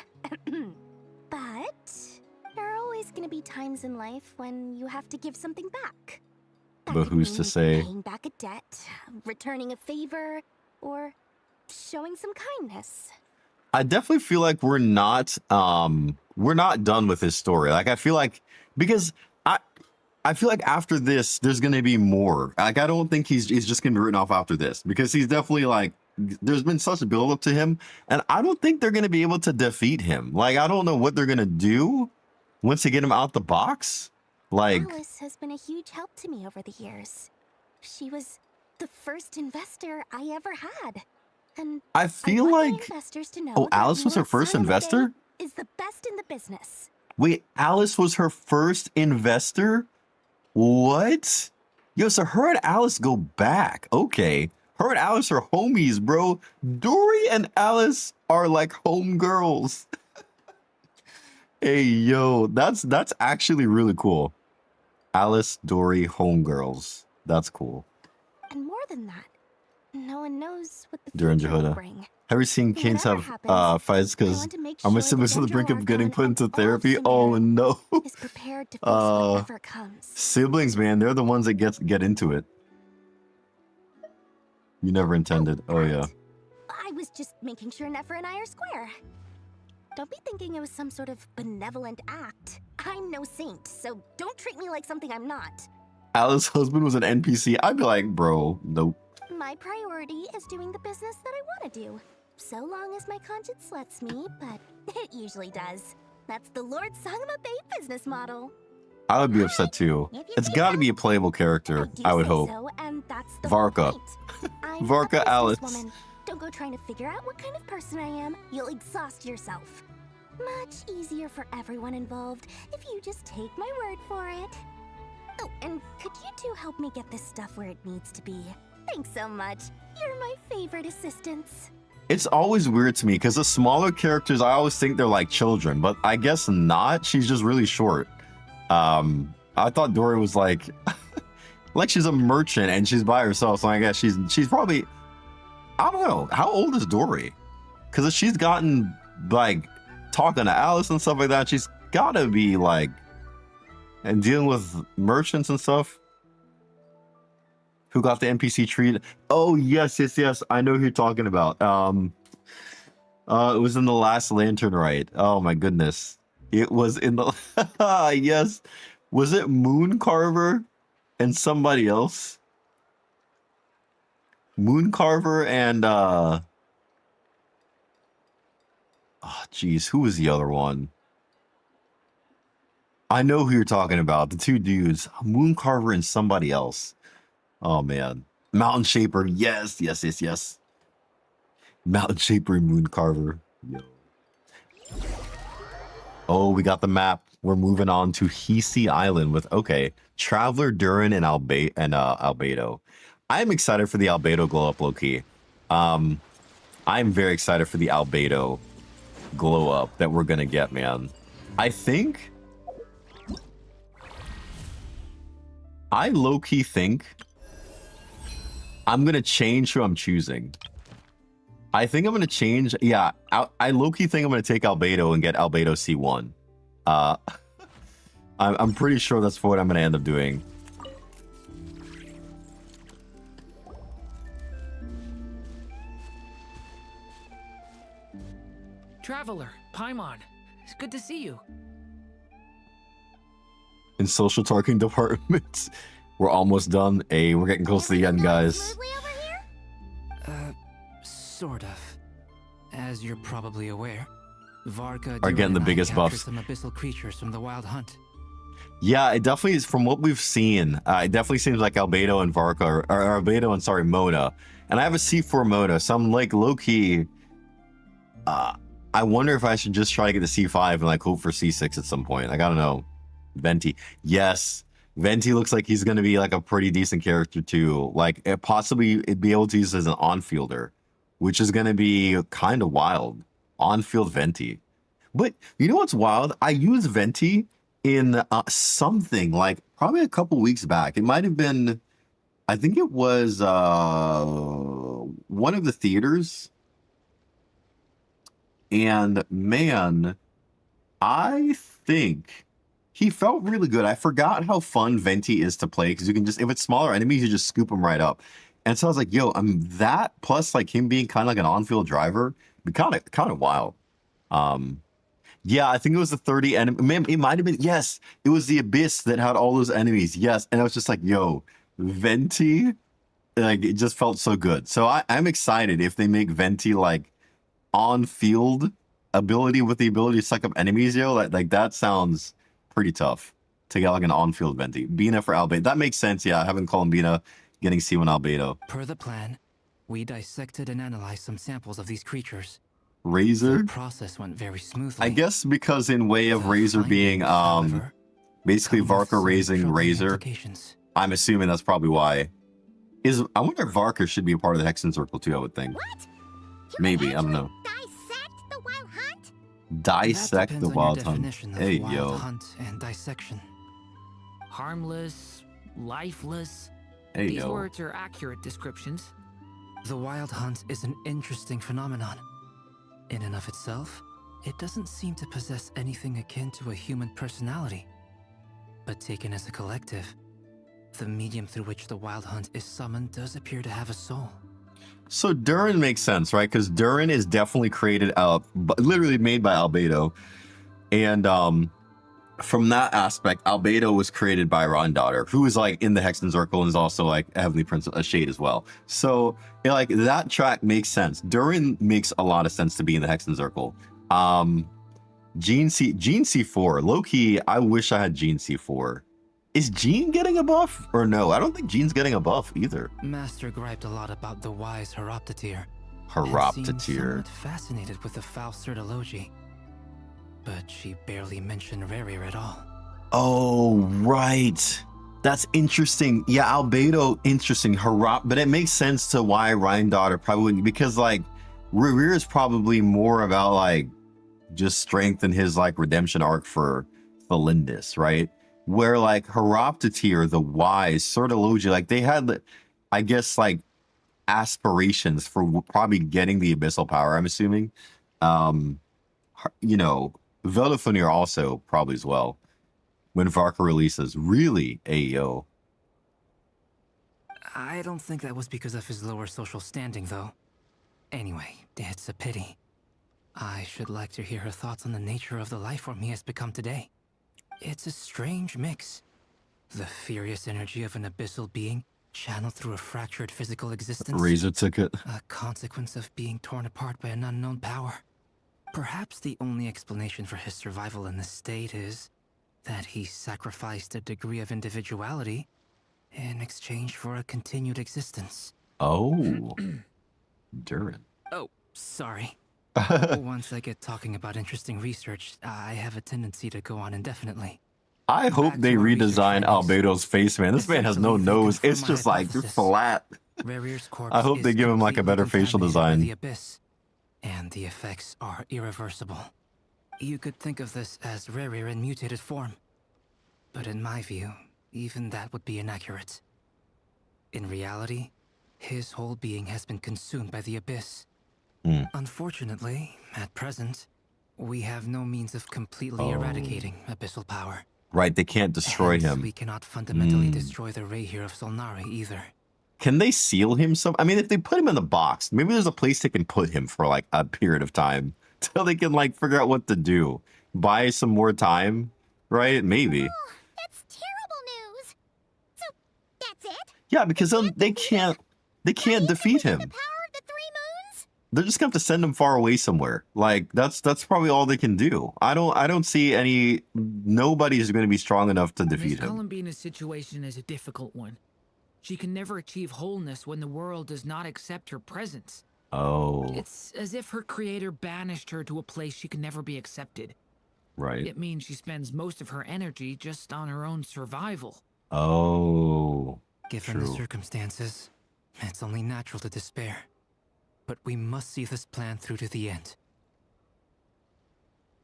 Speaker 6: But there are always gonna be times in life when you have to give something back. That
Speaker 1: But
Speaker 6: could
Speaker 1: who's
Speaker 6: mean
Speaker 1: to say?
Speaker 6: Paying back a debt, returning a favor, or showing some kindness.
Speaker 1: I definitely feel like we're not done with his story. Like, I feel like, because I feel like after this, there's gonna be more. Like, I don't think he's just gonna be written off after this, because he's definitely like, there's been such a build up to him, and I don't think they're gonna be able to defeat him. Like, I don't know what they're gonna do once they get him out the box. Like,
Speaker 6: Alice has been a huge help to me over the years. She was the first investor I ever had. And
Speaker 1: I feel
Speaker 6: want my
Speaker 1: like,
Speaker 6: investors to know
Speaker 1: oh,
Speaker 6: that
Speaker 1: Alice was her
Speaker 6: Lord
Speaker 1: first
Speaker 6: Sangama
Speaker 1: investor?
Speaker 6: Bay is the best in the business.
Speaker 1: Wait, Alice was her first investor? What? Yo, so her and Alice go back. Okay. Her and Alice are homies, bro. Dory and Alice are like homegirls. Hey, yo, that's actually really cool. Alice, Dory, homegirls. That's cool.
Speaker 6: And more than that, no one knows what the
Speaker 1: During
Speaker 6: future will
Speaker 1: Jehoda.
Speaker 6: bring.
Speaker 1: Have you seen Kings
Speaker 6: Whatever
Speaker 1: have
Speaker 6: happens,
Speaker 1: fights because
Speaker 6: want to make
Speaker 1: I'm
Speaker 6: sure
Speaker 1: assuming to the brink of
Speaker 6: Dendro
Speaker 1: getting put
Speaker 6: Archon
Speaker 1: into
Speaker 6: and all of
Speaker 1: therapy? Oh
Speaker 6: Sumeru
Speaker 1: no.
Speaker 6: is prepared to face whatever comes.
Speaker 1: Siblings, man, they're the ones that get into it. You never intended. Oh yeah.
Speaker 6: I was just making sure Nefer and I are square. Don't be thinking it was some sort of benevolent act. I'm no saint, so don't treat me like something I'm not.
Speaker 1: Alice's husband was an NPC. I'd be like, bro, nope.
Speaker 6: My priority is doing the business that I want to do. So long as my conscience lets me, but it usually does. That's the Lord Sangama Bay business model.
Speaker 1: I would be upset too. It's got to be a playable character, I would hope.
Speaker 6: So, and that's the
Speaker 1: Varka.
Speaker 6: I'm
Speaker 1: Varka
Speaker 6: a
Speaker 1: Alice.
Speaker 6: businesswoman. Don't go trying to figure out what kind of person I am. You'll exhaust yourself. Much easier for everyone involved if you just take my word for it. Oh, and could you two help me get this stuff where it needs to be? Thanks so much. You're my favorite assistants.
Speaker 1: It's always weird to me because the smaller characters, I always think they're like children, but I guess not. She's just really short. I thought Dory was like, like she's a merchant and she's by herself. So I guess she's probably, I don't know. How old is Dory? Because if she's gotten like talking to Alice and stuff like that, she's gotta be like, and dealing with merchants and stuff. Who got the NPC treat? Oh yes. I know who you're talking about. It was in the last Lantern Rite. Oh my goodness. It was in the yes. Was it Moon Carver and somebody else? Moon Carver and oh geez, who was the other one? I know who you're talking about. The two dudes, Moon Carver and somebody else. Oh man, Mountain Shaper. Yes. Mountain Shaper and Moon Carver. Yo. Oh, we got the map. We're moving on to Hisi Island with Traveler, Durin, and Albedo. I'm excited for the Albedo glow up, low-key. I'm very excited for the Albedo glow up that we're gonna get, man. I low-key think I'm gonna change who I'm choosing. I think I'm gonna change. Yeah, I low-key think I'm gonna take Albedo and get Albedo C1. I'm pretty sure that's what I'm gonna end up doing.
Speaker 17: Traveler, Paimon, it's good to see you.
Speaker 1: In social talking departments, we're almost done. We're getting close to the end, guys.
Speaker 13: Sort of. As you're probably aware, Varka
Speaker 1: are getting the biggest buffs.
Speaker 13: Some abyssal creatures from the Wild Hunt.
Speaker 1: Yeah, it definitely is. From what we've seen, it definitely seems like Albedo and Varka, or Albedo and Mona. And I have a C4 Mona, so I'm like low-key. I wonder if I should just try to get the C5 and like hope for C6 at some point. Like, I don't know. Venti. Yes. Venti looks like he's going to be like a pretty decent character too. Like possibly it'd be able to use as an on-fielder, which is going to be kind of wild. On-field Venti. But you know what's wild? I used Venti in something like probably a couple weeks back. It might have been, I think it was one of the theaters. And man, I think he felt really good. I forgot how fun Venti is to play because you can just, if it's smaller enemies, you just scoop them right up. And so I was like, yo, that plus like him being kind of like an on-field driver, kind of wild. Yeah, I think it was the 30 enemy. Man, it might have been, yes, it was the Abyss that had all those enemies. Yes, and I was just like, yo, Venti, like it just felt so good. So I'm excited if they make Venti like on-field ability with the ability to suck up enemies, yo. Like that sounds pretty tough to get like an on-field Venti. Bina for Albedo. That makes sense, yeah. Having Columbina getting C1 Albedo.
Speaker 13: Per the plan, we dissected and analyzed some samples of these creatures.
Speaker 1: Razor?
Speaker 13: The process went very smoothly.
Speaker 1: I guess because in way of Razor being basically Varka raising Razor, I'm assuming that's probably why. I wonder if Varka should be a part of the Hexen Circle too, I would think.
Speaker 16: What?
Speaker 1: Maybe, I don't know.
Speaker 16: Dissect the Wild Hunt?
Speaker 1: Dissect the Wild Hunt. Hey,
Speaker 13: wild hunt and dissection.
Speaker 17: Harmless, lifeless.
Speaker 1: Hey,
Speaker 17: These
Speaker 1: yo.
Speaker 17: words are accurate descriptions.
Speaker 13: The Wild Hunt is an interesting phenomenon. In and of itself, it doesn't seem to possess anything akin to a human personality. But taken as a collective, the medium through which the Wild Hunt is summoned does appear to have a soul.
Speaker 1: So Durin makes sense, right? Because Durin is definitely created literally made by Albedo. And from that aspect, Albedo was created by Rondaughter, who is like in the Hexen Circle and is also like a Heavenly Prince, a Shade as well. So like that track makes sense. Durin makes a lot of sense to be in the Hexen Circle. Gene C4, low-key, I wish I had Gene C4. Is Gene getting a buff or no? I don't think Gene's getting a buff either.
Speaker 13: Master griped a lot about the wise Horoptatir.
Speaker 1: Horoptatir.
Speaker 13: Somewhat fascinated with the foul Certology. But she barely mentioned Rerir at all.
Speaker 1: Oh, right. That's interesting. Yeah, Albedo, interesting. But it makes sense to why Rondaughter probably wouldn't, because like Rerir is probably more about like just strength in his like redemption arc for Felindis, right? Where like Horoptatir, the wise, Certology, like they had, I guess, like aspirations for probably getting the abyssal power, I'm assuming. You know, Velofonir also probably as well. When Varka releases, really, ayo.
Speaker 13: I don't think that was because of his lower social standing, though. Anyway, it's a pity. I should like to hear her thoughts on the nature of the life form he has become today. It's a strange mix. The furious energy of an abyssal being channeled through a fractured physical existence.
Speaker 1: Razor ticket.
Speaker 13: A consequence of being torn apart by an unknown power. Perhaps the only explanation for his survival in this state is that he sacrificed a degree of individuality in exchange for a continued existence.
Speaker 1: Oh. Durin.
Speaker 13: Oh, sorry. Once I get talking about interesting research, I have a tendency to go on indefinitely.
Speaker 1: I hope they redesign Albedo's face, man. This man has no nose. It's just like flat. I hope they give him like a better facial design.
Speaker 13: The abyss, and the effects are irreversible. You could think of this as Rerir in mutated form. But in my view, even that would be inaccurate. In reality, his whole being has been consumed by the abyss. Unfortunately, at present, we have no means of completely eradicating abyssal power.
Speaker 1: Right, they can't destroy him.
Speaker 13: We cannot fundamentally destroy the Reihir of Solnari either.
Speaker 1: Can they seal him I mean, if they put him in the box, maybe there's a place they can put him for like a period of time till they can like figure out what to do. Buy some more time, right? Maybe.
Speaker 16: Oh, that's terrible news. So that's it?
Speaker 1: Yeah, because they can't defeat him. They're just gonna have to send him far away somewhere. Like that's probably all they can do. I don't see nobody's gonna be strong enough to defeat him.
Speaker 17: Columbina's situation is a difficult one. She can never achieve wholeness when the world does not accept her presence.
Speaker 1: Oh.
Speaker 17: It's as if her creator banished her to a place she can never be accepted.
Speaker 1: Right.
Speaker 17: It means she spends most of her energy just on her own survival.
Speaker 1: Oh.
Speaker 13: Given the circumstances, it's only natural to despair. But we must see this plan through to the end.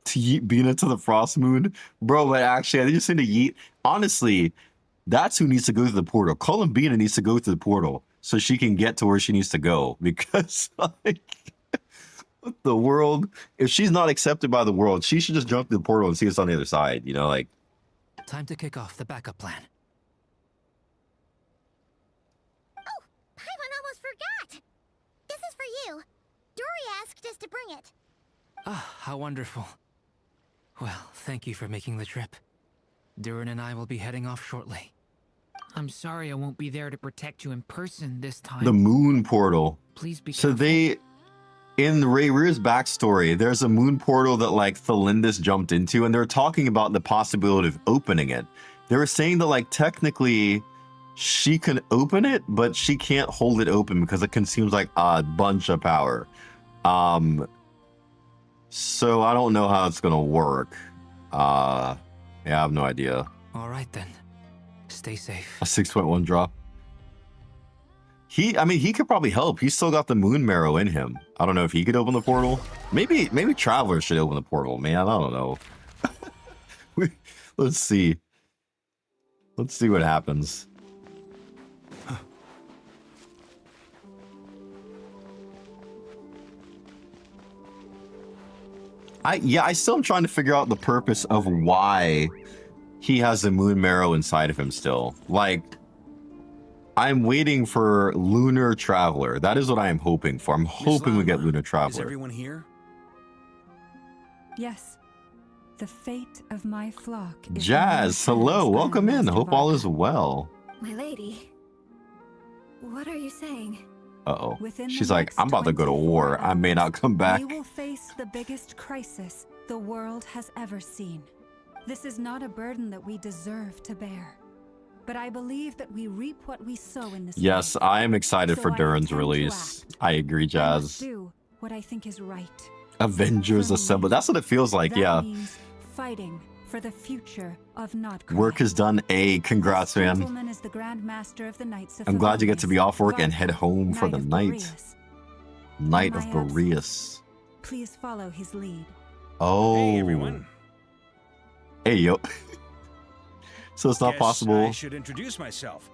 Speaker 1: To yeet Bina to the Frost Moon? Bro, but actually, I just need to yeet. Honestly, that's who needs to go through the portal. Columbina needs to go through the portal so she can get to where she needs to go. Because, like, the world, if she's not accepted by the world, she should just jump through the portal and see us on the other side. You know, like.
Speaker 13: Time to kick off the backup plan.
Speaker 16: Oh, Paimon almost forgot. This is for you. Dory asked us to bring it.
Speaker 13: Ah, how wonderful. Well, thank you for making the trip. Durin and I will be heading off shortly.
Speaker 17: I'm sorry I won't be there to protect you in person this time.
Speaker 1: The moon portal.
Speaker 17: Please be
Speaker 1: So
Speaker 17: careful.
Speaker 1: in Rayrir's backstory, there's a moon portal that like Felindis jumped into, and they're talking about the possibility of opening it. They were saying that like technically she can open it, but she can't hold it open because it consumes like a bunch of power. So I don't know how it's gonna work. Yeah, I have no idea.
Speaker 13: All right then. Stay safe.
Speaker 1: A 6.1 drop. I mean, he could probably help. He's still got the moon marrow in him. I don't know if he could open the portal. Maybe Traveler should open the portal, man. I don't know. Let's see. Let's see what happens. I still am trying to figure out the purpose of why he has the moon marrow inside of him still. Like, I'm waiting for Lunar Traveler. That is what I am hoping for. I'm hoping we get Lunar
Speaker 8: Is
Speaker 1: Traveler.
Speaker 8: everyone here?
Speaker 9: Yes. The fate of my flock is in
Speaker 1: Jazz,
Speaker 9: your
Speaker 1: hello,
Speaker 9: hands,
Speaker 1: welcome in.
Speaker 9: Master
Speaker 1: Hope all
Speaker 9: Varka.
Speaker 1: is well.
Speaker 6: My lady. What are you saying?
Speaker 1: Uh-oh.
Speaker 9: Within the
Speaker 1: She's like,
Speaker 9: next
Speaker 1: I'm about to go to
Speaker 9: 24
Speaker 1: war. I may not come back.
Speaker 9: We will face the biggest crisis the world has ever seen. This is not a burden that we deserve to bear. But I believe that we reap what we sow in this
Speaker 1: Yes,
Speaker 9: life.
Speaker 1: I am excited
Speaker 9: So
Speaker 1: for
Speaker 9: I
Speaker 1: Durin's
Speaker 9: intend to
Speaker 1: release.
Speaker 9: act.
Speaker 1: I agree,
Speaker 9: I must
Speaker 1: Jazz.
Speaker 9: do what I think is right.
Speaker 1: Avengers
Speaker 9: For me.
Speaker 1: Assemble. That's what it feels like,
Speaker 9: That
Speaker 1: yeah.
Speaker 9: means fighting for the future of Notcry.
Speaker 1: Work is done. Congrats,
Speaker 9: This
Speaker 1: man.
Speaker 9: gentleman is the Grand Master of the Knights of
Speaker 1: I'm glad you get to be
Speaker 9: Favonius,
Speaker 1: off work and head
Speaker 9: Varka,
Speaker 1: home for
Speaker 9: Knight
Speaker 1: the
Speaker 9: of
Speaker 1: night.
Speaker 9: Boreas.
Speaker 1: Knight
Speaker 9: In
Speaker 1: of
Speaker 9: my absence,
Speaker 1: Boreas.
Speaker 9: Please follow his lead.
Speaker 1: Oh.
Speaker 18: Hey, everyone.
Speaker 1: Hey, yo. So it's not
Speaker 18: Guess
Speaker 1: possible.
Speaker 18: I should introduce myself.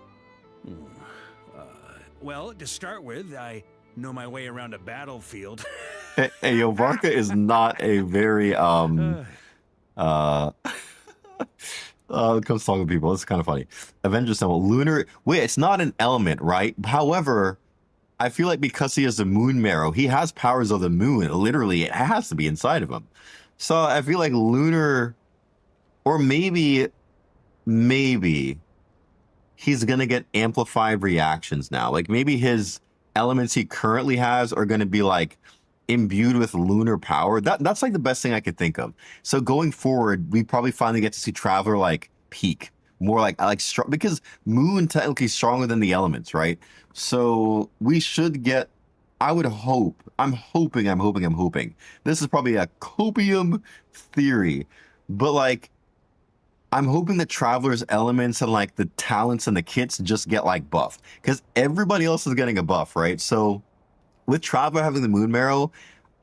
Speaker 18: Well, to start with, I know my way around a battlefield.
Speaker 1: Hey, yo, Varka is not a very comes talking to people. It's kind of funny. Avengers Assemble. Lunar. Wait, it's not an element, right? However, I feel like because he has the moon marrow, he has powers of the moon. Literally, it has to be inside of him. So I feel like Lunar, or maybe he's gonna get amplified reactions now. Like maybe his elements he currently has are gonna be like imbued with lunar power. That's like the best thing I could think of. So going forward, we probably finally get to see Traveler like peak more like strong, because Moon technically is stronger than the elements, right? So we should get. I would hope. I'm hoping. This is probably a copium theory, but like, I'm hoping that Traveler's elements and like the talents and the kits just get like buffed, because everybody else is getting a buff, right? So with Traveler having the Moon Marrow,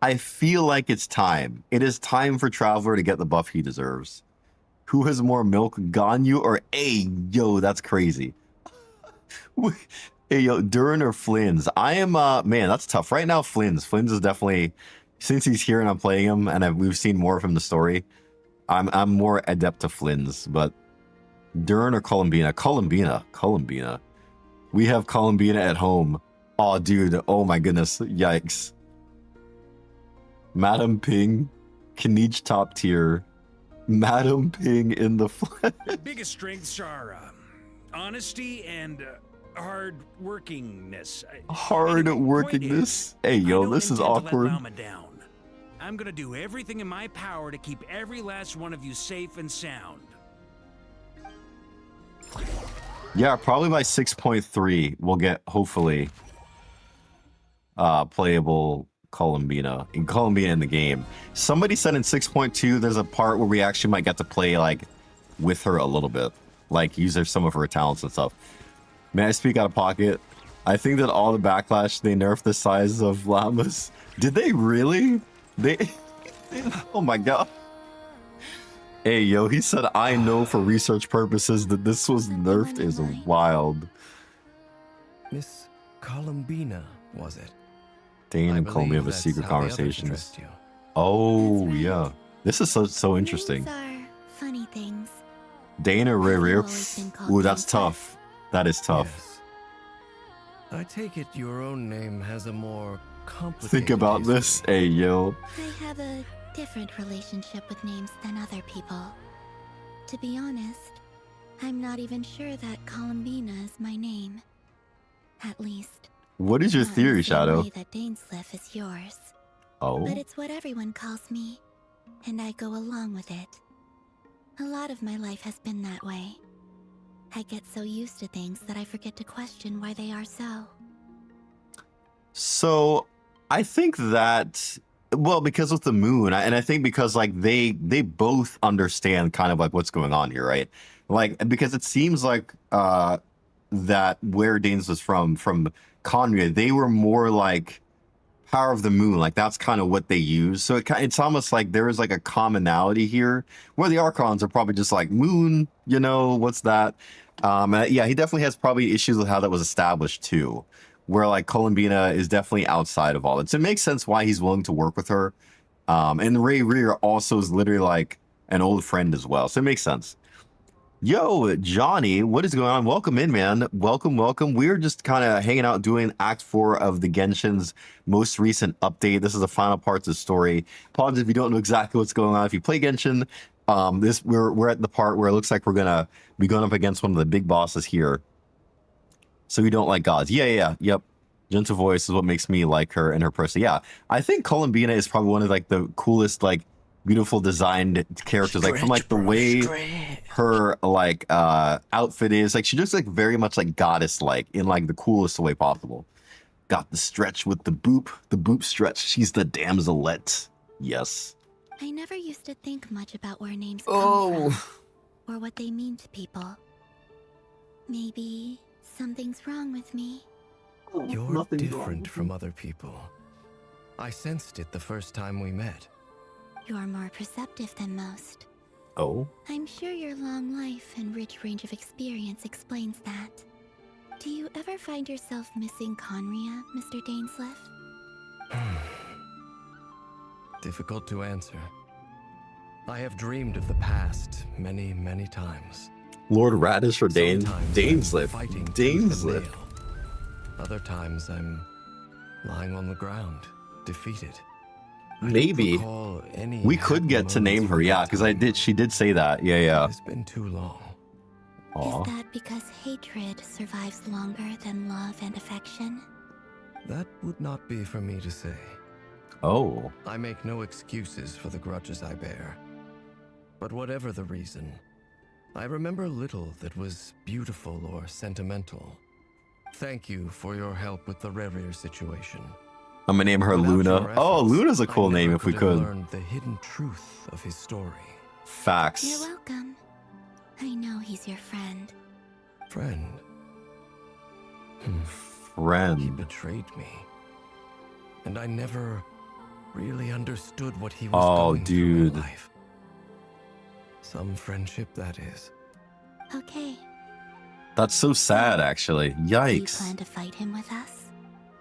Speaker 1: I feel like it's time. It is time for Traveler to get the buff he deserves. Who has more milk, Ganyu or hey, yo, that's crazy. Hey, yo, Durin or Flynn's? I am, man, that's tough. Right now, Flynn's. Flynn's is definitely, since he's here and I'm playing him and we've seen more of him in the story, I'm more adept to Flynn's, but Durin or Columbina? Columbina. We have Columbina at home. Oh, dude. Oh, my goodness. Yikes. Madam Ping. Kenichi top tier. Madam Ping in the flesh.
Speaker 18: My biggest strengths are honesty and hard workingness.
Speaker 1: Hard workingness? Hey, yo, this is awkward.
Speaker 18: Down. I'm gonna do everything in my power to keep every last one of you safe and sound.
Speaker 1: Yeah, probably by 6.3, we'll get, hopefully, playable Columbina in the game. Somebody said in 6.2, there's a part where we actually might get to play, like, with her a little bit. Like, use some of her talents and stuff. May I speak out of pocket? I think that all the backlash, they nerfed the size of llamas. Did they really? Oh my god. Hey, yo, he said, I know for research purposes that this was nerfed is wild.
Speaker 10: Miss Columbina, was it?
Speaker 1: Dane and
Speaker 10: I
Speaker 1: Columbia have a
Speaker 10: believe
Speaker 1: secret
Speaker 10: that's how the others
Speaker 1: conversations.
Speaker 10: addressed you.
Speaker 1: Oh, yeah. This is so interesting.
Speaker 16: These are funny things.
Speaker 1: Dane or Riri.
Speaker 16: always been called
Speaker 1: Ooh, that's
Speaker 16: Princess.
Speaker 1: tough. That is tough.
Speaker 10: Yes. I take it your own name has a more complicated
Speaker 1: Think about this. Hey, yo.
Speaker 16: I have a different relationship with names than other people. To be honest, I'm not even sure that Columbina is my name. At least,
Speaker 1: What is your
Speaker 16: not in
Speaker 1: theory,
Speaker 16: the same
Speaker 1: Shadow?
Speaker 16: way that Dainsleif is yours.
Speaker 1: Oh.
Speaker 16: But it's what everyone calls me, and I go along with it. A lot of my life has been that way. I get so used to things that I forget to question why they are so.
Speaker 1: So I think that, well, because with the moon, and I think because like they both understand kind of like what's going on here, right? Like, because it seems like that where Danes was from Conria, they were more like power of the moon, like that's kind of what they use. So it's almost like there is like a commonality here, where the Archons are probably just like moon, you know, what's that? Yeah, he definitely has probably issues with how that was established too, where like Columbina is definitely outside of all that. So it makes sense why he's willing to work with her. And Ray Rear also is literally like an old friend as well, so it makes sense. Yo, Johnny, what is going on? Welcome in, man. Welcome, welcome. We're just kind of hanging out doing Act 4 of the Genshin's most recent update. This is the final parts of the story. Apologies if you don't know exactly what's going on. If you play Genshin, we're at the part where it looks like we're gonna be going up against one of the big bosses here. So we don't like gods. Yep. Gentle voice is what makes me like her and her person. Yeah, I think Columbina is probably one of like the coolest, like beautiful designed characters. Like from like the way her like outfit is. Like she looks like very much like goddess like in like the coolest way possible. Got the stretch with the boop stretch. She's the damselette. Yes.
Speaker 16: I never used to think much about where names come from or what they mean to people. Maybe something's wrong with me.
Speaker 10: You're different from other people. I sensed it the first time we met.
Speaker 16: You're more perceptive than most.
Speaker 1: Oh?
Speaker 16: I'm sure your long life and rich range of experience explains that. Do you ever find yourself missing Conria, Mr. Dainsleif?
Speaker 10: Difficult to answer. I have dreamed of the past many, many times.
Speaker 1: Lord Radish or
Speaker 10: Dainsleif.
Speaker 1: Dainsleif.
Speaker 10: Other times I'm lying on the ground, defeated.
Speaker 1: Maybe we could get to name her, yeah, because she did say that. Yeah.
Speaker 10: It's been too long.
Speaker 16: Is that because hatred survives longer than love and affection?
Speaker 10: That would not be for me to say.
Speaker 1: Oh.
Speaker 10: I make no excuses for the grudges I bear. But whatever the reason, I remember little that was beautiful or sentimental. Thank you for your help with the Rerir situation.
Speaker 1: I'm gonna name her Luna. Oh, Luna's a cool name if we could.
Speaker 10: Learned the hidden truth of his story.
Speaker 1: Facts.
Speaker 16: You're welcome. I know he's your friend.
Speaker 10: Friend?
Speaker 1: Friend.
Speaker 10: He betrayed me. And I never really understood what he was going through in life. Some friendship, that is.
Speaker 16: Okay.
Speaker 1: That's so sad, actually. Yikes.
Speaker 16: Do you plan to fight him with us?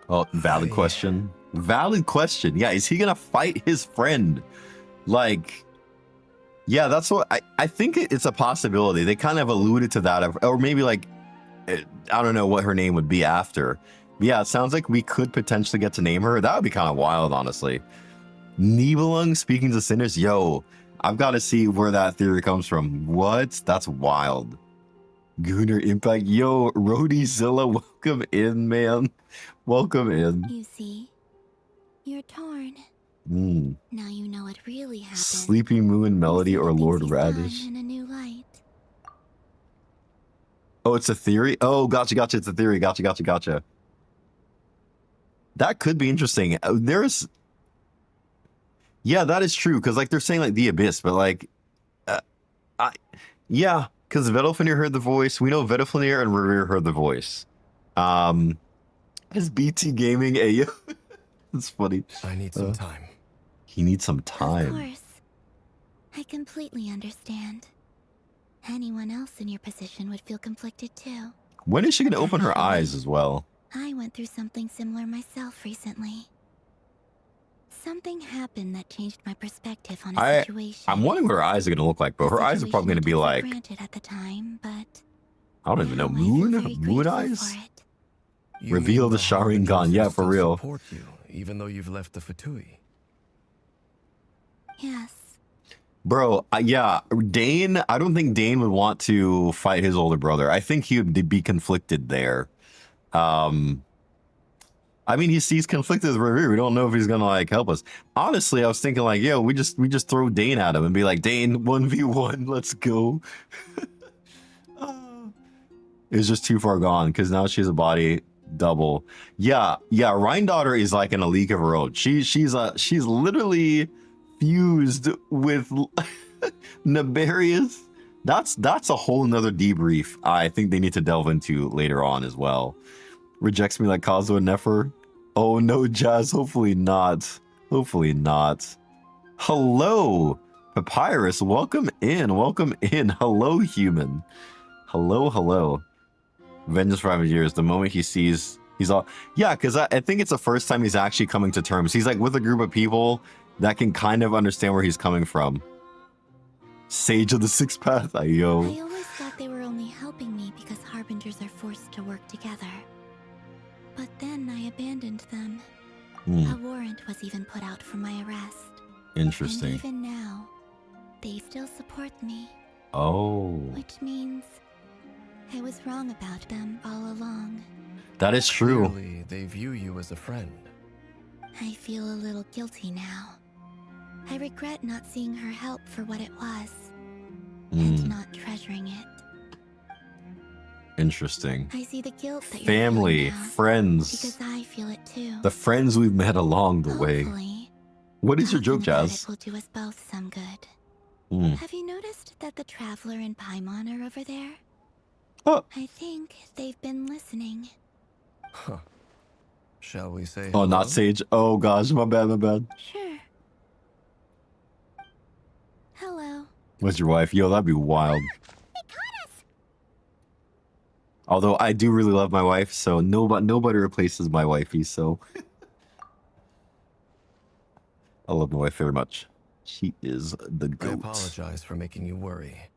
Speaker 1: Oh, valid question. Valid question. Yeah, is he gonna fight his friend? Like, yeah, that's what I think it's a possibility. They kind of alluded to that, or maybe like, I don't know what her name would be after. But yeah, it sounds like we could potentially get to name her. That would be kind of wild, honestly. Nibelung speaking to sinners. Yo, I've got to see where that theory comes from. What? That's wild. Gunnar Impact. Yo, Rhodeyzilla, welcome in, man. Welcome in.
Speaker 16: You see, you're torn.
Speaker 1: Mm.
Speaker 16: Now you know what really happened.
Speaker 1: Sleeping Moon Melody or Lord Radish.
Speaker 16: In a new light.
Speaker 1: Oh, it's a theory? Oh, gotcha. It's a theory. Gotcha. That could be interesting. Yeah, that is true. Because like they're saying like the Abyss, but like, yeah, because Vedalfenir heard the voice. We know Vedalfenir and Rerir heard the voice. Is BT Gaming a? That's funny.
Speaker 10: I need some time.
Speaker 1: He needs some time.
Speaker 16: Of course. I completely understand. Anyone else in your position would feel conflicted too.
Speaker 1: When is she going to open her eyes as well?
Speaker 16: I went through something similar myself recently. Something happened that changed my perspective on a situation.
Speaker 1: I'm wondering what her eyes are going to look like, bro. Her eyes are probably going to be like,
Speaker 16: granted at the time, but
Speaker 1: I don't even know, moon eyes? Reveal the Sharingan, yeah, for real.
Speaker 10: Support you, even though you've left the Fatui.
Speaker 16: Yes.
Speaker 1: Bro, yeah, Dane, I don't think Dane would want to fight his older brother. I think he would be conflicted there. I mean, he's conflicted with Rerir. We don't know if he's gonna like help us. Honestly, I was thinking like, yo, we just throw Dane at him and be like, Dane, 1v1, let's go. It's just too far gone because now she has a body double. Yeah, Rhindaughter is like in a league of her own. She's literally fused with Naberius. That's a whole nother debrief I think they need to delve into later on as well. Rejects me like Kazuo and Nefer. Oh no, Jazz, hopefully not. Hello, Papyrus, welcome in. Hello, human. Hello. Vengeance for 5 years. The moment he sees, he's all, yeah, because I think it's the first time he's actually coming to terms. He's like with a group of people that can kind of understand where he's coming from. Sage of the Sixth Path, yo.
Speaker 16: I always thought they were only helping me because harbingers are forced to work together. But then I abandoned them. A warrant was even put out for my arrest.
Speaker 1: Interesting.
Speaker 16: And even now, they still support me.
Speaker 1: Oh.
Speaker 16: Which means I was wrong about them all along.
Speaker 1: That is true.
Speaker 10: Clearly, they view you as a friend.
Speaker 16: I feel a little guilty now. I regret not seeing her help for what it was, and not treasuring it.
Speaker 1: Interesting.
Speaker 16: I see the guilt that you're
Speaker 1: Family,
Speaker 16: feeling now,
Speaker 1: friends.
Speaker 16: because I feel it too.
Speaker 1: The friends we've met along the way.
Speaker 16: Hopefully,
Speaker 1: What is your joke,
Speaker 16: talking about
Speaker 1: Jazz?
Speaker 16: it will do us both some good.
Speaker 1: Mm.
Speaker 16: Have you noticed that the Traveler and Paimon are over there?
Speaker 1: Oh.
Speaker 16: I think they've been listening.
Speaker 10: Huh. Shall we say
Speaker 1: Oh,
Speaker 10: hello?
Speaker 1: not Sage. Oh gosh, my bad, my bad.
Speaker 16: Sure. Hello.
Speaker 1: What's your wife? Yo, that'd be wild. Although I do really love my wife, so nobody replaces my wifey, so I love my wife very much. She is the
Speaker 10: I
Speaker 1: goat.
Speaker 10: apologize for making you worry.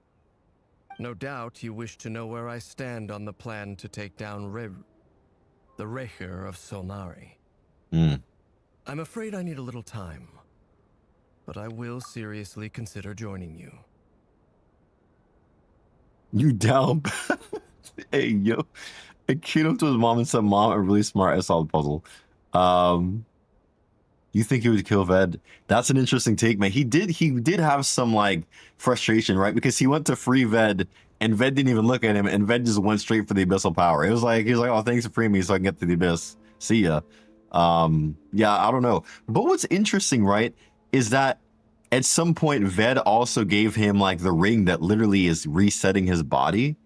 Speaker 10: No doubt you wish to know where I stand on the plan to take down the Recher of Solnari. I'm afraid I need a little time, but I will seriously consider joining you.
Speaker 1: You down? Hey, yo. I came up to his mom and said, Mom, I'm really smart. I solved the puzzle. You think he would kill Ved? That's an interesting take, man. He did have some like frustration, right? Because he went to free Ved and Ved didn't even look at him and Ved just went straight for the abyssal power. It was like, he was like, oh, thanks for freeing me so I can get to the abyss. See ya. Yeah, I don't know. But what's interesting, right, is that at some point Ved also gave him like the ring that literally is resetting his body,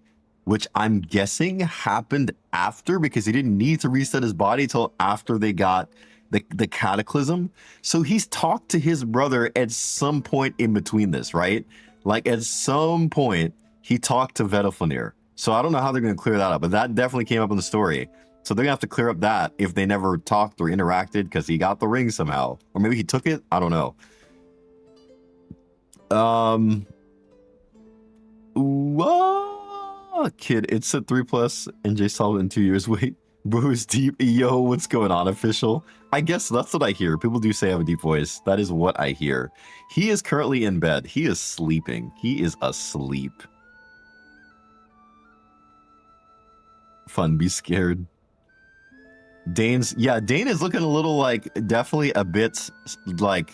Speaker 1: which I'm guessing happened after, because he didn't need to reset his body till after they got the cataclysm. So he's talked to his brother at some point in between this, right? Like at some point he talked to Vedalfenir. So I don't know how they're going to clear that up, but that definitely came up in the story. So they're gonna have to clear up that if they never talked or interacted, because he got the ring somehow, or maybe he took it. I don't know. What? Kid, it said 3+ and Jay solved it in 2 years. Wait, bro is deep. Yo, what's going on, official? I guess that's what I hear. People do say I have a deep voice. That is what I hear. He is currently in bed. He is sleeping. He is asleep. Fun, be scared. Dane is looking a little like, definitely a bit like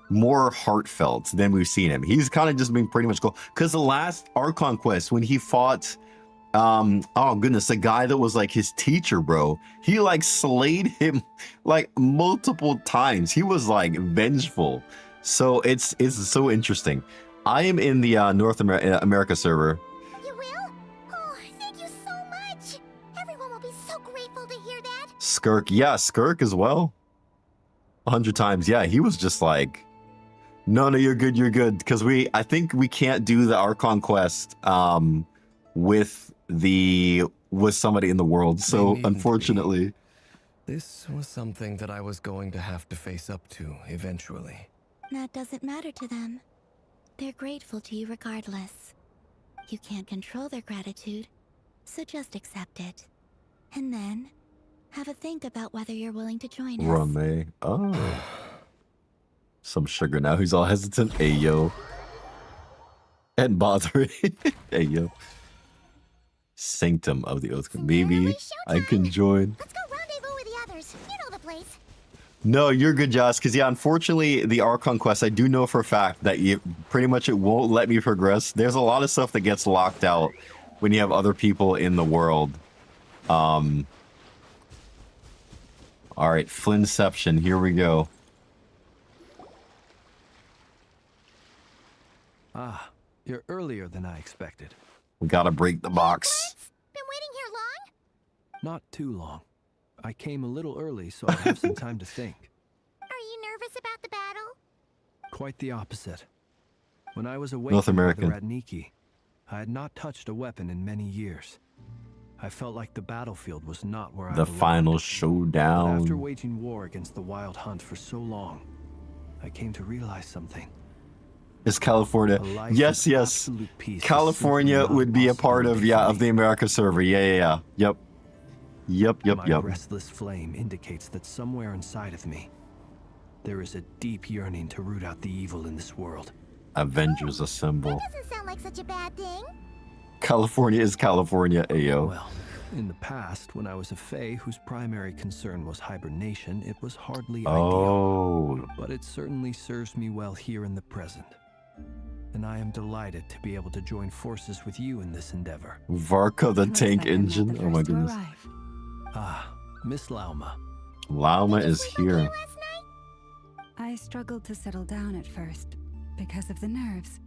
Speaker 1: more heartfelt than we've seen him. He's kind of just been pretty much cool. Because the last Archon quest, when he fought, oh goodness, the guy that was like his teacher, bro, he like slayed him like multiple times. He was like vengeful. So it's so interesting. I am in the North America server.
Speaker 6: You will? Oh, thank you so much. Everyone will be so grateful to hear that.
Speaker 1: Skirk, yeah, Skirk as well. 100 times, yeah. He was just like, no, you're good. Because I think we can't do the Archon quest with somebody in the world. So unfortunately,
Speaker 10: this was something that I was going to have to face up to eventually.
Speaker 16: That doesn't matter to them. They're grateful to you regardless. You can't control their gratitude, so just accept it. And then, have a think about whether you're willing to join us.
Speaker 1: Rame. Oh. Some sugar now. He's all hesitant. Hey, yo. And bothering. Hey, yo. Sanctum of the Oath. Maybe I can join.
Speaker 6: Let's go rendezvous with the others. You know the place.
Speaker 1: No, you're good, Josh. Because, yeah, unfortunately, the Archon quest, I do know for a fact that it won't let me progress. There's a lot of stuff that gets locked out when you have other people in the world. All right, Flynnception. Here we go.
Speaker 12: Ah, you're earlier than I expected.
Speaker 1: We gotta break the box.
Speaker 6: Been waiting here long?
Speaker 12: Not too long. I came a little early, so I have some time to think.
Speaker 6: Are you nervous about the battle?
Speaker 12: Quite the opposite. When I was away
Speaker 1: North
Speaker 12: from the
Speaker 1: American.
Speaker 12: Radniki, I had not touched a weapon in many years. I felt like the battlefield was not where I
Speaker 1: The
Speaker 12: belonged.
Speaker 1: final
Speaker 12: But after
Speaker 1: showdown.
Speaker 12: waging war against the Wild Hunt for so long, I came to realize something.
Speaker 1: Is California?
Speaker 12: life
Speaker 1: Yes,
Speaker 12: of
Speaker 1: yes.
Speaker 12: absolute peace is
Speaker 1: California
Speaker 12: simply not
Speaker 1: would be a
Speaker 12: a
Speaker 1: part of
Speaker 12: possibility for
Speaker 1: of
Speaker 12: me.
Speaker 1: the America server. Yeah. Yep.
Speaker 12: My restless flame indicates that somewhere inside of me, there is a deep yearning to root out the evil in this world.
Speaker 1: Avengers assemble.
Speaker 6: Doesn't sound like such a bad thing.
Speaker 1: California is California, ayo.
Speaker 12: Well, in the past, when I was a Fae whose primary concern was hibernation, it was hardly ideal. But it certainly serves me well here in the present. And I am delighted to be able to join forces with you in this endeavor.
Speaker 1: Varka the tank engine. Oh my goodness.
Speaker 12: Ah, Miss Lauma.
Speaker 1: Lauma is here.
Speaker 9: I struggled to settle down at first because of the nerves.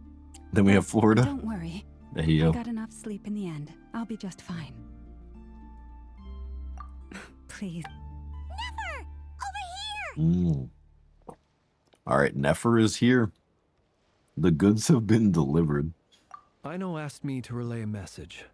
Speaker 1: Then we have Florida.
Speaker 9: Don't worry.
Speaker 1: There you
Speaker 9: I
Speaker 1: go.
Speaker 9: got enough sleep in the end. I'll be just fine. Please.
Speaker 6: Never! Over here!
Speaker 1: All right, Nefer is here. The goods have been delivered.
Speaker 12: Ino asked me to relay a message.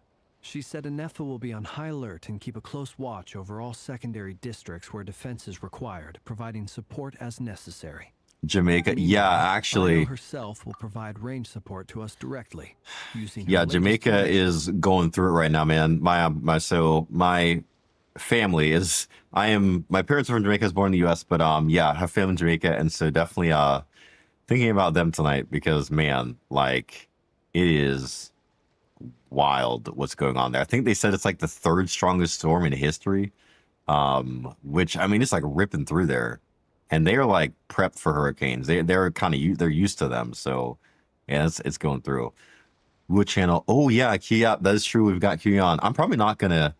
Speaker 12: She said Anefa will be on high alert and keep a close watch over all secondary districts where defense is required, providing support as necessary.
Speaker 1: Jamaica. Yeah, actually.
Speaker 12: Ino herself will provide range support to us directly. Using her
Speaker 1: Yeah,
Speaker 12: latest
Speaker 1: Jamaica
Speaker 12: tools.
Speaker 1: is going through it right now, man. My family is. My parents are from Jamaica. I was born in the U.S., but yeah, I have family in Jamaica, and so definitely thinking about them tonight because man, like, it is wild what's going on there. I think they said it's like the third strongest storm in history, which I mean, it's like ripping through there, and they are like prepped for hurricanes. They're kind of they're used to them, so yeah, it's going through. What channel? Oh yeah, Kia. That is true. We've got Kion. I'm probably not gonna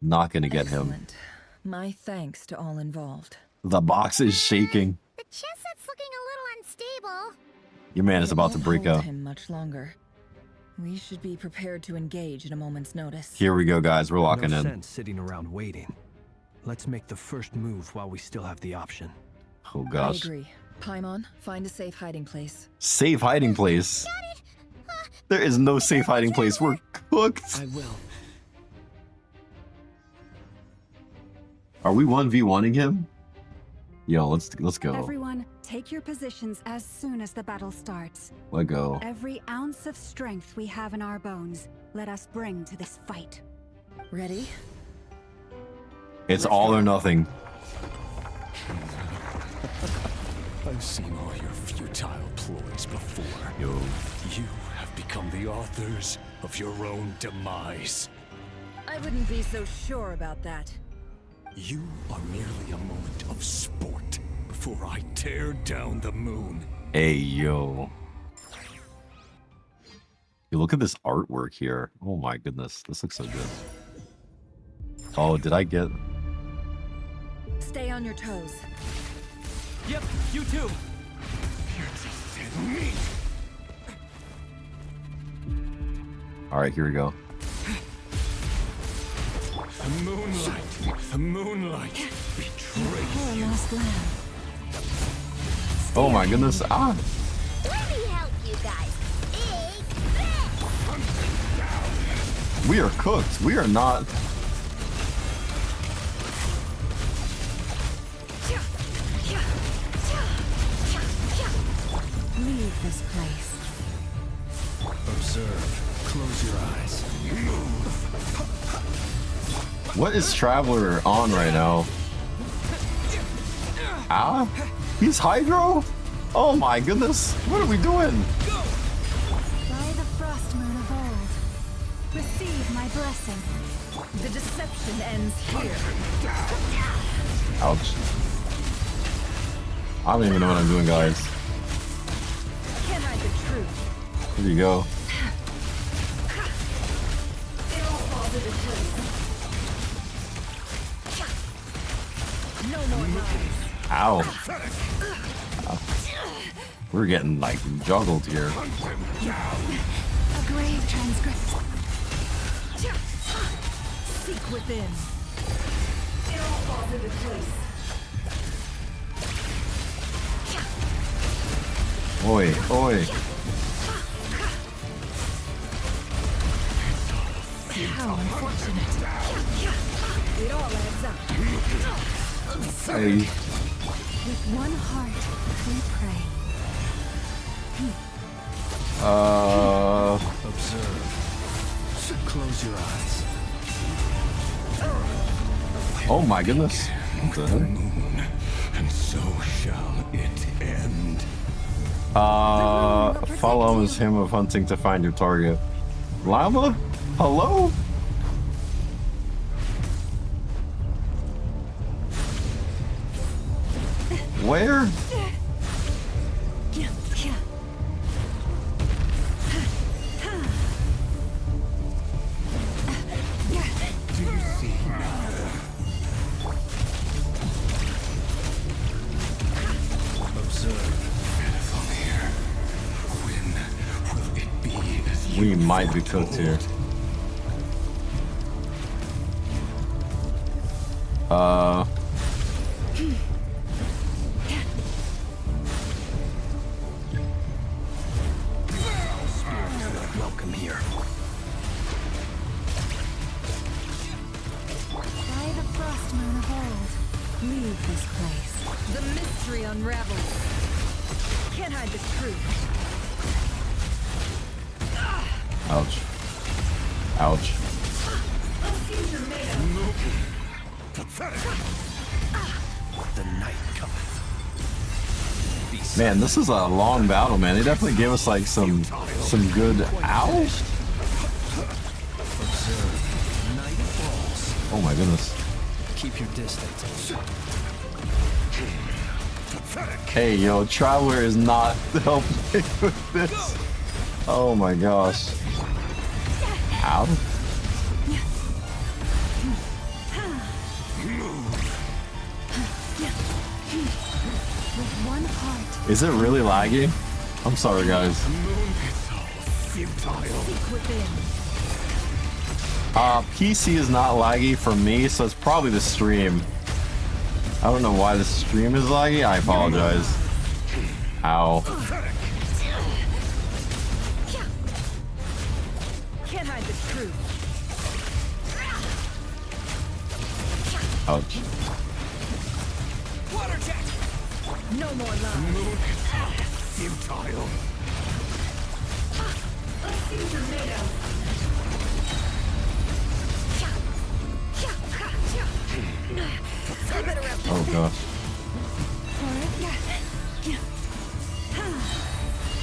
Speaker 1: get him.
Speaker 4: Excellent. My thanks to all involved.
Speaker 1: The box is shaking.
Speaker 6: The chess set's looking a little unstable.
Speaker 1: Your man is about to break
Speaker 4: Hold
Speaker 1: out.
Speaker 4: him much longer. We should be prepared to engage at a moment's notice.
Speaker 1: Here we go, guys. We're locking
Speaker 12: No
Speaker 1: in.
Speaker 12: sense sitting around waiting. Let's make the first move while we still have the option.
Speaker 1: Oh
Speaker 4: I
Speaker 1: gosh.
Speaker 4: agree. Paimon, find a safe hiding place.
Speaker 1: Safe hiding place. There is no safe hiding place. We're cooked.
Speaker 14: I will.
Speaker 1: Are we 1v1ing him? Yo, let's go.
Speaker 9: Everyone, take your positions as soon as the battle starts.
Speaker 1: Let go.
Speaker 9: Every ounce of strength we have in our bones, let us bring to this fight.
Speaker 4: Ready?
Speaker 1: It's all or nothing.
Speaker 7: I've seen all your futile ploys before.
Speaker 1: Yo.
Speaker 7: You have become the authors of your own demise.
Speaker 4: I wouldn't be so sure about that.
Speaker 7: You are merely a moment of sport before I tear down the moon.
Speaker 1: Hey, yo. You look at this artwork here. Oh my goodness. This looks so good. Oh, did I get...
Speaker 4: Stay on your toes.
Speaker 14: Yep, you too.
Speaker 1: All right, here we go.
Speaker 7: The moonlight betrays you.
Speaker 1: Oh my goodness. Ah.
Speaker 6: Let me help you guys.
Speaker 1: We are cooked. We are not...
Speaker 9: Leave this place.
Speaker 18: Observe. Close your eyes.
Speaker 1: What is Traveler on right now? Ah? He's Hydro? Oh my goodness. What are we doing?
Speaker 9: By the frost moon of old, receive my blessing.
Speaker 4: The deception ends here.
Speaker 1: Ouch. I don't even know what I'm doing, guys.
Speaker 4: Can't hide the truth.
Speaker 1: Here you go.
Speaker 4: It all falls into place. No more lies.
Speaker 1: Ow. Ow. We're getting like juggled here.
Speaker 9: A grave transgressor.
Speaker 4: Seek within. It all falls into place.
Speaker 1: Oi, oi.
Speaker 4: How unfortunate. It all adds up.
Speaker 1: Hey.
Speaker 9: With one heart, we pray.
Speaker 2: Observe. Close your eyes.
Speaker 1: Oh my goodness. What the heck?
Speaker 2: And so shall it end.
Speaker 1: Follow is him of hunting to find your target. Lava? Hello? Where? We might be cooked here.
Speaker 2: Welcome here.
Speaker 9: By the frost moon of old, leave this place.
Speaker 4: The mystery unravels. Can't hide the truth.
Speaker 1: Ouch. Ouch.
Speaker 2: The night cometh.
Speaker 1: Man, this is a long battle, man. They definitely gave us like some good ows. Oh my goodness.
Speaker 12: Keep your distance.
Speaker 1: Hey, yo, Traveler is not helping with this. Oh my gosh. Ow.
Speaker 9: With one heart,
Speaker 1: Is it really laggy? I'm sorry, guys. PC is not laggy for me, so it's probably the stream. I don't know why the stream is laggy. I apologize. Ow.
Speaker 4: Can't hide the truth.
Speaker 1: Ouch.
Speaker 4: Water jet. No more love.
Speaker 2: Futile.
Speaker 1: Oh gosh.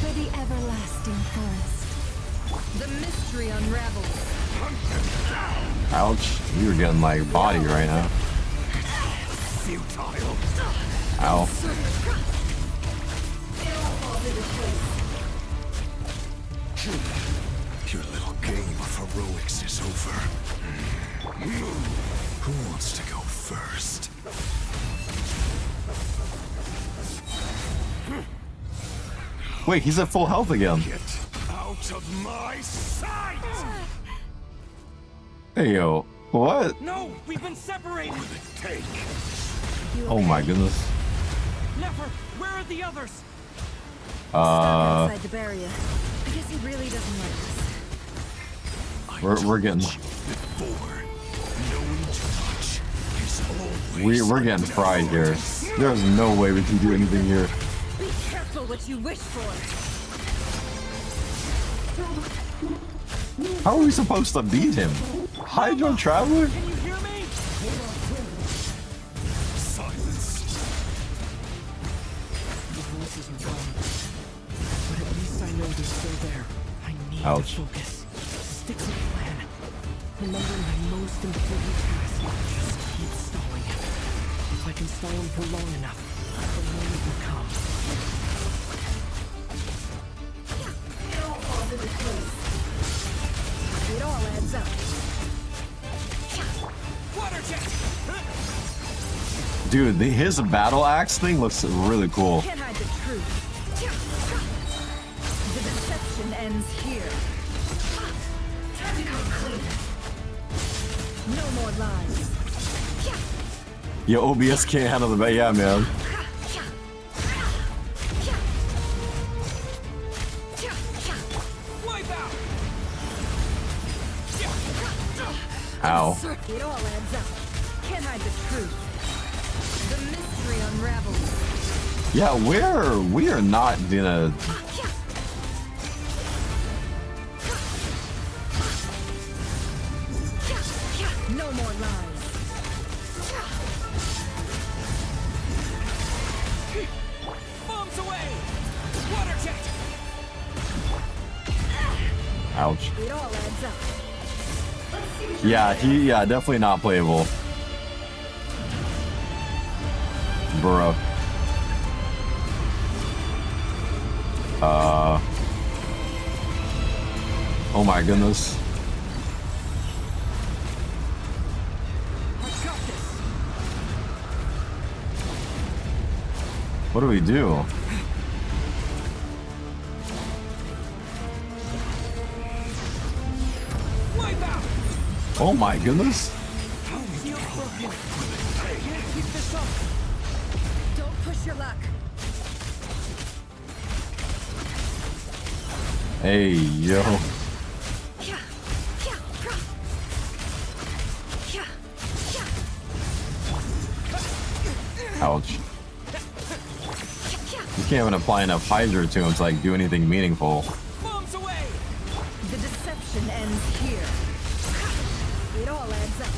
Speaker 9: for the everlasting forest.
Speaker 4: The mystery unravels.
Speaker 1: Ouch. You're getting like body right now.
Speaker 2: Futile.
Speaker 1: Ow.
Speaker 2: Your little game of heroics is over. Who wants to go first?
Speaker 1: Wait, he's at full health again.
Speaker 2: Get out of my sight!
Speaker 1: Hey yo, what?
Speaker 14: No, we've been separated.
Speaker 2: Take.
Speaker 1: Oh my goodness.
Speaker 14: Never. Where are the others?
Speaker 4: Outside the barrier. I guess he really doesn't like us.
Speaker 1: We're getting
Speaker 2: Before, knowing too much is always
Speaker 1: we're getting fried here. There's no way we can do anything here.
Speaker 4: Be careful what you wish for.
Speaker 1: How are we supposed to beat him? Hydro Traveler?
Speaker 14: Can you hear me?
Speaker 2: silence.
Speaker 14: The voice isn't wrong, but at least I know they're still there. I need
Speaker 1: Ouch.
Speaker 14: to focus. Stick to the plan. Remember my most important task. Just keep stalling him. If I can stall him for long enough, the moment will come.
Speaker 4: It all adds up.
Speaker 14: Water jet!
Speaker 1: Dude, his battle axe thing looks really cool.
Speaker 4: Can't hide the truth. The deception ends here. Time to come clean. No more lies.
Speaker 1: Yo, OBS can't handle the bat. Yeah, man.
Speaker 14: Wipe out!
Speaker 1: Ow.
Speaker 4: It all adds up. Can't hide the truth. The mystery
Speaker 9: Mystery unravels.
Speaker 1: Yeah, we are not gonna.
Speaker 9: No more lies.
Speaker 7: Bombs away! Water jet!
Speaker 1: Ouch.
Speaker 9: It all adds up.
Speaker 1: Yeah, definitely not playable. Bruh. Oh my goodness. What do we do? Oh my goodness.
Speaker 9: Don't push your luck.
Speaker 1: Hey, yo. Ouch. You can't even apply enough Hydra to him to like do anything meaningful.
Speaker 7: Bombs away!
Speaker 9: The deception ends here. It all adds up.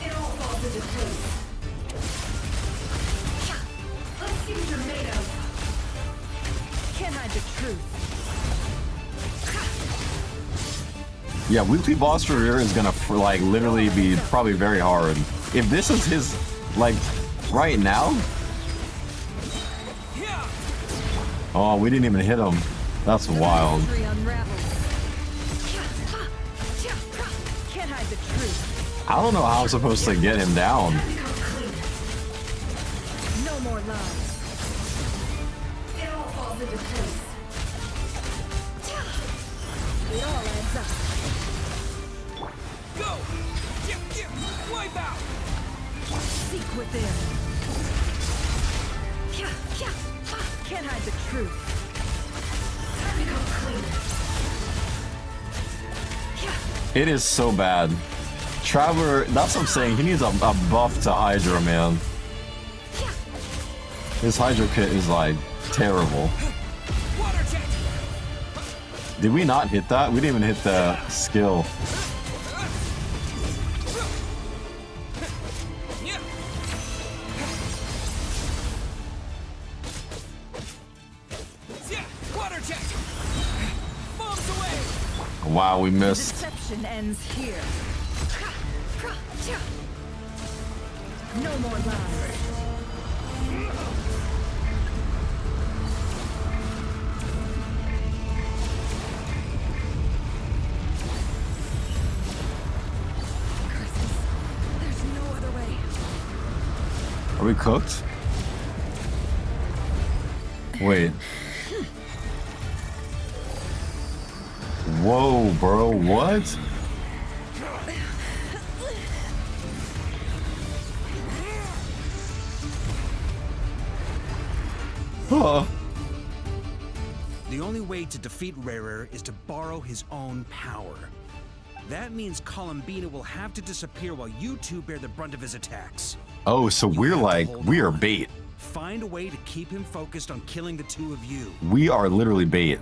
Speaker 9: It all falls into place. Let's see what you're made of. Can't hide the truth.
Speaker 1: Yeah, weekly boss career is gonna like literally be probably very hard. If this is his like right now. Oh, we didn't even hit him. That's wild.
Speaker 9: Can't hide the truth.
Speaker 1: I don't know how I'm supposed to get him down.
Speaker 9: No more lies. It all falls into place. It all adds up.
Speaker 7: Go! Wipe out!
Speaker 9: Seek within. Can't hide the truth. Time to go clean.
Speaker 1: It is so bad. Traveler, that's what I'm saying. He needs a buff to Hydra, man. His Hydra kit is like terrible. Did we not hit that? We didn't even hit the skill. Wow, we missed.
Speaker 9: Deception ends here. No more lies. There's no other way.
Speaker 1: Are we cooked? Wait. Whoa, bro, what? Huh.
Speaker 8: The only way to defeat Rarer is to borrow his own power. That means Columbina will have to disappear while you two bear the brunt of his attacks.
Speaker 1: Oh, so we're like, we are bait.
Speaker 8: Find a way to keep him focused on killing the two of you.
Speaker 1: We are literally bait.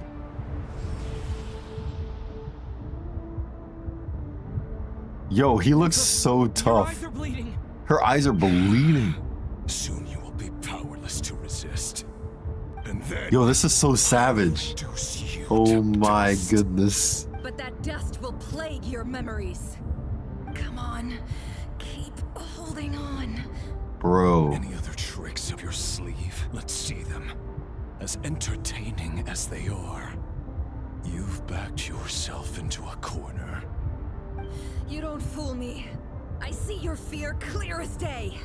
Speaker 1: Yo, he looks so tough. Her eyes are bleeding.
Speaker 19: Soon you will be powerless to resist. And then
Speaker 1: Yo, this is so savage. Oh my goodness.
Speaker 9: But that dust will plague your memories. Come on, keep holding on.
Speaker 1: Bro.
Speaker 19: Any other tricks up your sleeve? Let's see them. As entertaining as they are, you've backed yourself into a corner.
Speaker 9: You don't fool me. I see your fear clear as day.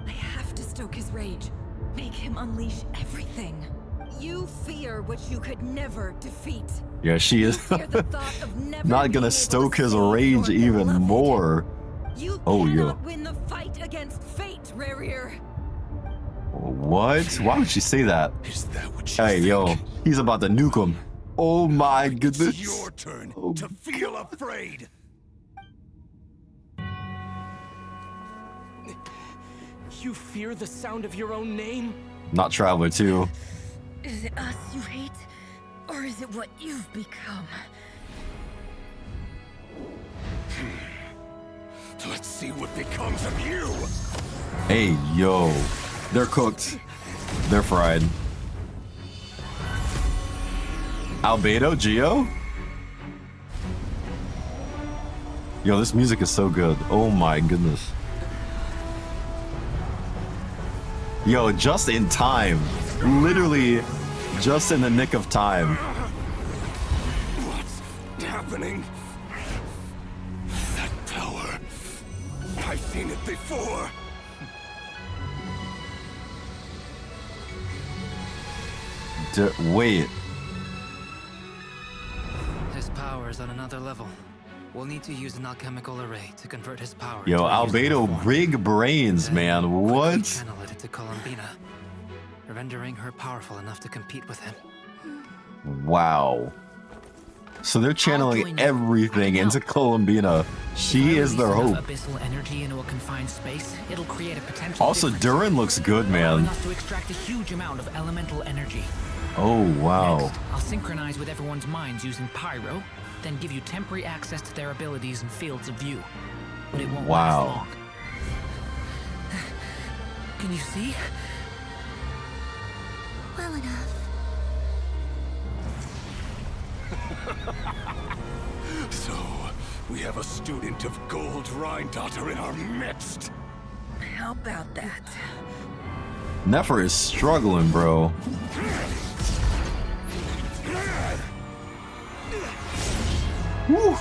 Speaker 9: I have to stoke his rage. Make him unleash everything. You fear what you could never defeat.
Speaker 1: Yeah, she is not gonna stoke his rage even more. Oh, yeah.
Speaker 9: Win the fight against fate, Rarer.
Speaker 1: What? Why would she say that?
Speaker 19: Is that what
Speaker 1: Hey, yo, he's about to nuke him. Oh my goodness.
Speaker 19: It's your turn to feel afraid.
Speaker 14: you fear the sound of your own name?
Speaker 1: Not Traveler too.
Speaker 9: Is it us you hate? Or is it what you've become?
Speaker 19: Let's see what becomes of you.
Speaker 1: Hey, yo. They're cooked. They're fried. Albedo, Geo? Yo, this music is so good. Oh my goodness. Yo, just in time. Literally, just in the nick of time.
Speaker 19: What's happening? That power. I've seen it before.
Speaker 1: Wait.
Speaker 13: His power is on another level. We'll need to use an alchemical array to convert his power.
Speaker 1: Yo, Albedo, big brains, man. What?
Speaker 13: Channel it to Columbina, rendering her powerful enough to compete with him.
Speaker 1: Wow. So they're channeling everything into Columbina. She is their hope.
Speaker 17: Abyssal energy into a confined space, it'll create a potential.
Speaker 1: Also, Durin looks good, man.
Speaker 17: Enough to extract a huge amount of elemental energy.
Speaker 1: Oh, wow.
Speaker 17: Next, I'll synchronize with everyone's minds using pyro, then give you temporary access to their abilities and fields of view. But it won't last long. Can you see?
Speaker 16: Well enough.
Speaker 19: So, we have a student of Gold Rheindotter in our midst.
Speaker 9: How about that?
Speaker 1: Nefer is struggling, bro. Woo.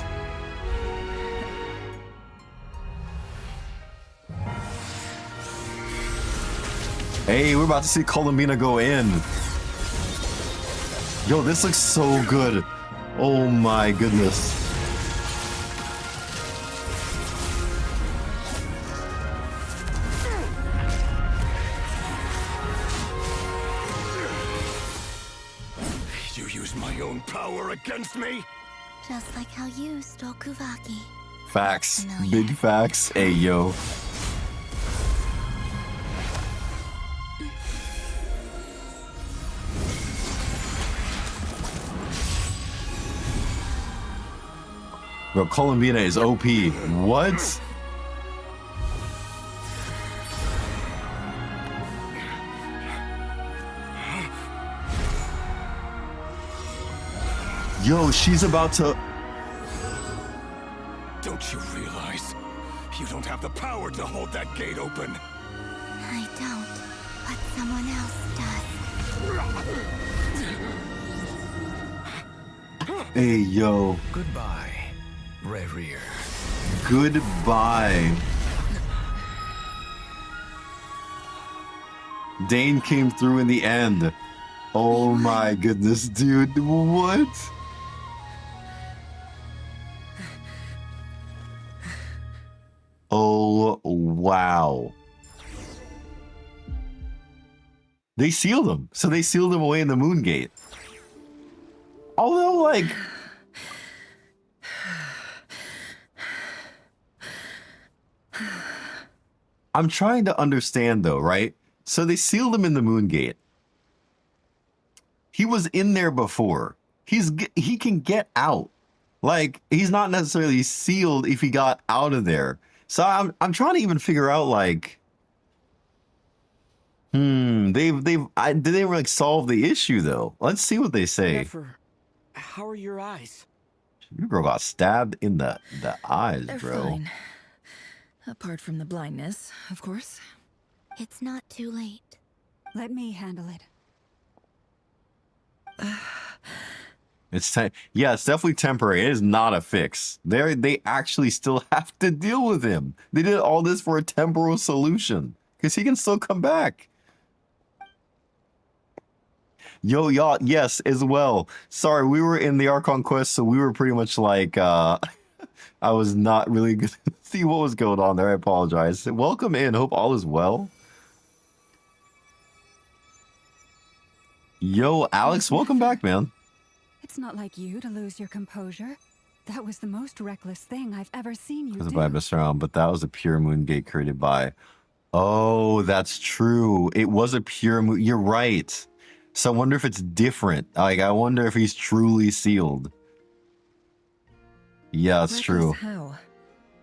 Speaker 1: Hey, we're about to see Columbina go in. Yo, this looks so good. Oh my goodness.
Speaker 19: You use my own power against me?
Speaker 16: Just like how you stole Kuvaki.
Speaker 1: Facts. Big facts. Hey, yo. Bro, Columbina is OP. What? Yo, she's about to...
Speaker 19: Don't you realize? You don't have the power to hold that gate open.
Speaker 16: I don't, but someone else does.
Speaker 1: Hey, yo.
Speaker 10: Goodbye, Rerir.
Speaker 1: Goodbye. Dane came through in the end. Oh my goodness, dude. What? Oh, wow. They sealed him. So they sealed him away in the Moon Gate. Although, like... I'm trying to understand, though, right? So they sealed him in the Moon Gate. He was in there before. He can get out. Like, he's not necessarily sealed if he got out of there. So I'm trying to even figure out, like, did they like solve the issue though? Let's see what they say.
Speaker 14: Nefer, how are your eyes?
Speaker 1: Your girl got stabbed in the eyes,
Speaker 4: They're
Speaker 1: bro.
Speaker 4: fine. Apart from the blindness, of course.
Speaker 16: It's not too late.
Speaker 20: Let me handle it.
Speaker 1: It's definitely temporary. It is not a fix. They actually still have to deal with him. They did all this for a temporal solution because he can still come back. Yo, y'all, yes, as well. Sorry, we were in the Archon quest, so we were pretty much like, I was not really good to see what was going on there. I apologize. Welcome in. Hope all is well. Yo, Alex, welcome back, man.
Speaker 20: It's not like you to lose your composure. That was the most reckless thing I've ever seen you
Speaker 1: Because
Speaker 20: do.
Speaker 1: by mess around, but that was a pure moon gate created by Oh, that's true. It was a pure moon. You're right. So I wonder if it's different. Like, I wonder if he's truly sealed. Yeah, it's true.
Speaker 4: How?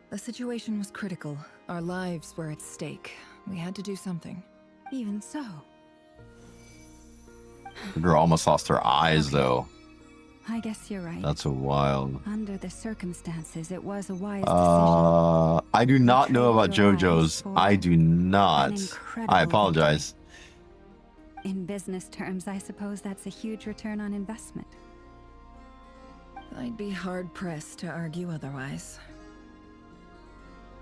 Speaker 4: The situation was critical. Our lives were at stake. We had to do something.
Speaker 20: Even so.
Speaker 1: The girl almost lost her eyes, though.
Speaker 20: I guess you're right.
Speaker 1: That's a wild.
Speaker 20: Under the circumstances, it was a wise decision.
Speaker 1: I do not know about JoJo's. I do not.
Speaker 20: incredible
Speaker 1: I apologize.
Speaker 20: In business terms, I suppose that's a huge return on investment.
Speaker 4: I'd be hard-pressed to argue otherwise.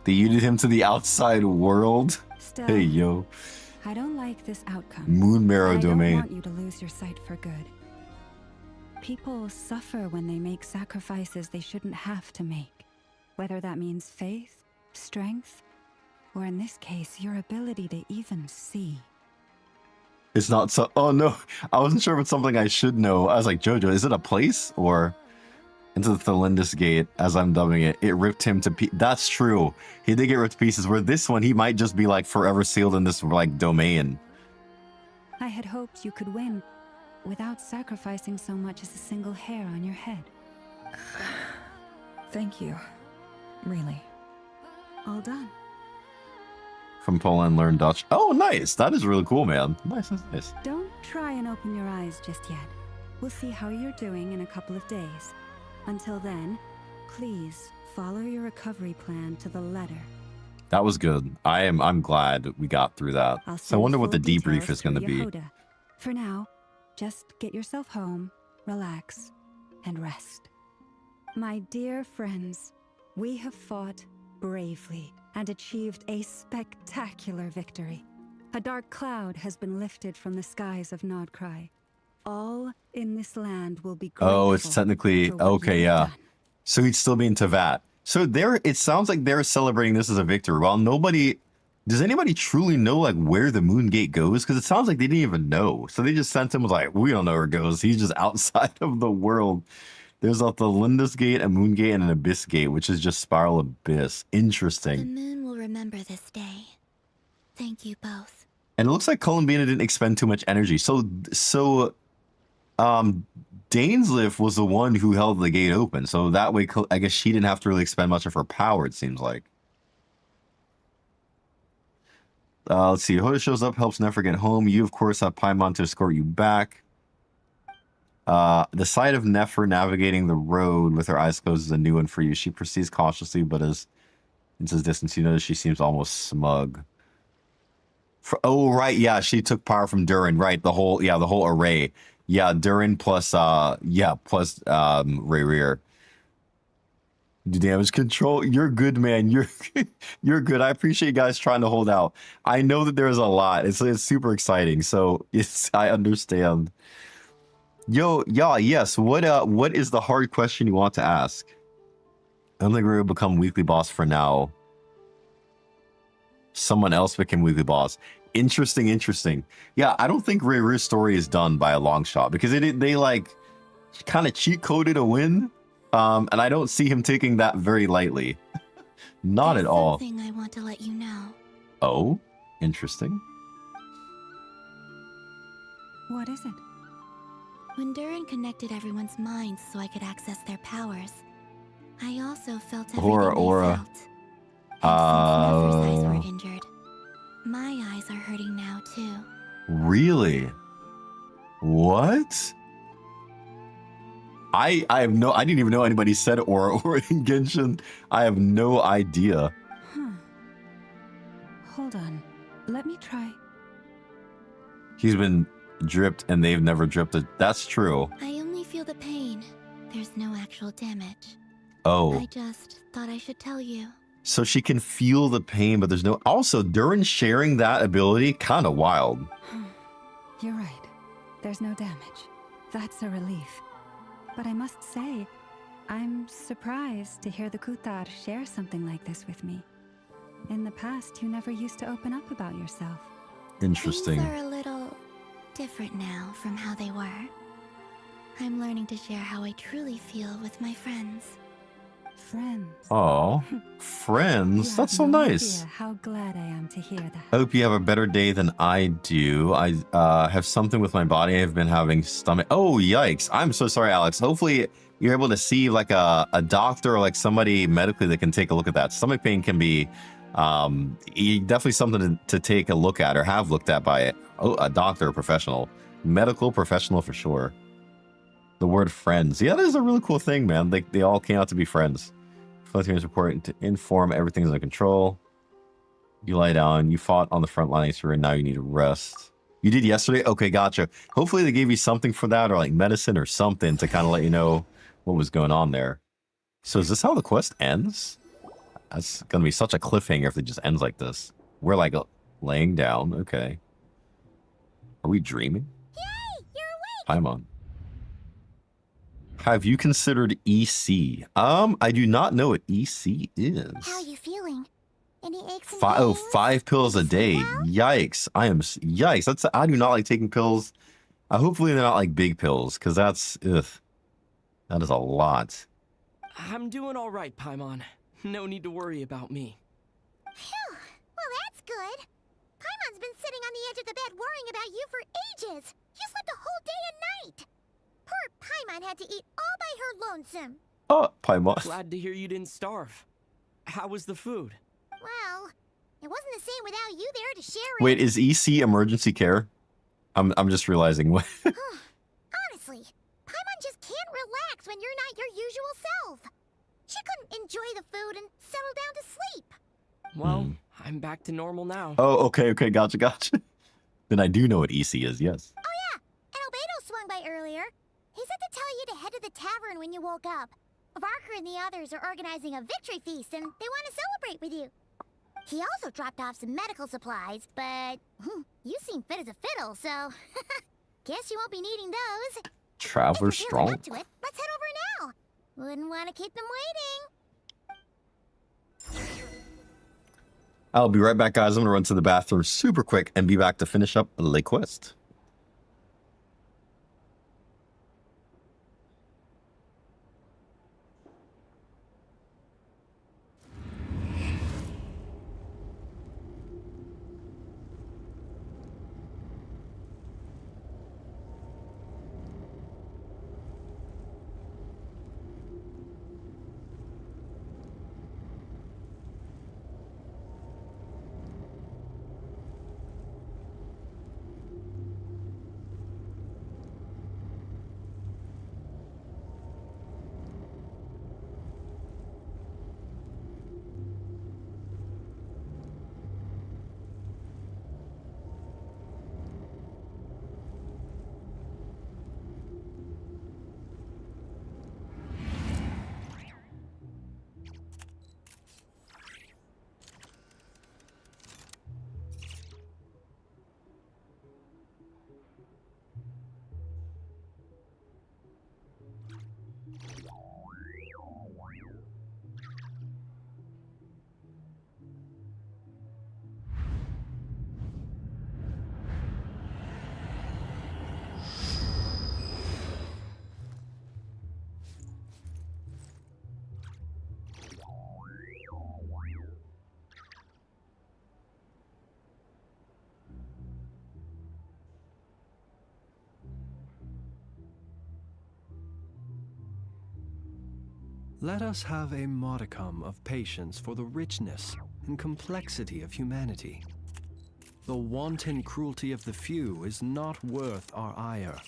Speaker 1: They yeeted him to the outside world.
Speaker 20: Still,
Speaker 1: Hey, yo.
Speaker 20: I don't like this outcome.
Speaker 1: Moon Marrow
Speaker 20: I
Speaker 1: domain.
Speaker 20: don't want you to lose your sight for good. People suffer when they make sacrifices they shouldn't have to make. Whether that means faith, strength, or in this case, your ability to even see.
Speaker 1: It's not so. Oh no, I wasn't sure if it's something I should know. I was like, JoJo, is it a place or into the Thelindis Gate? As I'm dubbing it, it ripped him to pieces. That's true. He did get ripped to pieces. Where this one, he might just be like forever sealed in this like domain.
Speaker 20: I had hoped you could win without sacrificing so much as a single hair on your head.
Speaker 4: Thank you. Really.
Speaker 20: All done.
Speaker 1: From Poland, learn Dutch. Oh, nice. That is really cool, man. Nice, nice.
Speaker 20: Don't try and open your eyes just yet. We'll see how you're doing in a couple of days. Until then, please follow your recovery plan to the letter.
Speaker 1: That was good. I'm glad we got through that. So I wonder what the debrief is going to be.
Speaker 20: Yehuda. For now, just get yourself home, relax, and rest. My dear friends, we have fought bravely and achieved a spectacular victory. A dark cloud has been lifted from the skies of Nodcry. All in this land will be grateful.
Speaker 1: Oh, it's technically okay, yeah. So he'd still be in Tevat. So there, it sounds like they're celebrating this as a victory. While nobody, does anybody truly know like where the Moon Gate goes? Because it sounds like they didn't even know. So they just sent him, was like, we don't know where it goes. He's just outside of the world. There's a Thelindis Gate, a Moon Gate, and an Abyss Gate, which is just Spiral Abyss. Interesting.
Speaker 16: The moon will remember this day. Thank you both.
Speaker 1: And it looks like Columbina didn't expend too much energy. So Dainsliff was the one who held the gate open. So that way, I guess she didn't have to really expend much of her power, it seems like. Let's see. Hoda shows up, helps Nefer get home. You, of course, have Paimon to escort you back. The sight of Nefer navigating the road with her eyes closed is a new one for you. She proceeds cautiously, but as into the distance, you notice she seems almost smug. Oh, right. Yeah, she took power from Durin. Right. The whole array. Yeah, Durin plus Rayrear. Do damage control. You're good, man. You're good. I appreciate you guys trying to hold out. I know that there's a lot. It's super exciting. So I understand. Yo, yeah, yes. What is the hard question you want to ask? I don't think we're gonna become weekly boss for now. Someone else became weekly boss. Interesting. Yeah, I don't think Rayrear's story is done by a long shot because they like kind of cheat coded a win, and I don't see him taking that very lightly. Not at all.
Speaker 16: Something I want to let you know.
Speaker 1: Oh, interesting.
Speaker 20: What is it?
Speaker 16: When Durin connected everyone's minds so I could access their powers, I also felt everything
Speaker 1: Aura.
Speaker 16: they felt. And since Nefer's eyes were injured, my eyes are hurting now too.
Speaker 1: Really? What? I didn't even know anybody said Aura in Genshin. I have no idea.
Speaker 20: Hold on. Let me try.
Speaker 1: He's been dripped and they've never dripped it. That's true.
Speaker 16: I only feel the pain. There's no actual damage.
Speaker 1: Oh.
Speaker 16: I just thought I should tell you.
Speaker 1: So she can feel the pain, but there's no... Also, Durin sharing that ability, kind of wild.
Speaker 20: You're right. There's no damage. That's a relief. But I must say, I'm surprised to hear the Kutar share something like this with me. In the past, you never used to open up about yourself.
Speaker 1: Interesting.
Speaker 16: Things are a little different now from how they were. I'm learning to share how I truly feel with my friends.
Speaker 20: friends.
Speaker 1: Oh,
Speaker 20: You
Speaker 1: friends? That's
Speaker 20: have
Speaker 1: so
Speaker 20: no
Speaker 1: nice.
Speaker 20: idea how glad I am to hear that.
Speaker 1: I hope you have a better day than I do. I have something with my body. I've been having stomach. Oh, yikes. I'm so sorry, Alex. Hopefully you're able to see like a doctor or like somebody medically that can take a look at that. Stomach pain can be definitely something to take a look at or have looked at by a doctor or professional. Medical professional for sure. The word friends. Yeah, that is a really cool thing, man. They all came out to be friends. Flighting is important to inform everything's under control. You lie down. You fought on the front lines and now you need to rest. You did yesterday? Okay, gotcha. Hopefully they gave you something for that or like medicine or something to kind of let you know what was going on there. So is this how the quest ends? That's going to be such a cliffhanger if it just ends like this. We're like laying down. Okay. Are we dreaming?
Speaker 6: Yay! You're awake!
Speaker 1: Paimon. Have you considered EC? I do not know what EC is.
Speaker 6: How are you feeling? Any aches and
Speaker 1: Oh,
Speaker 6: pains?
Speaker 1: 5 pills a day. Yikes. Yikes. I do not like taking pills. Hopefully they're not like big pills, because that's, ugh. That is a lot.
Speaker 14: I'm doing all right, Paimon. No need to worry about me.
Speaker 6: Phew. Well, that's good. Paimon's been sitting on the edge of the bed worrying about you for ages. You slept a whole day and night. Poor Paimon had to eat all by her lonesome.
Speaker 1: Oh, Paimon.
Speaker 14: Glad to hear you didn't starve. How was the food?
Speaker 6: Well, it wasn't the same without you there to share it.
Speaker 1: Wait, is EC emergency care? I'm just realizing what.
Speaker 6: Honestly, Paimon just can't relax when you're not your usual self. She couldn't enjoy the food and settle down to sleep.
Speaker 14: Well, I'm back to normal now.
Speaker 1: Oh, okay, gotcha. Then I do know what EC is, yes.
Speaker 6: Oh yeah, and Albedo swung by earlier. He said to tell you to head to the tavern when you woke up. Varker and the others are organizing a victory feast and they want to celebrate with you. He also dropped off some medical supplies, but you seem fit as a fiddle, so guess you won't be needing those.
Speaker 1: Traveler
Speaker 6: If you're feeling
Speaker 1: strong.
Speaker 6: up to it, let's head over now. Wouldn't want to keep them waiting.
Speaker 1: I'll be right back, guys. I'm gonna run to the bathroom super quick and be back to finish up the quest.
Speaker 12: Let us have a modicum of patience for the richness and complexity of humanity. The wanton cruelty of the few is not worth our ire.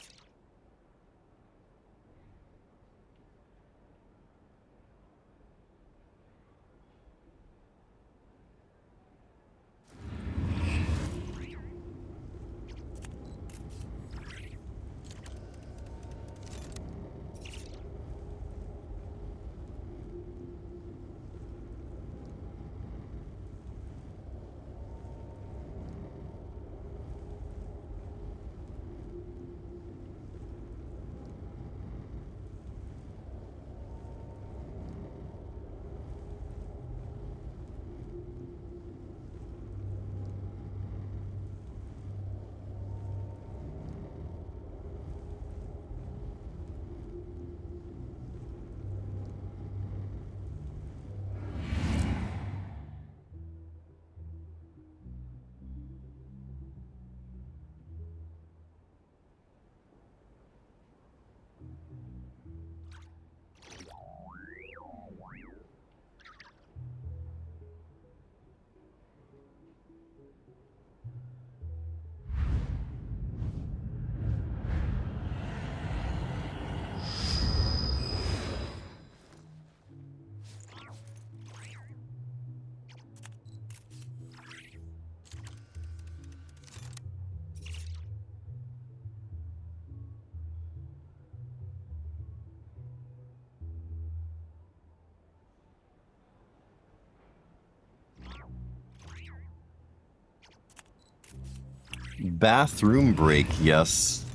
Speaker 1: Bathroom break, yes.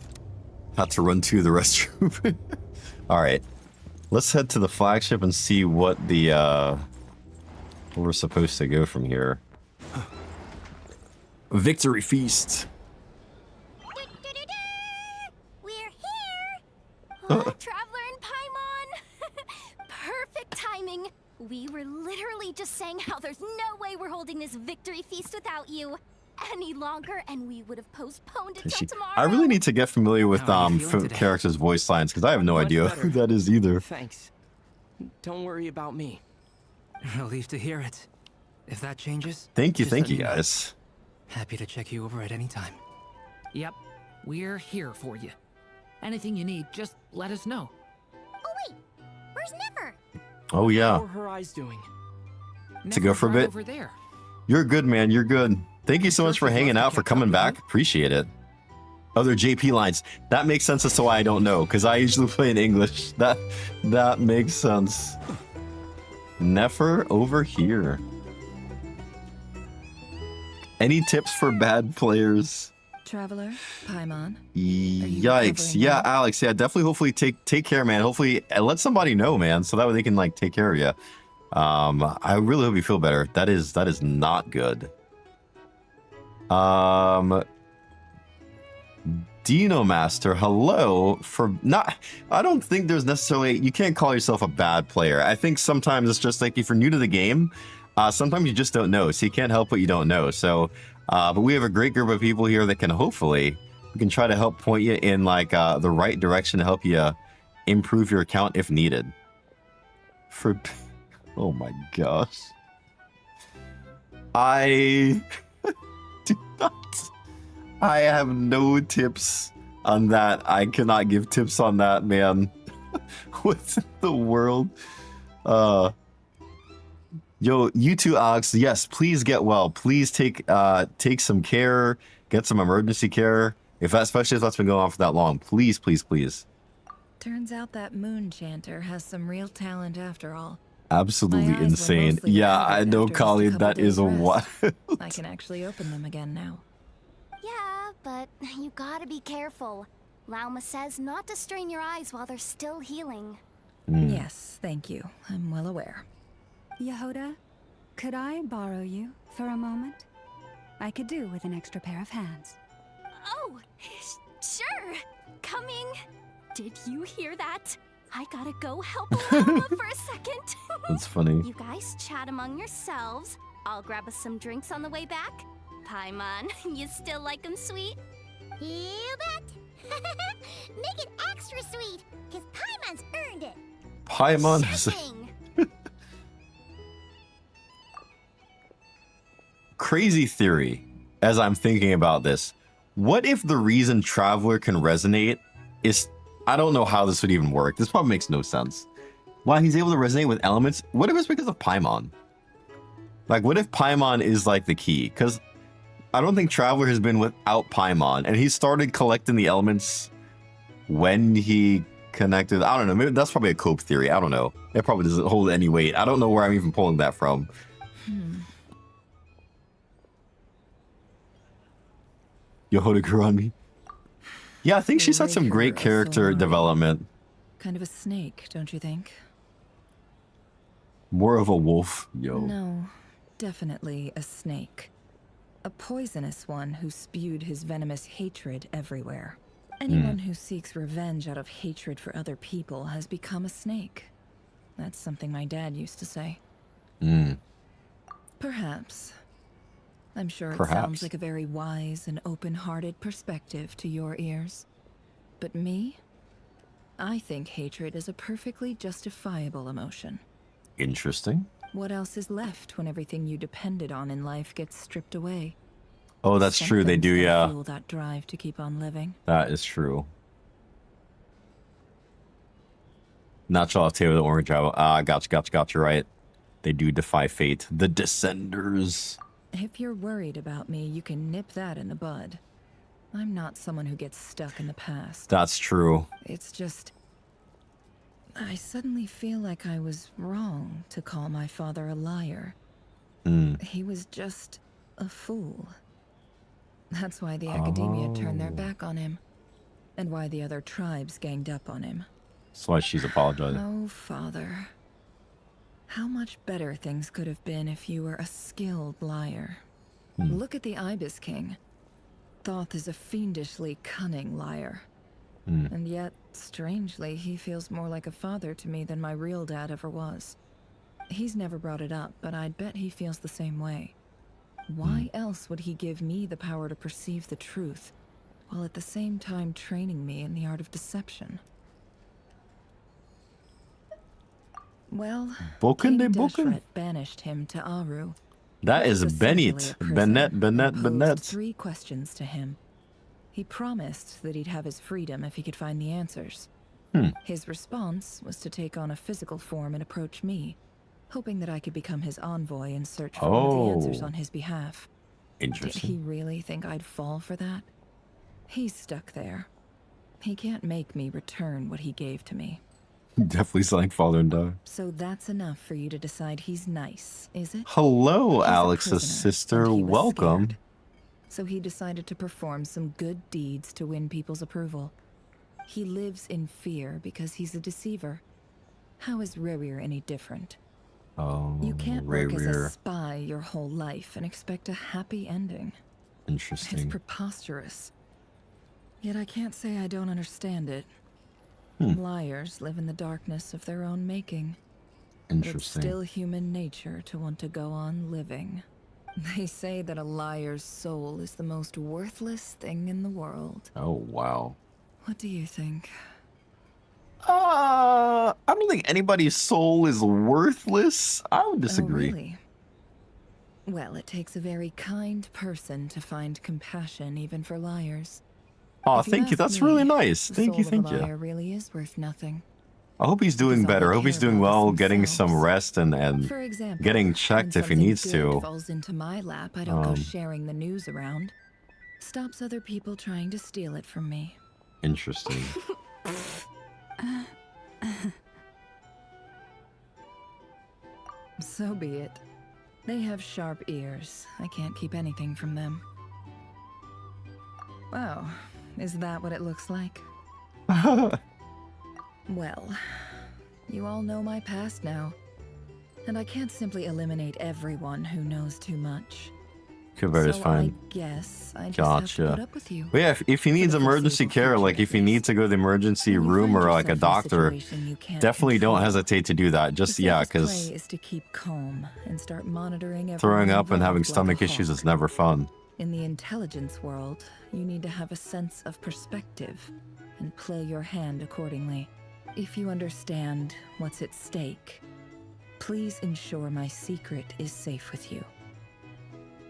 Speaker 1: Had to run to the restroom. Alright. Let's head to the flagship and see what the, where we're supposed to go from here. Victory Feast.
Speaker 6: We're here! Traveler and Paimon! Perfect timing! We were literally just saying how there's no way we're holding this victory feast without you any longer, and we would have postponed it till tomorrow.
Speaker 1: I really need to get familiar with characters' voice lines because I have no idea who that is either.
Speaker 14: Thanks. Don't worry about me.
Speaker 13: Relieved to hear it. If that changes,
Speaker 1: Thank you
Speaker 13: just let me know.
Speaker 1: guys.
Speaker 13: Happy to check you over at any time.
Speaker 17: Yep, we're here for you. Anything you need, just let us know.
Speaker 6: Oh wait, where's Never?
Speaker 1: Oh yeah.
Speaker 14: How are her eyes doing?
Speaker 1: To go for a bit.
Speaker 17: Over there.
Speaker 1: You're good, man. You're good. Thank you so much for hanging out, for coming back. Appreciate it. Other JP lines. That makes sense as to why I don't know, because I usually play in English. That makes sense. Nefer over here. Any tips for bad players?
Speaker 4: Traveler, Paimon.
Speaker 1: Yikes. Yeah, Alex. Yeah, definitely. Hopefully take care, man. Hopefully let somebody know, man, so that way they can like take care of you. I really hope you feel better. That is not good. Dino Master, hello. I don't think there's necessarily, you can't call yourself a bad player. I think sometimes it's just like if you're new to the game, sometimes you just don't know, so you can't help what you don't know. So, but we have a great group of people here that can hopefully, we can try to help point you in like the right direction to help you improve your account if needed. Oh my gosh. I have no tips on that. I cannot give tips on that, man. What's in the world? Yo, you two, Alex, yes, please get well. Please take some care, get some emergency care. Especially if that's been going on for that long. Please, please, please.
Speaker 4: Turns out that moon chanter has some real talent after all.
Speaker 1: Absolutely insane. Yeah, I know, Kali, that is a wild.
Speaker 4: I can actually open them again now.
Speaker 6: Yeah, but you gotta be careful. Lauma says not to strain your eyes while they're still healing.
Speaker 4: Yes, thank you. I'm well aware.
Speaker 20: Yehoda, could I borrow you for a moment? I could do with an extra pair of hands.
Speaker 6: Oh, sure. Coming. Did you hear that? I gotta go help Lauma for a second.
Speaker 1: That's funny.
Speaker 6: You guys chat among yourselves. I'll grab us some drinks on the way back. Paimon, you still like them sweet?
Speaker 21: You bet. Make it extra sweet, because Paimon's earned it.
Speaker 1: Paimon. Crazy theory, as I'm thinking about this. What if the reason Traveler can resonate is, I don't know how this would even work. This probably makes no sense. Why he's able to resonate with elements, what if it's because of Paimon? Like, what if Paimon is like the key? Because I don't think Traveler has been without Paimon, and he started collecting the elements when he connected. I don't know, maybe that's probably a cope theory. I don't know. It probably doesn't hold any weight. I don't know where I'm even pulling that from. Yehoda Kurami. Yeah, I think she's had some great character development.
Speaker 4: Kind of a snake, don't you think?
Speaker 1: More of a wolf, yo.
Speaker 4: No, definitely a snake. A poisonous one who spewed his venomous hatred everywhere. Anyone who seeks revenge out of hatred for other people has become a snake. That's something my dad used to say. Perhaps. I'm sure it sounds like a very wise and open-hearted perspective to your ears. But me? I think hatred is a perfectly justifiable emotion.
Speaker 1: Interesting.
Speaker 4: What else is left when everything you depended on in life gets stripped away?
Speaker 1: Oh, that's true. They do, yeah.
Speaker 4: Fuel that drive to keep on living.
Speaker 1: That is true. Natural tail with the orange eye. Ah, gotcha, right. They do defy fate. The Descenders.
Speaker 4: If you're worried about me, you can nip that in the bud. I'm not someone who gets stuck in the past.
Speaker 1: That's true.
Speaker 4: It's just, I suddenly feel like I was wrong to call my father a liar. He was just a fool. That's why the academia turned their back on him. And why the other tribes ganged up on him.
Speaker 1: That's why she's apologizing.
Speaker 4: Oh, Father. How much better things could have been if you were a skilled liar. Look at the Ibis King. Thoth is a fiendishly cunning liar. And yet, strangely, he feels more like a father to me than my real dad ever was. He's never brought it up, but I'd bet he feels the same way. Why else would he give me the power to perceive the truth, while at the same time training me in the art of deception? Well, King Deshret banished him to Aru.
Speaker 1: That is Bennett. Bennett.
Speaker 4: 3 questions to him. He promised that he'd have his freedom if he could find the answers. His response was to take on a physical form and approach me, hoping that I could become his envoy and search for one of the answers on his behalf.
Speaker 1: Interesting.
Speaker 4: Did he really think I'd fall for that? He's stuck there. He can't make me return what he gave to me.
Speaker 1: Definitely sound like father and daughter.
Speaker 4: So that's enough for you to decide he's nice, is it?
Speaker 1: Hello,
Speaker 4: He's
Speaker 1: Alex's sister. Welcome.
Speaker 4: Scared. So he decided to perform some good deeds to win people's approval. He lives in fear because he's a deceiver. How is Rerir any different?
Speaker 1: Oh,
Speaker 4: you can't work as a spy your whole life and expect a happy ending.
Speaker 1: Interesting.
Speaker 4: It's preposterous. Yet I can't say I don't understand it. Liars live in the darkness of their own making.
Speaker 1: Interesting.
Speaker 4: It's still human nature to want to go on living. They say that a liar's soul is the most worthless thing in the world.
Speaker 1: Oh, wow.
Speaker 4: What do you think?
Speaker 1: I don't think anybody's soul is worthless. I would disagree.
Speaker 4: Oh, really? Well, it takes a very kind person to find compassion even for liars.
Speaker 1: Oh, thank you. That's really nice. Thank you, thank
Speaker 4: The
Speaker 1: you.
Speaker 4: liar really is worth nothing.
Speaker 1: I hope he's doing better. I hope he's doing well, getting some rest and
Speaker 4: For example,
Speaker 1: getting checked
Speaker 4: when
Speaker 1: if he needs
Speaker 4: something good
Speaker 1: to.
Speaker 4: falls into my lap, I don't go sharing the news around. Stops other people trying to steal it from me.
Speaker 1: Interesting.
Speaker 4: So be it. They have sharp ears. I can't keep anything from them. Wow, is that what it looks like? Well, you all know my past now. And I can't simply eliminate everyone who knows too much.
Speaker 1: Kuber's fine.
Speaker 4: I guess I just have to put up with you.
Speaker 1: But yeah, if he needs emergency care, like if he needs to go to the emergency room or like a doctor, definitely don't hesitate to do that. Just, yeah, because
Speaker 4: is to keep calm and start monitoring
Speaker 1: throwing up and having stomach issues is never fun.
Speaker 4: In the intelligence world, you need to have a sense of perspective and play your hand accordingly. If you understand what's at stake, please ensure my secret is safe with you.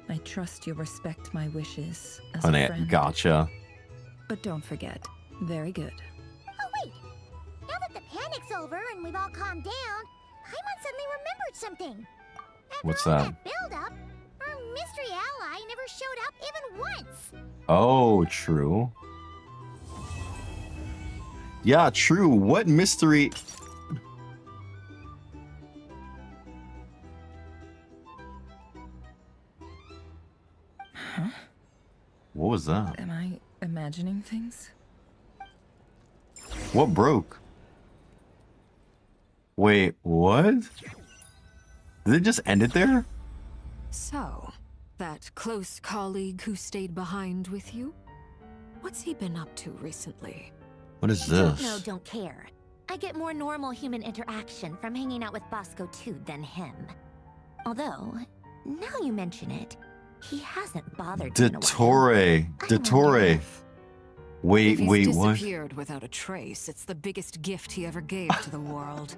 Speaker 4: I trust you'll respect my wishes as a friend.
Speaker 1: Gotcha.
Speaker 4: But don't forget, very good.
Speaker 21: Oh wait! Now that the panic's over and we've all calmed down, Paimon suddenly remembered something.
Speaker 1: What's
Speaker 21: After all
Speaker 1: that?
Speaker 21: that build-up, our mystery ally never showed up even once.
Speaker 1: Oh, true. Yeah, true. What mystery?
Speaker 4: Huh?
Speaker 1: What was that?
Speaker 4: Am I imagining things?
Speaker 1: What broke? Wait, what? Did it just end it there?
Speaker 9: So, that close colleague who stayed behind with you? What's he been up to recently?
Speaker 1: What is
Speaker 21: Don't
Speaker 1: this?
Speaker 21: know, don't care. I get more normal human interaction from hanging out with Bosco 2 than him. Although, now you mention it, he hasn't bothered me in a while.
Speaker 1: Dottore. Wait,
Speaker 9: If he's
Speaker 1: wait, what?
Speaker 9: disappeared without a trace, it's the biggest gift he ever gave to the world.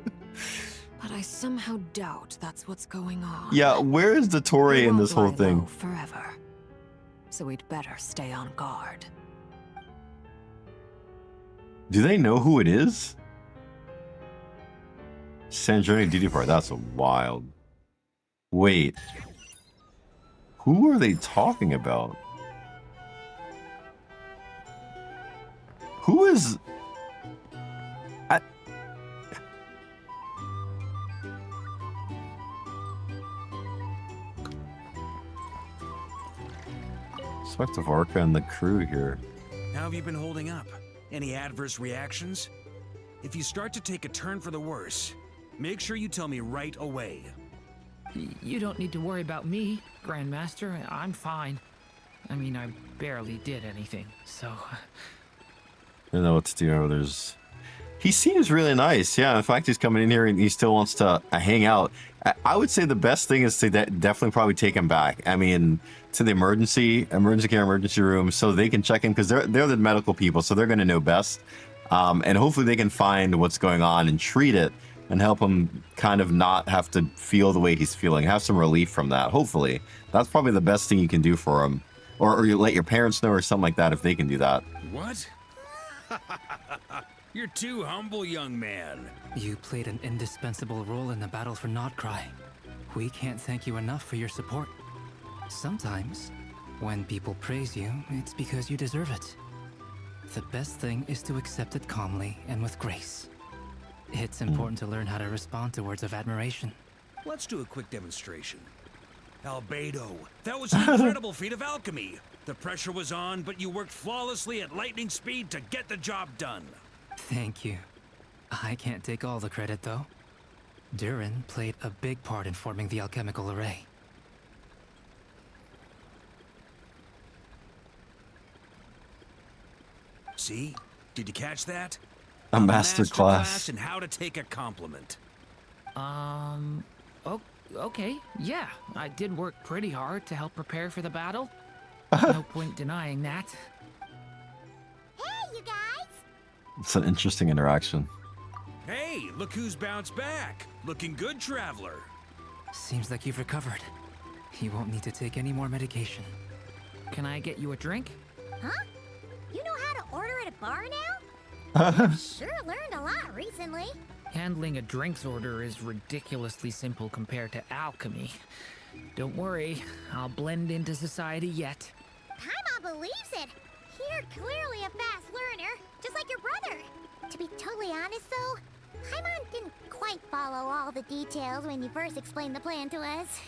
Speaker 9: But I somehow doubt that's what's going on.
Speaker 1: Yeah, where is Dottore
Speaker 9: He
Speaker 1: in
Speaker 9: won't
Speaker 1: this whole
Speaker 9: lie
Speaker 1: thing?
Speaker 9: low forever. So we'd better stay on guard.
Speaker 1: Do they know who it is? Sanjoni Didi part, that's wild. Wait. Who are they talking about? Who is... Respect to Vorka and the crew here.
Speaker 18: How have you been holding up? Any adverse reactions? If you start to take a turn for the worse, make sure you tell me right away.
Speaker 17: You don't need to worry about me, Grandmaster. I'm fine. I mean, I barely did anything, so...
Speaker 1: I don't know what to do. He seems really nice. Yeah, in fact, he's coming in here and he still wants to hang out. I would say the best thing is to definitely probably take him back. I mean, to the emergency room, so they can check him, because they're the medical people, so they're going to know best. And hopefully they can find what's going on and treat it and help him kind of not have to feel the way he's feeling, have some relief from that. Hopefully that's probably the best thing you can do for him, or you let your parents know or something like that if they can do that.
Speaker 18: What? You're too humble, young man.
Speaker 13: You played an indispensable role in the battle for Nodcry. We can't thank you enough for your support. Sometimes, when people praise you, it's because you deserve it. The best thing is to accept it calmly and with grace. It's important to learn how to respond to words of admiration.
Speaker 18: Let's do a quick demonstration. Albedo, that was an incredible feat of alchemy. The pressure was on, but you worked flawlessly at lightning speed to get the job done.
Speaker 13: Thank you. I can't take all the credit, though. Durin played a big part in forming the alchemical array.
Speaker 18: See? Did you catch that?
Speaker 1: A master class
Speaker 18: in how to take a compliment.
Speaker 17: Okay, yeah. I did work pretty hard to help prepare for the battle. No point denying that.
Speaker 6: Hey, you guys!
Speaker 1: It's an interesting interaction.
Speaker 18: Hey, look who's bounced back. Looking good, traveler.
Speaker 13: Seems like you've recovered. You won't need to take any more medication.
Speaker 17: Can I get you a drink?
Speaker 6: Huh? You know how to order at a bar now? Sure learned a lot recently.
Speaker 17: Handling a drinks order is ridiculously simple compared to alchemy. Don't worry, I'll blend into society yet.
Speaker 6: Paimon believes it. You're clearly a fast learner, just like your brother. To be totally honest, though, Paimon didn't quite follow all the details when you first explained the plan to us.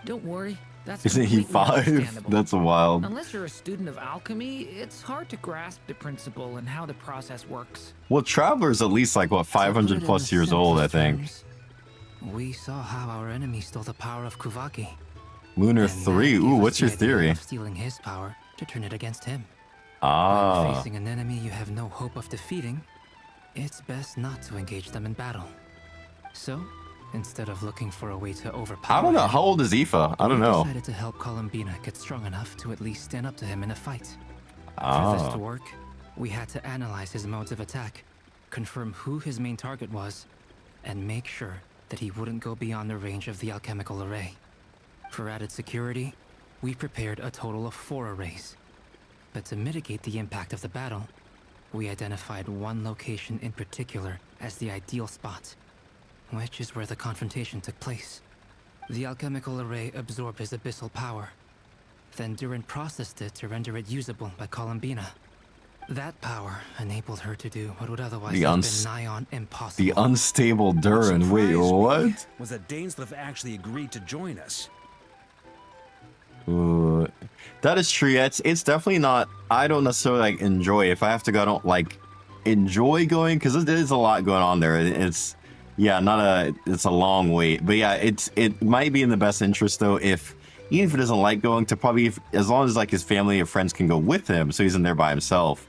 Speaker 17: Don't worry, that's
Speaker 1: Isn't he
Speaker 17: completely
Speaker 1: 5?
Speaker 17: understandable.
Speaker 1: That's wild.
Speaker 17: Unless you're a student of alchemy, it's hard to grasp the principle and how the process works.
Speaker 1: Well, Traveler's at least like, what, 500 plus years old, I think.
Speaker 13: We saw how our enemy stole the power of Kuvaki.
Speaker 1: Lunar 3. Ooh, what's your theory?
Speaker 13: Stealing his power to turn it against him.
Speaker 1: Ah.
Speaker 13: When facing an enemy you have no hope of defeating, it's best not to engage them in battle. So, instead of looking for a way to overpower
Speaker 1: I don't know.
Speaker 13: him,
Speaker 1: How old is Aoife? I don't know.
Speaker 13: we decided to help Columbina get strong enough to at least stand up to him in a fight.
Speaker 1: Ah.
Speaker 13: For this to work, we had to analyze his modes of attack, confirm who his main target was, and make sure that he wouldn't go beyond the range of the alchemical array. For added security, we prepared a total of 4 arrays. But to mitigate the impact of the battle, we identified one location in particular as the ideal spot, which is where the confrontation took place. The alchemical array absorbed his abyssal power. Then Durin processed it to render it usable by Columbina. That power enabled her to do what would otherwise have been nigh on impossible.
Speaker 1: The unstable Durin. Wait, what?
Speaker 18: Was that Dainsleif actually agreed to join us?
Speaker 1: Ooh, that is true. It's definitely not. I don't necessarily like enjoy. If I have to go, I don't like enjoy going, because there is a lot going on there. It's it's a long wait. But yeah, it might be in the best interest though, if even if he doesn't like going, to probably, as long as like his family or friends can go with him, so he's in there by himself,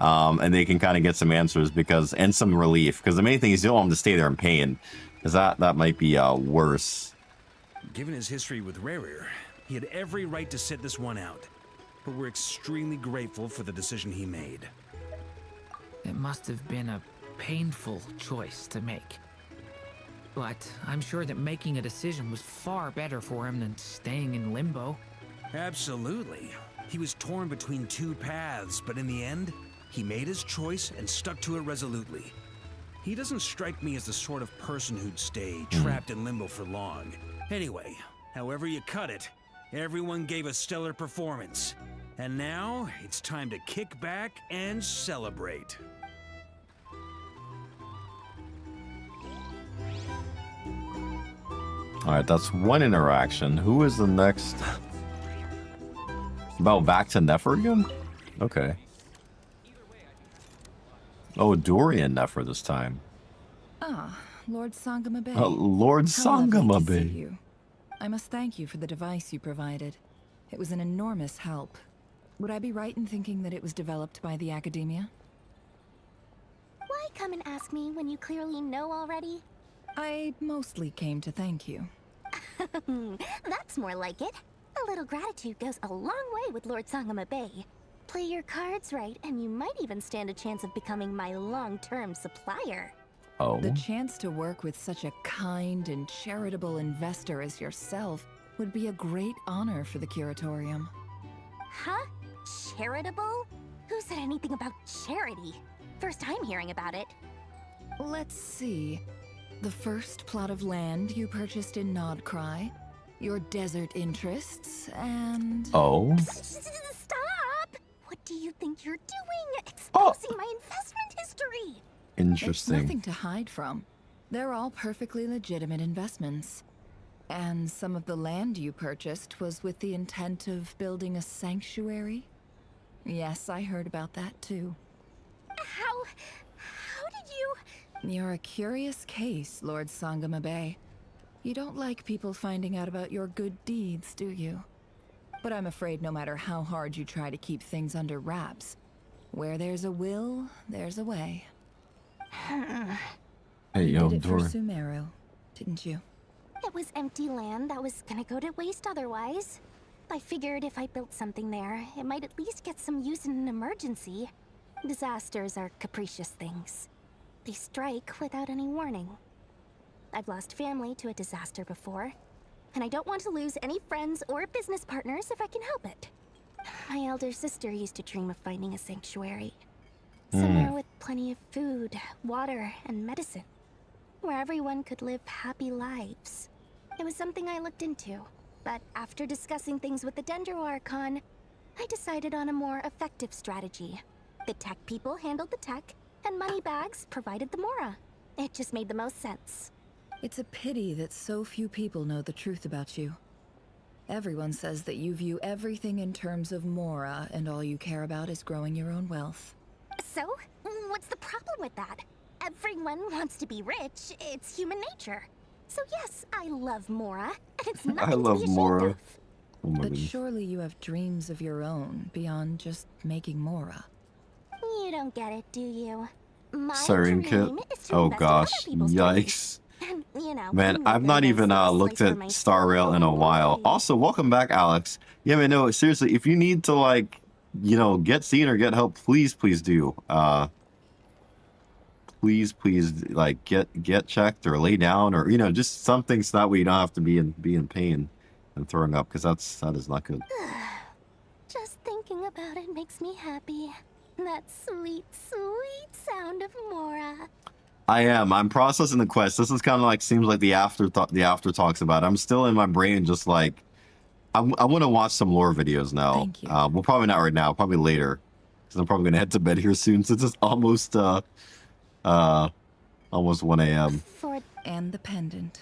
Speaker 1: and they can kind of get some answers and some relief. Because the main thing is you don't want him to stay there in pain, because that might be worse.
Speaker 18: Given his history with Rerir, he had every right to sit this one out, but we're extremely grateful for the decision he made.
Speaker 17: It must have been a painful choice to make. But I'm sure that making a decision was far better for him than staying in limbo.
Speaker 18: Absolutely. He was torn between 2 paths, but in the end, he made his choice and stuck to it resolutely. He doesn't strike me as the sort of person who'd stay trapped in limbo for long. Anyway, however you cut it, everyone gave a stellar performance. And now, it's time to kick back and celebrate.
Speaker 1: All right, that's one interaction. Who is the next? About back to Nefer again? Okay. Oh, Dorian Nefer this time.
Speaker 4: Ah, Lord Sangamabe.
Speaker 1: Lord
Speaker 4: How lovely to see
Speaker 1: Sangamabe.
Speaker 4: you. I must thank you for the device you provided. It was an enormous help. Would I be right in thinking that it was developed by the Academia?
Speaker 6: Why come and ask me when you clearly know already?
Speaker 4: I mostly came to thank you.
Speaker 6: That's more like it. A little gratitude goes a long way with Lord Sangama Bay. Play your cards right, and you might even stand a chance of becoming my long-term supplier.
Speaker 1: Oh.
Speaker 4: The chance to work with such a kind and charitable investor as yourself would be a great honor for the Curatorium.
Speaker 6: Huh? Charitable? Who said anything about charity? First time hearing about it.
Speaker 4: Let's see. The first plot of land you purchased in Nodcry, your desert interests, and...
Speaker 1: Oh.
Speaker 6: Stop! What do you think you're doing? Exposing my investment history!
Speaker 1: Interesting.
Speaker 4: It's nothing to hide from. They're all perfectly legitimate investments. And some of the land you purchased was with the intent of building a sanctuary? Yes, I heard about that too.
Speaker 6: How did you...
Speaker 4: You're a curious case, Lord Sangamabe. You don't like people finding out about your good deeds, do you? But I'm afraid no matter how hard you try to keep things under wraps, where there's a will, there's a way.
Speaker 1: Hey,
Speaker 4: You
Speaker 1: yo,
Speaker 4: did it for
Speaker 1: Dorian.
Speaker 4: Sumeru, didn't you?
Speaker 6: It was empty land that was gonna go to waste otherwise. I figured if I built something there, it might at least get some use in an emergency. Disasters are capricious things. They strike without any warning. I've lost family to a disaster before, and I don't want to lose any friends or business partners if I can help it. My elder sister used to dream of finding a sanctuary. Somewhere with plenty of food, water, and medicine. Where everyone could live happy lives. It was something I looked into, but after discussing things with the Dendro Archon, I decided on a more effective strategy. The tech people handled the tech, and Moneybags provided the Mora. It just made the most sense.
Speaker 4: It's a pity that so few people know the truth about you. Everyone says that you view everything in terms of Mora, and all you care about is growing your own wealth.
Speaker 6: So, what's the problem with that? Everyone wants to be rich. It's human nature. So yes, I love Mora, and it's nothing
Speaker 1: I
Speaker 6: to
Speaker 1: love
Speaker 6: be ashamed
Speaker 1: Mora.
Speaker 6: of.
Speaker 1: Oh my
Speaker 4: But
Speaker 1: goodness.
Speaker 4: surely you have dreams of your own beyond just making Mora.
Speaker 6: You don't get it, do you? My
Speaker 1: Siren Kit.
Speaker 6: dream is to
Speaker 1: Oh
Speaker 6: invest in
Speaker 1: gosh.
Speaker 6: other people's dreams.
Speaker 1: Yikes.
Speaker 6: And, you know,
Speaker 1: Man,
Speaker 6: make
Speaker 1: I've
Speaker 6: a
Speaker 1: not
Speaker 6: nice
Speaker 1: even
Speaker 6: little
Speaker 1: looked
Speaker 6: slice for
Speaker 1: at
Speaker 6: my
Speaker 1: Star Rail in a while. Also, welcome back, Alex. Yeah, man, no, seriously, if you need to, like, you know, get seen or get help, please do. Please, like, get checked or lay down or, you know, just something so that way you don't have to be in pain and throwing up, because that is not good.
Speaker 6: Just thinking about it makes me happy. That sweet, sweet sound of Mora.
Speaker 1: I'm processing the quest. This is kind of like, seems like the after talks about it. I'm still in my brain just like, I want to watch some lore videos now.
Speaker 4: Thank you.
Speaker 1: Well, probably not right now, probably later, because I'm probably gonna head to bed here soon since it's almost 1 a.m.
Speaker 4: And the pendant.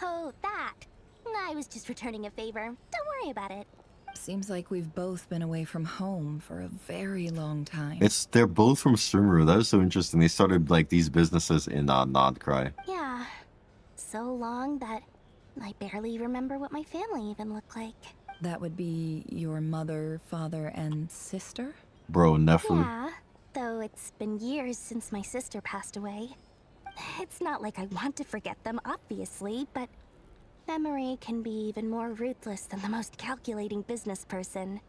Speaker 6: Oh, that. I was just returning a favor. Don't worry about it.
Speaker 4: Seems like we've both been away from home for a very long time.
Speaker 1: They're both from Sumeru. That is so interesting. They started like these businesses in Nodcry.
Speaker 6: Yeah. So long that I barely remember what my family even looked like.
Speaker 4: That would be your mother, father, and sister?
Speaker 1: Bro, Nefer.
Speaker 6: Yeah, though it's been years since my sister passed away. It's not like I want to forget them, obviously, but memory can be even more ruthless than the most calculating business person.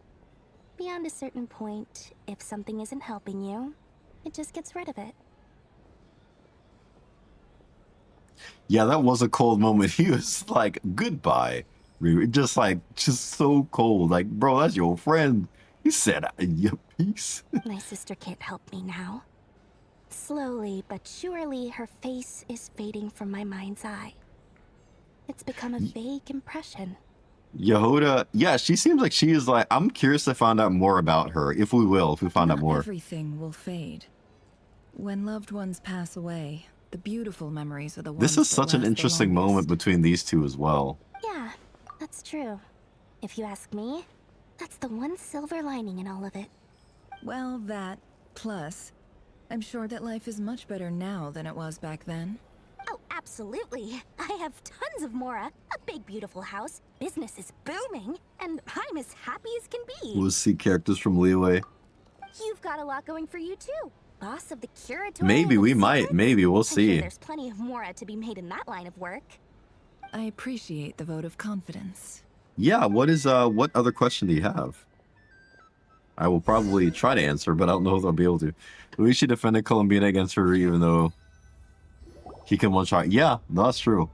Speaker 6: Beyond a certain point, if something isn't helping you, it just gets rid of it.
Speaker 1: Yeah, that was a cold moment. He was like, goodbye. Just so cold. Like, bro, that's your friend. He said, yeah, peace.
Speaker 6: My sister can't help me now. Slowly but surely, her face is fading from my mind's eye. It's become a vague impression.
Speaker 1: Yehoda, yeah, she seems like she is like, I'm curious to find out more about her, if we find out more.
Speaker 4: Everything will fade. When loved ones pass away, the beautiful memories are the ones
Speaker 1: This is
Speaker 4: that
Speaker 1: such an
Speaker 4: last the
Speaker 1: interesting
Speaker 4: longest.
Speaker 1: moment between these two as well.
Speaker 6: Yeah, that's true. If you ask me, That's the one silver lining in all of it.
Speaker 4: Well, that, plus, I'm sure that life is much better now than it was back then.
Speaker 6: Oh, absolutely. I have tons of Mora, a big beautiful house, business is booming, and I'm as happy as can be.
Speaker 1: We'll see characters from Leeway.
Speaker 6: You've got a lot going for you too. Boss of the curatorial.
Speaker 1: Maybe we might.
Speaker 6: secrets?
Speaker 1: Maybe we'll
Speaker 6: I'm
Speaker 1: see.
Speaker 6: sure there's plenty of Mora to be made in that line of work.
Speaker 4: I appreciate the vote of confidence.
Speaker 1: Yeah, what other question do you have? I will probably try to answer, but I don't know if I'll be able to. Luigi defended Columbina against her even though he can one-shot. Yeah, no, that's true.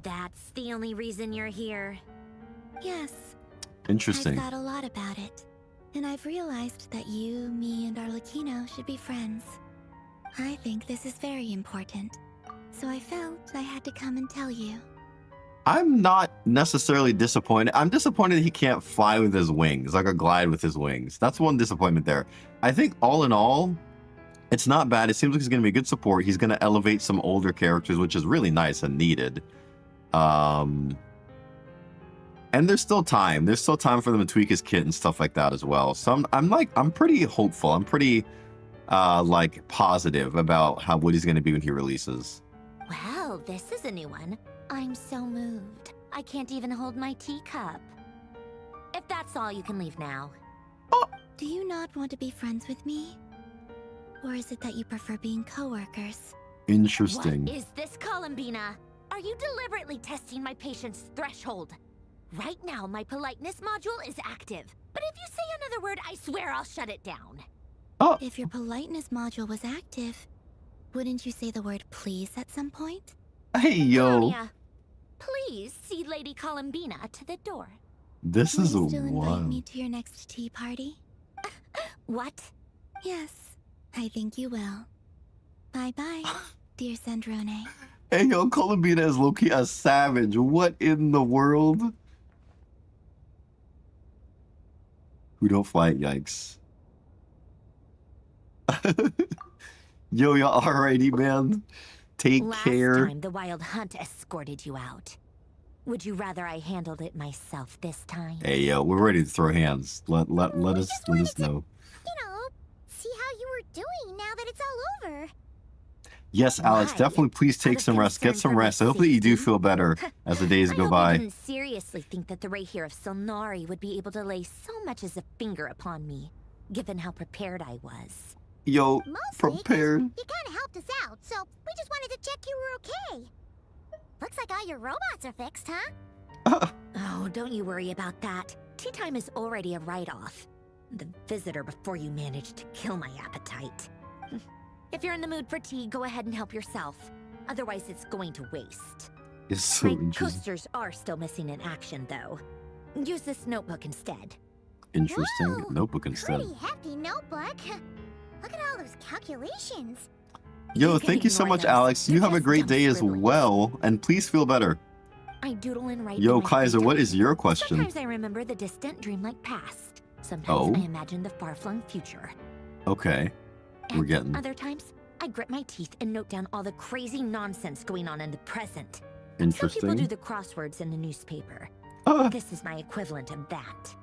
Speaker 21: That's the only reason you're here.
Speaker 16: Yes.
Speaker 1: Interesting.
Speaker 16: I've thought a lot about it. And I've realized that you, me, and Arlecchino should be friends. I think this is very important. So I felt I had to come and tell you.
Speaker 1: I'm not necessarily disappointed. I'm disappointed that he can't fly with his wings, like a glide with his wings. That's one disappointment there. I think all in all, it's not bad. It seems like he's going to be good support. He's going to elevate some older characters, which is really nice and needed. And there's still time. There's still time for them to tweak his kit and stuff like that as well. So I'm pretty hopeful. I'm pretty like positive about what he's going to be when he releases.
Speaker 21: Well, this is a new one. I'm so moved. I can't even hold my teacup. If that's all, you can leave now.
Speaker 16: Do you not want to be friends with me? Or is it that you prefer being co-workers?
Speaker 1: Interesting.
Speaker 21: What is this, Columbina? Are you deliberately testing my patience threshold? Right now, my politeness module is active. But if you say another word, I swear I'll shut it down.
Speaker 1: Oh.
Speaker 16: If your politeness module was active, wouldn't you say the word please at some point?
Speaker 1: Hey, yo.
Speaker 21: Claudia, please see Lady Columbina to the door.
Speaker 1: This is a
Speaker 16: Will you still invite
Speaker 1: wild.
Speaker 16: me to your next tea party?
Speaker 21: What?
Speaker 16: Yes, I think you will. Bye-bye, dear Sandrone.
Speaker 1: Hey, yo, Columbina is low-key a savage. What in the world? Who don't fly it, yikes. Yo, y'all alrighty, man. Take care.
Speaker 21: Last time the Wild Hunt escorted you out. Would you rather I handled it myself this time?
Speaker 1: Hey, yo, we're ready to throw hands. Let us know.
Speaker 21: You know, see how you were doing now that it's all over.
Speaker 1: Yes, Alex,
Speaker 21: Why?
Speaker 1: definitely please take some rest. Get some rest. Hopefully you do feel better as the days
Speaker 21: I
Speaker 1: go
Speaker 21: hope
Speaker 1: by.
Speaker 21: you didn't seriously think that the Rayhir of Silnari would be able to lay so much as a finger upon me, given how prepared I was.
Speaker 1: Yo,
Speaker 21: Mostly
Speaker 1: prepared.
Speaker 21: You kind of helped us out, so we just wanted to check you were okay. Looks like all your robots are fixed, huh? Oh, don't you worry about that. Tea time is already a write-off. The visitor before you managed to kill my appetite. If you're in the mood for tea, go ahead and help yourself. Otherwise, it's going to waste.
Speaker 1: It's so
Speaker 21: My
Speaker 1: interesting.
Speaker 21: coasters are still missing in action, though. Use this notebook instead.
Speaker 1: Interesting notebook instead.
Speaker 21: Pretty hefty notebook. Look at all those calculations.
Speaker 1: Yo, thank you so
Speaker 21: ignore
Speaker 1: much,
Speaker 21: those.
Speaker 1: Alex. You
Speaker 21: They're
Speaker 1: have a
Speaker 21: just
Speaker 1: great
Speaker 21: dumb
Speaker 1: day as
Speaker 21: scribblings.
Speaker 1: well, and please feel better.
Speaker 21: I doodle and write.
Speaker 1: Yo,
Speaker 21: in my free
Speaker 1: Kaiser, what
Speaker 21: time.
Speaker 1: is your question?
Speaker 21: Sometimes I remember the distant, dreamlike past. Sometimes
Speaker 1: Oh.
Speaker 21: I imagine the far-flung future.
Speaker 1: Okay, we're getting
Speaker 21: Other times, I grit my teeth and note down all the crazy nonsense going on in the present. Some people do
Speaker 1: interesting.
Speaker 21: the crosswords in the newspaper.
Speaker 1: Ah.
Speaker 21: This is my equivalent of that.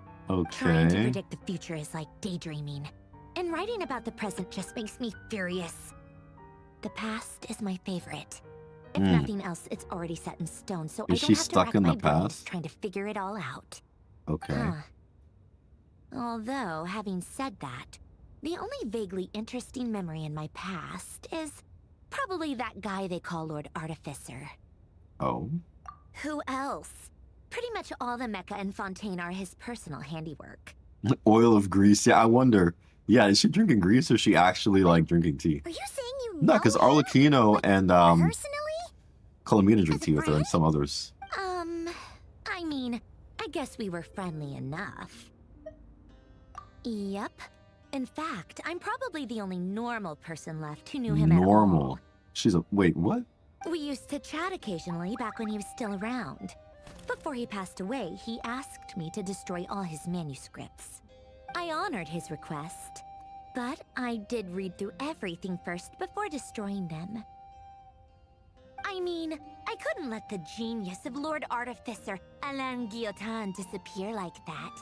Speaker 21: Trying to
Speaker 1: Okay.
Speaker 21: predict the future is like daydreaming. And writing about the present just makes me furious. The past is my favorite. If
Speaker 1: Hmm.
Speaker 21: nothing else, it's already set in stone, so I
Speaker 1: Is
Speaker 21: don't
Speaker 1: she
Speaker 21: have to
Speaker 1: stuck
Speaker 21: rack
Speaker 1: in
Speaker 21: my
Speaker 1: the
Speaker 21: brains
Speaker 1: past?
Speaker 21: trying to figure it all out.
Speaker 1: Okay.
Speaker 21: Huh. Although, having said that, the only vaguely interesting memory in my past is probably that guy they call Lord Artificer.
Speaker 1: Oh.
Speaker 21: Who else? Pretty much all the mecha and Fontaine are his personal handiwork.
Speaker 1: Oil of grease. Yeah, I wonder. Yeah, is she drinking grease or is she actually like drinking tea?
Speaker 21: Are you saying you
Speaker 1: No, because Arlecchino and
Speaker 21: personally?
Speaker 1: Columbina drink tea with her and some others.
Speaker 21: I mean, I guess we were friendly enough. Yep. In fact, I'm probably the only normal person left who knew him at all.
Speaker 1: Normal. She's a wait. What?
Speaker 21: We used to chat occasionally back when he was still around. Before he passed away, he asked me to destroy all his manuscripts. I honored his request, but I did read through everything first before destroying them. I mean, I couldn't let the genius of Lord Artificer Alain Guillotin disappear like that.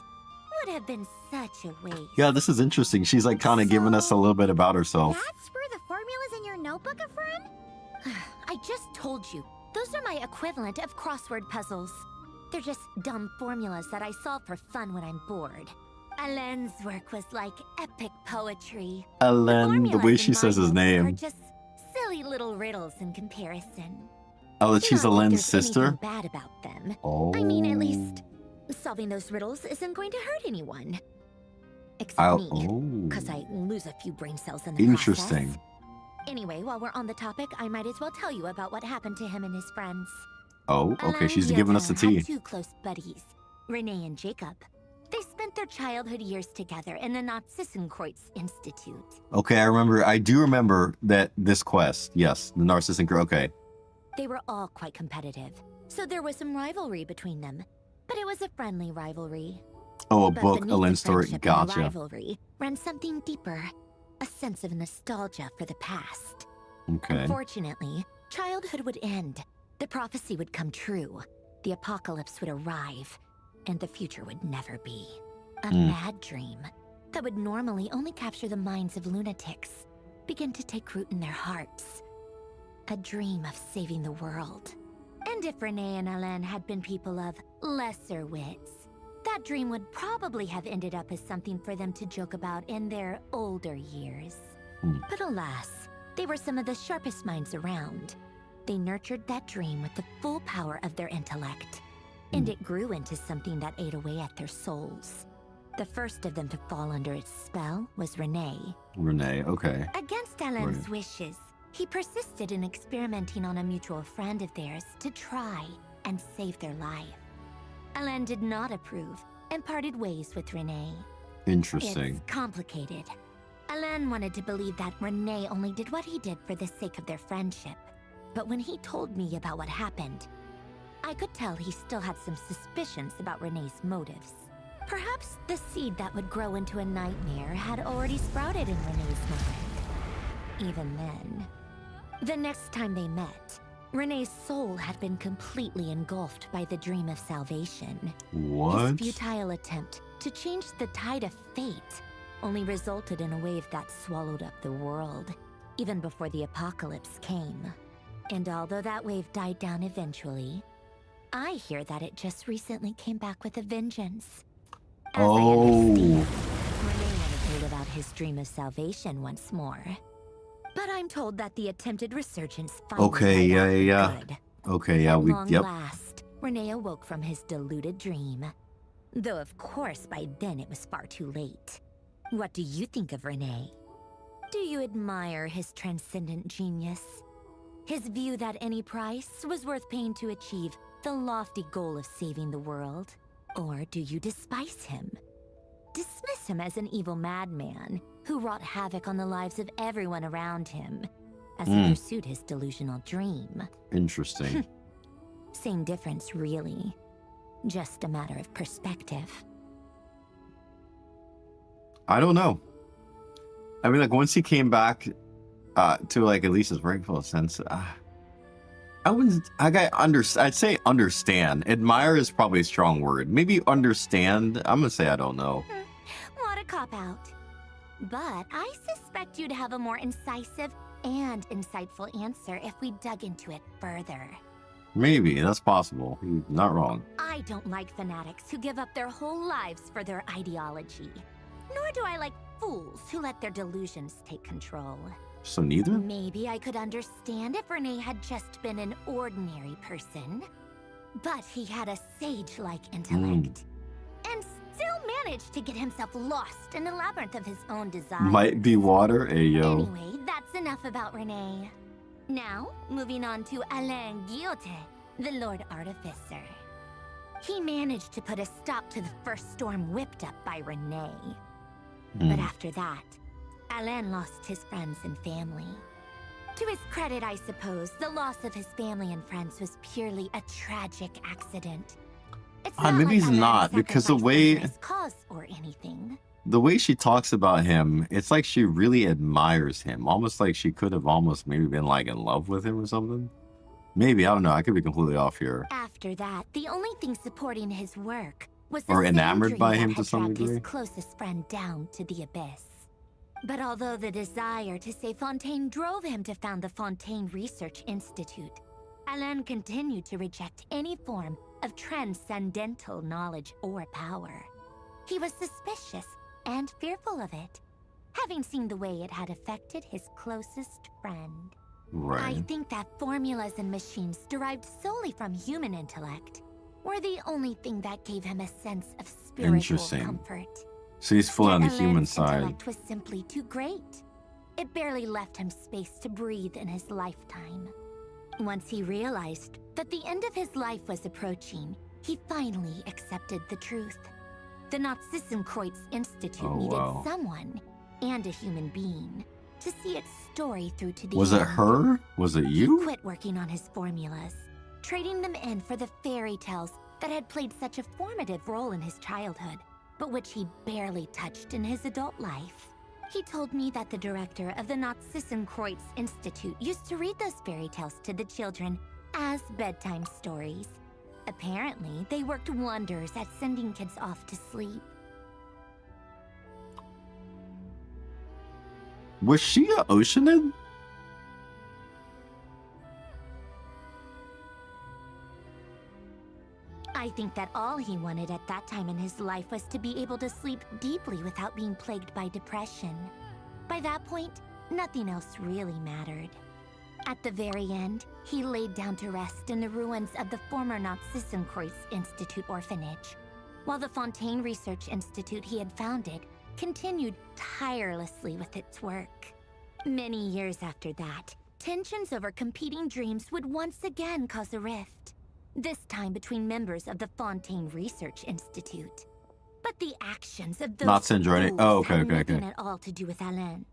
Speaker 21: would have been such a waste.
Speaker 1: Yeah, this is interesting. She's like kind of giving us a little bit about herself.
Speaker 21: That's where the formulas in your notebook are from? I just told you. Those are my equivalent of crossword puzzles. They're just dumb formulas that I solve for fun when I'm bored. Alain's work was like epic poetry.
Speaker 1: Alain, the way she says his
Speaker 21: Are
Speaker 1: name.
Speaker 21: just silly little riddles in comparison.
Speaker 1: Oh, that she's
Speaker 21: Not that
Speaker 1: Alain's
Speaker 21: there's
Speaker 1: sister?
Speaker 21: anything bad about them.
Speaker 1: Oh.
Speaker 21: I mean, at least solving those riddles isn't going to hurt anyone. Except
Speaker 1: I'll-
Speaker 21: me,
Speaker 1: oh.
Speaker 21: because I lose a few brain cells in the
Speaker 1: Interesting.
Speaker 21: process. Anyway, while we're on the topic, I might as well tell you about what happened to him and his friends.
Speaker 1: Oh, okay.
Speaker 21: Alain
Speaker 1: She's giving us the
Speaker 21: Guillotin
Speaker 1: tea.
Speaker 21: had two close buddies, Renee and Jacob. They spent their childhood years together in the Narcissenkreuz Institute.
Speaker 1: Okay, I do remember that this quest. Yes, the Narcissus. Okay.
Speaker 21: They were all quite competitive, so there was some rivalry between them. But it was a friendly rivalry.
Speaker 1: Oh, a
Speaker 21: But
Speaker 1: book,
Speaker 21: beneath
Speaker 1: Alain
Speaker 21: the
Speaker 1: story.
Speaker 21: friendship and the
Speaker 1: Gotcha.
Speaker 21: rivalry ran something deeper, a sense of nostalgia for the past.
Speaker 1: Okay.
Speaker 21: Unfortunately, childhood would end. The prophecy would come true. The apocalypse would arrive, and the future would never be. A mad dream that would normally only capture the minds of lunatics begin to take root in their hearts. A dream of saving the world. And if Renee and Alain had been people of lesser wits, that dream would probably have ended up as something for them to joke about in their older years. But alas, they were some of the sharpest minds around. They nurtured that dream with the full power of their intellect, and it grew into something that ate away at their souls. The first of them to fall under its spell was Renee.
Speaker 1: Renee, okay.
Speaker 21: Against Alain's wishes, he persisted in experimenting on a mutual friend of theirs to try and save their life. Alain did not approve and parted ways with Renee.
Speaker 1: Interesting.
Speaker 21: It's complicated. Alain wanted to believe that Renee only did what he did for the sake of their friendship. But when he told me about what happened, I could tell he still had some suspicions about Renee's motives. Perhaps the seed that would grow into a nightmare had already sprouted in Renee's mind. Even then, the next time they met, Renee's soul had been completely engulfed by the dream of salvation.
Speaker 1: What?
Speaker 21: His futile attempt to change the tide of fate only resulted in a wave that swallowed up the world, even before the apocalypse came. And although that wave died down eventually, I hear that it just recently came back with a vengeance.
Speaker 1: Oh.
Speaker 21: Renee wanted to live out his dream of salvation once more. But I'm told that the attempted resurgence finally
Speaker 1: Okay,
Speaker 21: died out for
Speaker 1: yeah.
Speaker 21: good.
Speaker 1: Okay, yeah,
Speaker 21: At
Speaker 1: we
Speaker 21: long
Speaker 1: yep.
Speaker 21: last, Renee awoke from his deluded dream. Though of course by then it was far too late. What do you think of Renee? Do you admire his transcendent genius? His view that any price was worth paying to achieve the lofty goal of saving the world? Or do you despise him? Dismiss him as an evil madman who wrought havoc on the lives of everyone around him as he pursued his delusional dream?
Speaker 1: Interesting.
Speaker 21: Same difference, really. Just a matter of perspective.
Speaker 1: I don't know. I mean, like, once he came back to, like, at least his rightful sense, I'd say understand. Admire is probably a strong word. Maybe understand. I'm gonna say I don't know.
Speaker 21: What a cop-out. But I suspect you'd have a more incisive and insightful answer if we dug into it further.
Speaker 1: Maybe that's possible. You're not wrong.
Speaker 21: I don't like fanatics who give up their whole lives for their ideology. Nor do I like fools who let their delusions take control.
Speaker 1: So neither.
Speaker 21: Maybe I could understand if Renee had just been an ordinary person. But he had a sage-like intellect. And still managed to get himself lost in the labyrinth of his own desires.
Speaker 1: Might be water. Ayo.
Speaker 21: Anyway, that's enough about Renee. Now, moving on to Alain Guillotin, the Lord Artificer. He managed to put a stop to the first storm whipped up by Renee. But after that, Alain lost his friends and family. To his credit, I suppose, the loss of his family and friends was purely a tragic accident. It's not
Speaker 1: Maybe
Speaker 21: like
Speaker 1: he's
Speaker 21: Alain
Speaker 1: not, because the
Speaker 21: sacrificed
Speaker 1: way-
Speaker 21: them for his cause or anything.
Speaker 1: The way she talks about him, it's like she really admires him. Almost like she could have almost maybe been like in love with him or something. Maybe, I don't know. I could be completely off here.
Speaker 21: After that, the only thing supporting his work was the
Speaker 1: or
Speaker 21: same
Speaker 1: enamored
Speaker 21: dream
Speaker 1: by
Speaker 21: that
Speaker 1: him
Speaker 21: had
Speaker 1: to some
Speaker 21: dragged his
Speaker 1: degree.
Speaker 21: closest friend down to the abyss. But although the desire to save Fontaine drove him to found the Fontaine Research Institute, Alain continued to reject any form of transcendental knowledge or power. He was suspicious and fearful of it, having seen the way it had affected his closest friend.
Speaker 1: Right.
Speaker 21: I think that formulas and machines derived solely from human intellect were the only thing that gave him a sense of spiritual
Speaker 1: Interesting.
Speaker 21: comfort.
Speaker 1: So he's fully on the
Speaker 21: Yet
Speaker 1: human
Speaker 21: Alain's
Speaker 1: side.
Speaker 21: intellect was simply too great. It barely left him space to breathe in his lifetime. Once he realized that the end of his life was approaching, he finally accepted the truth. The Nazissenkreuz Institute needed someone, and a human being, to see its story through to the
Speaker 1: Was
Speaker 21: end.
Speaker 1: it her? Was it
Speaker 21: He
Speaker 1: you?
Speaker 21: quit working on his formulas, trading them in for the fairy tales that had played such a formative role in his childhood, but which he barely touched in his adult life. He told me that the director of the Nazissenkreuz Institute used to read those fairy tales to the children as bedtime stories. Apparently, they worked wonders at sending kids off to sleep.
Speaker 1: Was she a Oceanid?
Speaker 21: I think that all he wanted at that time in his life was to be able to sleep deeply without being plagued by depression. By that point, nothing else really mattered. At the very end, he laid down to rest in the ruins of the former Nazissenkreuz Institute orphanage, while the Fontaine Research Institute he had founded continued tirelessly with its work. Many years after that, tensions over competing dreams would once again cause a rift, this time between members of the Fontaine Research Institute. But the actions of those
Speaker 1: Not
Speaker 21: fools had nothing at all to do with Alain.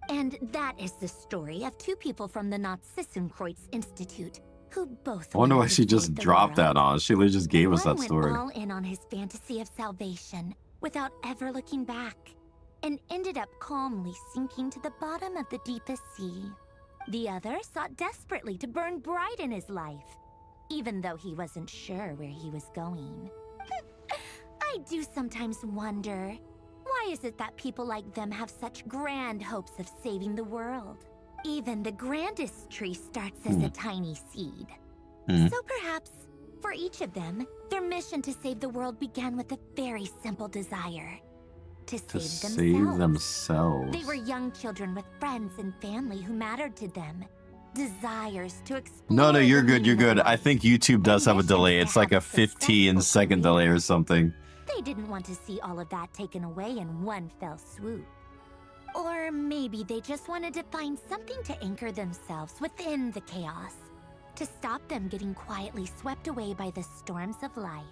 Speaker 21: And that is the story of two people from the Nazissenkreuz Institute who both
Speaker 1: I wonder why
Speaker 21: wanted to
Speaker 1: she just
Speaker 21: save the
Speaker 1: dropped
Speaker 21: world.
Speaker 1: that on. She literally just gave us
Speaker 21: One
Speaker 1: that
Speaker 21: went
Speaker 1: story.
Speaker 21: all in on his fantasy of salvation without ever looking back, and ended up calmly sinking to the bottom of the deepest sea. The other sought desperately to burn bright in his life, even though he wasn't sure where he was going. I do sometimes wonder, why is it that people like them have such grand hopes of saving the world? Even the grandest tree starts as a tiny seed. So perhaps, for each of them, their mission to save the world began with a very simple desire. To save themselves. They were young children with friends and family who mattered to them. Desires to explore.
Speaker 1: No, you're
Speaker 21: the
Speaker 1: good. You're
Speaker 21: meaning of
Speaker 1: good. I
Speaker 21: life.
Speaker 1: think YouTube does have a delay. It's like a 15-second delay or something.
Speaker 21: They didn't want to see all of that taken away in one fell swoop. Or maybe they just wanted to find something to anchor themselves within the chaos, to stop them getting quietly swept away by the storms of life.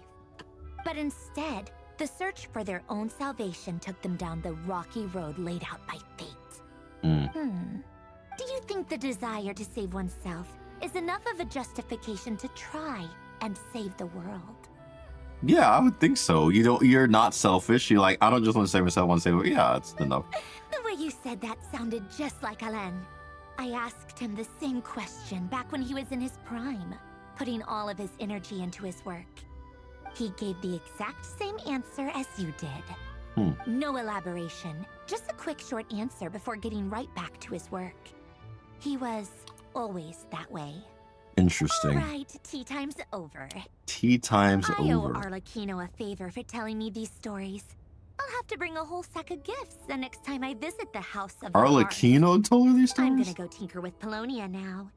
Speaker 21: But instead, the search for their own salvation took them down the rocky road laid out by fate. Do you think the desire to save oneself is enough of a justification to try and save the world?
Speaker 1: Yeah, I would think so. You're not selfish. You're like, I don't just want to save myself. I want to save. Yeah, it's enough.
Speaker 21: The way you said that sounded just like Alain. I asked him the same question back when he was in his prime, putting all of his energy into his work. He gave the exact same answer as you did. No elaboration, just a quick short answer before getting right back to his work. He was always that way.
Speaker 1: Interesting.
Speaker 21: All right, tea time's over.
Speaker 1: Tea time's
Speaker 21: I owe
Speaker 1: over.
Speaker 21: Arlecchino a favor for telling me these stories. I'll have to bring a whole sack of gifts the next time I visit the House of the Heart.
Speaker 1: Arlecchino told her these
Speaker 21: I'm
Speaker 1: stories?
Speaker 21: gonna go tinker with Polonia now.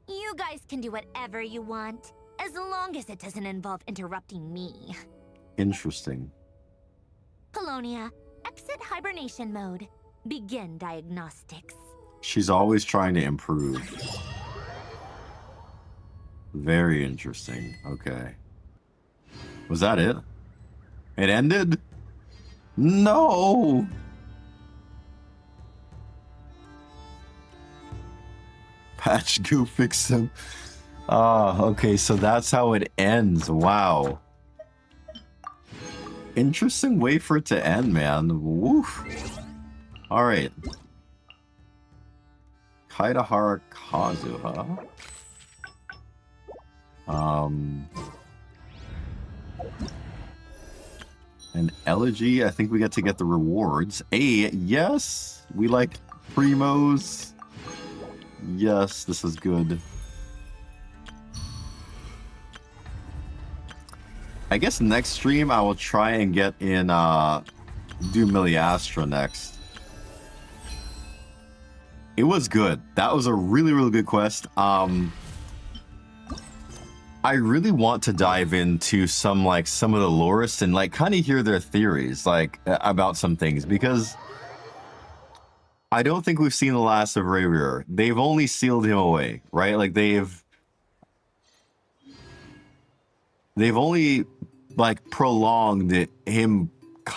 Speaker 21: You guys can do whatever you want, as long as it doesn't involve interrupting me.
Speaker 1: Interesting.
Speaker 21: Polonia, exit hibernation mode. Begin diagnostics.
Speaker 1: She's always trying to improve. Very interesting. Okay. Was that it? It ended? No! Patch Goo fix him. Ah, okay, so that's how it ends. Wow. Interesting way for it to end, man. Woof. Alright. Kaidahara Kazu, huh? An elegy. I think we get to get the rewards. Yes. We like primos. Yes, this is good. I guess next stream I will try and get in do Miliastra next. It was good. That was a really, really good quest. I really want to dive into some of the lorists and like kind of hear their theories like about some things, because I don't think we've seen the last of Rayweir. They've only sealed him away, right? Like they've only like prolonged him